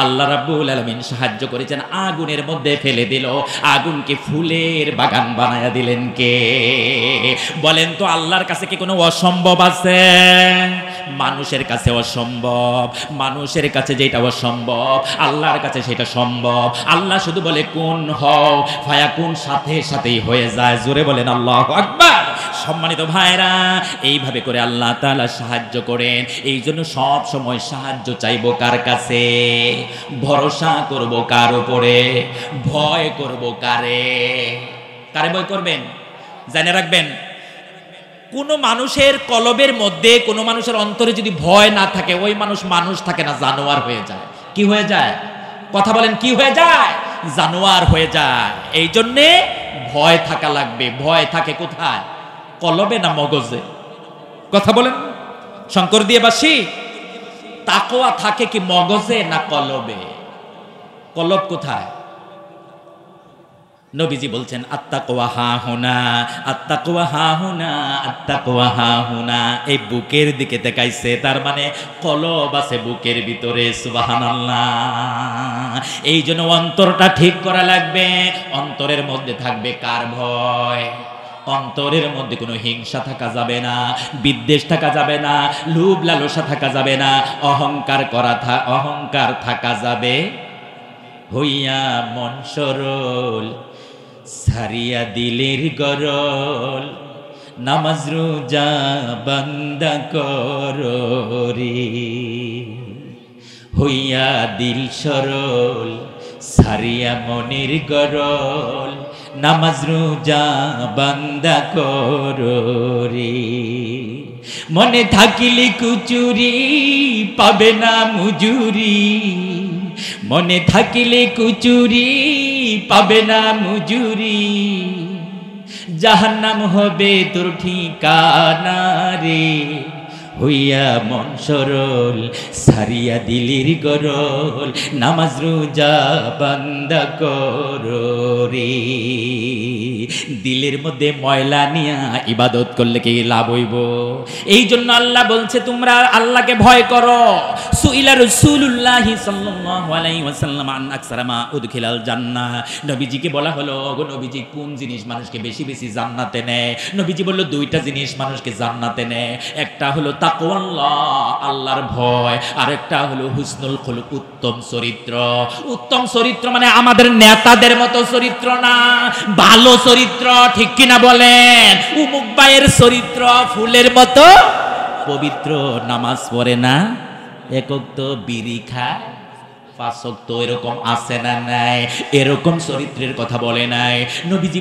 আল্লাহ রাব্বুল আলামিন সাহায্য করেছেন, আগুনের মধ্যে ফেলে দিল, আগুনকে ফুলের বাগান বানায়া দিলেন কে? বলেন তো, আল্লাহর কাছে কি কোনো অসম্ভব আছে? মানুষের কাছে অসম্ভব, মানুষের কাছে যেটা অসম্ভব আল্লাহর কাছে সেটা সম্ভব। আল্লাহ শুধু বলে কুন হও, ফায়াকুন, সাথে সাথেই হয়ে যায়। জোরে বলেন আল্লাহু আকবার। সম্মানিত ভাইরা, এইভাবে করে আল্লাহ তাআলা সাহায্য করেন। এই জন্য সব সময় সাহায্য চাইবো কার কাছে? ভরসা করব কার উপরে? ভয় করব কারে? কারে ভয় করবেন? জেনে রাখবেন, কোন মানুষের কলবের মধ্যে, কোন মানুষের অন্তরে যদি ভয় না থাকে, ওই মানুষ থাকে না, জানোয়ার হয়ে যায়। কি হয়ে যায়? কথা বলেন, কি হয়ে যায়? জানোয়ার হয়ে যায়। এই জন্যে ভয় থাকা লাগবে। ভয় থাকে কোথায়? কলবে না মগজে? কথা বলেন শঙ্কর দিয়ে বাসি। তাকওয়া থাকে কি মগজে না কলবে? কলব কোথায়? নবীজি বলছেন, আত্তাকওয়া হাহুনা, আত্তাকওয়া হাহুনা, আত্তাকওয়া হাহুনা। এই বুকের দিকে তাকাইছে, তার মানে কলব আছে বুকের ভিতরে। সুবহানাল্লাহ। এই জন্য অন্তরটা ঠিক করা লাগবে। অন্তরের মধ্যে থাকবে কার ভয়? অন্তরের মধ্যে কোনো হিংসা থাকা যাবে না, বিদ্বেষ থাকা যাবে না, লোভ লালসা থাকা যাবে না, অহংকার থাকা যাবে। হইয়া মন সরল সারিয়া দিলের গরল, নামাজ রোজা বান্দা করো রে। হইয়া দিল সরল সারিয়া মনের গরল, নামাজ রোজা বান্দা করো রে। মনে থাকিলে কুচুরি পাবে না মুজুরি, মনে থাকিলে কুচুরি পাবে না মুজুরি, জাহান্নাম হবে তোর ঠিকানা রে। হইয়া মন সরল সারিয়া দিলির গরল, নামাজ রোজা বান্দা করো রে। দিলের মধ্যে ময়লা নিয়া ইবাদত করলে কি লাভ হইব? এই জন্য আল্লাহ বলছে তোমরা আল্লাহকে ভয় করো। সুইলা রাসূলুল্লাহি সাল্লাল্লাহু আলাইহি ওয়াসাল্লাম আন আকসারা মা উদখিলাল জান্নাহ, নবীজিকে বলা হলো ওগো নবীজি কোন জিনিস মানুষকে বেশি বেশি জান্নাতে নেয়? নবীজি বলল দুইটা জিনিস মানুষকে জান্নাতে নেয়, একটা হলো তাকওয়াল্লাহ আল্লাহর ভয়, আর একটা হলো হুসনুল খুলুক উত্তম চরিত্র। উত্তম চরিত্র মানে আমাদের নেতাদের মতো চরিত্র না, ভালো চরিত্র, ঠিক কিনা বলেন? উমুক ভাইয়ের চরিত্র ফুলের মতো পবিত্র, নামাজ পড়ে না, একক তো বিড়ি খায়, পাঁচক তো এরকম আছে না নাই? এরকম চরিত্রের কথা বলে নাই নবীজি।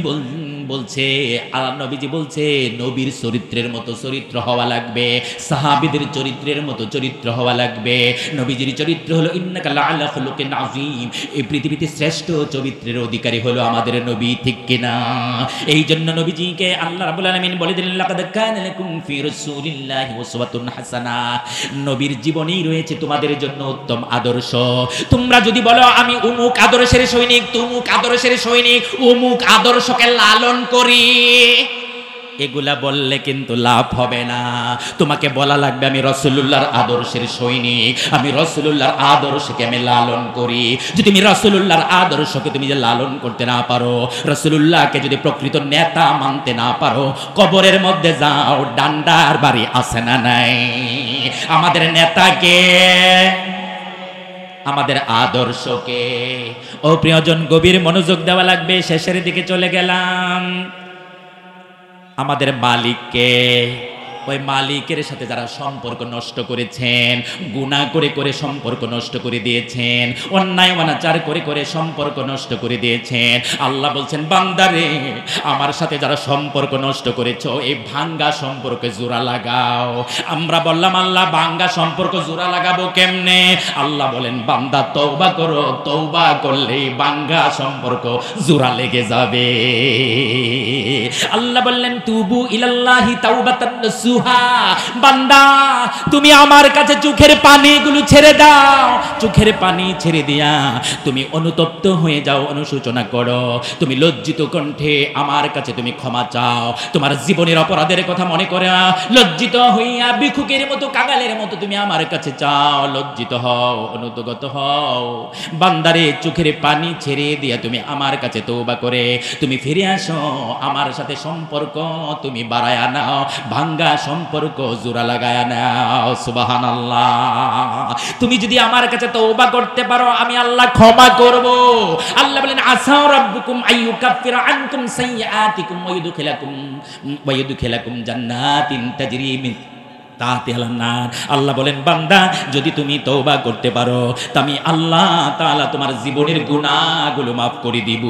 নবীজি বলছে নবীর চরিত্রের মতো চরিত্র হওয়া লাগবে, সাহাবীদের চরিত্রের মতো চরিত্র হওয়া লাগবে। নবীজির চরিত্র হলো ইন্নাকা লাআলা খুলুকিন আযীম, এই পৃথিবীতে শ্রেষ্ঠ চরিত্রের অধিকারী হলো আমাদের নবী, ঠিক কিনা? এই জন্য নবীজিকে আল্লাহ রাব্বুল আলামিন বলে দিলেন লাকাদ কানা লাকুম ফি রাসূলিল্লাহি উসওয়াতুন হাসানাহ, নবীর জীবনেই রয়েছে তোমাদের জন্য উত্তম আদর্শ। তোমরা যদি বলো আমি অমুক আদর্শের সৈনিক, তুমুক আদর্শের সৈনিক, অমুক আদর্শকে লালন করি, এগুলা বললে কিন্তু লাভ হবে না। তোমাকে বলা লাগবে আমি রাসূলুল্লাহর আদর্শের সৈনিক, আমি রাসূলুল্লাহর আদর্শকে আমি লালন করি। যদি তুমি রাসূলুল্লাহর আদর্শকে তুমি যে লালন করতে না পারো, রাসূলুল্লাহকে যদি প্রকৃত নেতা মানতে না পারো, কবরের মধ্যে যাও, ডান্ডার বাড়ি আছে না নাই? আমাদের নেতাকে, আমাদের আদর্শকে। ও প্রিয়জন, গভীর মনোযোগ দেওয়া লাগবে, শেষের দিকে চলে গেলাম। আমাদের মালিককে, ওই মালিকের সাথে যারা সম্পর্ক নষ্ট করেছেন, গুনাহ করে করে সম্পর্ক নষ্ট করে দিয়েছেন, অন্যায় অনাচার করে করে সম্পর্ক নষ্ট করে দিয়েছেন, আল্লাহ বলছেন বান্দারে আমার সাথে যারা সম্পর্ক নষ্ট করেছো এই ভাঙ্গা সম্পর্কে জোড়া লাগাও। আমরা বললাম আল্লাহ ভাঙ্গা সম্পর্ক জোড়া লাগাবো কেমনে? আল্লাহ বলেন বান্দা তওবা করো, তওবা করলেই ভাঙ্গা সম্পর্ক জোড়া লেগে যাবে। আল্লাহ বললেন তুবু ইলাল্লাহি তাওবাতান নাসুহা, বান্দা তুমি আমার কাছে চোখের পানিগুলো ছেড়ে দাও, চোখের পানি ছেড়ে দিয়া তুমি অনুতপ্ত হয়ে যাও, অনুশোচনা করো, তুমি লজ্জিত কণ্ঠে আমার কাছে তুমি ক্ষমা চাও, তোমার জীবনের অপরাধের কথা মনে করে লজ্জিত হইয়া ভিখুকের মতো কাঙালের মতো তুমি আমার কাছে চাও, লজ্জিত হও, অনুতগত হও। বান্দারে চোখের পানি ছেড়ে দিয়া তুমি আমার কাছে তওবা করে তুমি ফিরে আসো, আমার সাথে সম্পর্ক তুমি বাড়ায়া নাও, ভাঙ্গা সম্পর্ক জোড়া লাগায়া নাও। সুবহানাল্লাহ। তুমি যদি আমার কাছে তওবা করতে পারো আমি আল্লাহ ক্ষমা করব। আল্লাহ বলেন আসা রাব্বুকুম আইয়ুকাফিরা আনকুম সাইয়্যাতিকুম ওয়া ইউদখিলাকুম জান্নাতিন তাজরি মিন তাহতিহাল আনহার। আল্লাহ বলেন বান্দা যদি তুমি তওবা করতে পারো তা আমি আল্লাহ তাআলা তোমার জীবনের গুনাহগুলো মাফ করে দিব।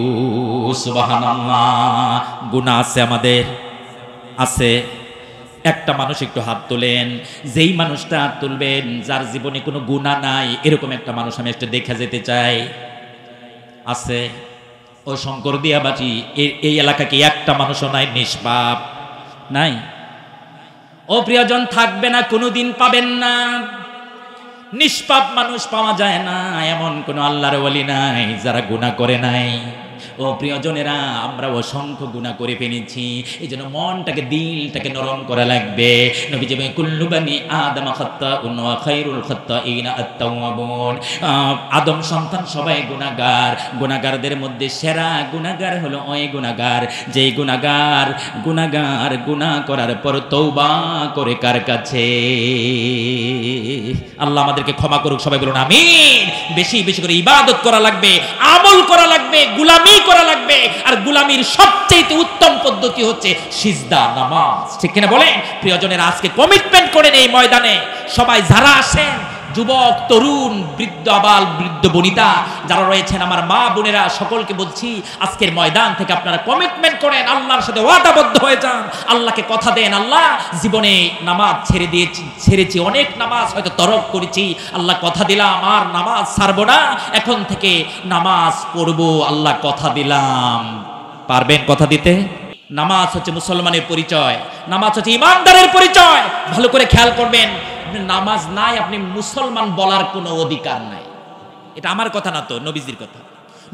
সুবহানাল্লাহ। গুনাহ আছে আমাদের, আছে। একটা মানুষ একটু হাত তোলেন, যেই মানুষটা হাত তুলবেন যার জীবনে কোনো গুনাহ নাই, এরকম একটা মানুষ আমি একটু দেখা যেতে চাই। আছে? ও শঙ্কর দিয়াবাটি এই এলাকাকে একটা মানুষও নাই নিষ্পাপ? নাই। ও প্রিয়জন থাকবে না, কোনোদিন পাবেন না। নিষ্পাপ মানুষ পাওয়া যায় না, এমন কোন আল্লাহর ওয়ালি নাই যারা গুনাহ করে নাই। ও প্রিয়জনেরা, আমরা অসংখ্য গুনাহ করে ফেলেছি, এই জন্য মনটাকে দিলটাকে নরম করা লাগবে। নবীজি বলেন কুল্লু বানি আদম খাত্তাউন ওয়া খায়রুল খাত্তাইনা আত-তাওয়াবুন। আদম সন্তান সবাই গুনাহগার, গুনাহগারদের মধ্যে সেরা গুনাহগার হলো ওই গুনাহগার যেই গুনাহগার গুনাহ করার পর তওবা করে কার কাছে? আল্লাহ আমাদেরকে ক্ষমা করুক, সবাই বলুন আমিন। বেশি বেশি করে ইবাদত করা লাগবে, আমল করা লাগবে, গুলামি করা লাগবে। আর গুলামির সবচেয়ে উত্তম পদ্ধতি হচ্ছে সিজদা, নামাজ, ঠিক কিনা বলেন? প্রিয়জনের, আজকে কমিটমেন্ট করেন এই ময়দানে সবাই যারা আসেন, যুবক, তরুণ, বৃদ্ধ, আবাল, বৃদ্ধ বনিতা যারা রয়েছেন, আমার মা বোনেরা, সকলকে বলছি আজকের ময়দান থেকে আপনারা কমিটমেন্ট করেন, আল্লাহর সাথে ওয়াদাবদ্ধ হয়ে যান, আল্লাহকে কথা দেন, আল্লাহ জীবনে নামাজ ছেড়েছি, অনেক নামাজ হয়তো তরক করেছি, আল্লাহ কথা দিলাম আর নামাজ ছাড়বো না, এখন থেকে নামাজ পড়বো, আল্লাহ কথা দিলাম। পারবেন কথা দিতে? নামাজ হচ্ছে মুসলমানের পরিচয়, নামাজ হচ্ছে ইমানদারের পরিচয়। ভালো করে খেয়াল করবেন, নামাজ নাই, আপনি মুসলমান বলার কোনো অধিকার নাই। এটা আমার কথা না তো, নবীজির কথা।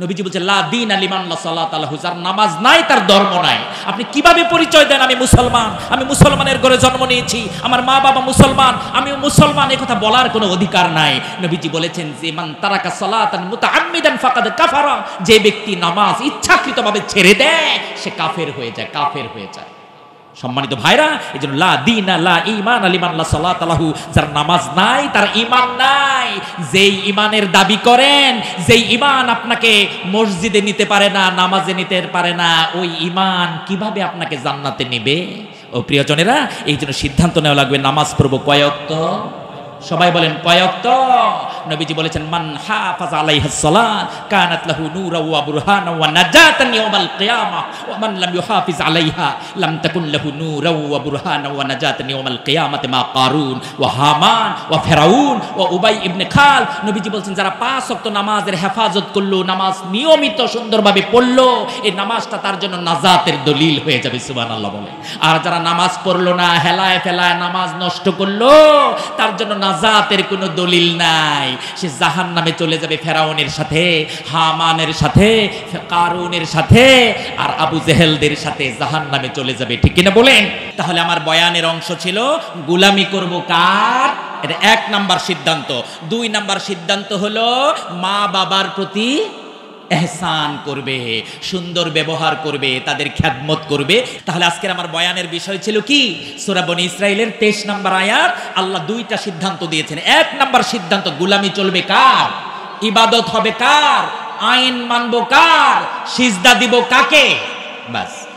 নবীজি বলছে লা দীন লিমান লা সালাত লাহু, যার নামাজ নাই তার ধর্ম নাই। আপনি কিভাবে পরিচয় দেন আমি মুসলমান, আমি মুসলমানের ঘরে জন্ম নিয়েছি, আমার মা বাবা মুসলমান, আমিও মুসলমান, এই কথা বলার কোনো অধিকার নাই। নবীজি বলেছেন যে মান তারাকা সালাতান মুতাআম্মিদান ফাকাদ কাফারা, যে ব্যক্তি নামাজ ইচ্ছাকৃতভাবে ছেড়ে দেয় সে কাফের হয়ে যায়, কাফের হয়ে যায়। সম্মানিত ভাইরা, এই জন্য লা দীনা লা ঈমান লিমান লা সালাত লাহু, যার নামাজ নাই তার ঈমান নাই। যেই ঈমানের দাবি করেন, যেই ঈমান আপনাকে মসজিদে নিতে পারে না, নামাজে নিতে পারে না, ওই ঈমান কিভাবে আপনাকে জান্নাতে নেবে? ও প্রিয়জনেরা, এই জন্য সিদ্ধান্ত নেওয়া লাগবে নামাজ পড়ব কয় ওয়াক্ত। সবাই বলেন কয় ওয়াক্ত? নবীজি বলেছেন মান হাফাযা আলাইহাস সালাত কানাত লাহু নূরাও ওয়া বুরহানাও ওয়া নাজাতান ইয়াউমাল কিয়ামাহ ওয়া মান লাম ইউহাফিজ আলাইহা লাম তাকুন লাহু নূরাও ওয়া বুরহানাও ওয়া নাজাতান ইয়াউমাল কিয়ামাতি মা কারুন ওয়া হামান ওয়া ফিরাউন ওয়া উবাই ইবনে খাল। নবীজি বলেছেন যারা 5 ওয়াক্ত নামাজের হেফাজত করলো, নামাজ নিয়মিত সুন্দরভাবে পড়লো, এই নামাজটা তার জন্য নাজাতের দলিল হয়ে যাবে, সুবহানাল্লাহ বলে। আর যারা নামাজ পড়লো না, হেলায় ফেলায় নামাজ নষ্ট করলো, তার জন্য নাজাতের কোনো দলিল নাই, সে জাহান্নামে চলে যাবে ফেরাউনের সাথে, হামানের সাথে, কারুনের সাথে, আর আবু জেহেলদের সাথে জাহান্নামে চলে যাবে, ঠিক কিনা বলেন? তাহলে আমার বয়ানের অংশ ছিল গোলামি করব কার? এটা 1 নাম্বার সিদ্ধান্ত। 2 নাম্বার সিদ্ধান্ত হলো মা বাবার প্রতি এহসান করবে, সুন্দর ব্যবহার করবে, তাদের খেদমত করবে। তাহলে আজকের আমার বয়ানের বিষয় ছিল কি? সূরা বনী ইসরাইলের 23 নম্বর আয়াত। আল্লাহ 2টা সিদ্ধান্ত দিয়েছেন। 1 নম্বর সিদ্ধান্ত, গোলামি চলবে কার? ইবাদত হবে কার? আইন মানব কার? সিজদা দিব কাকে? বাস।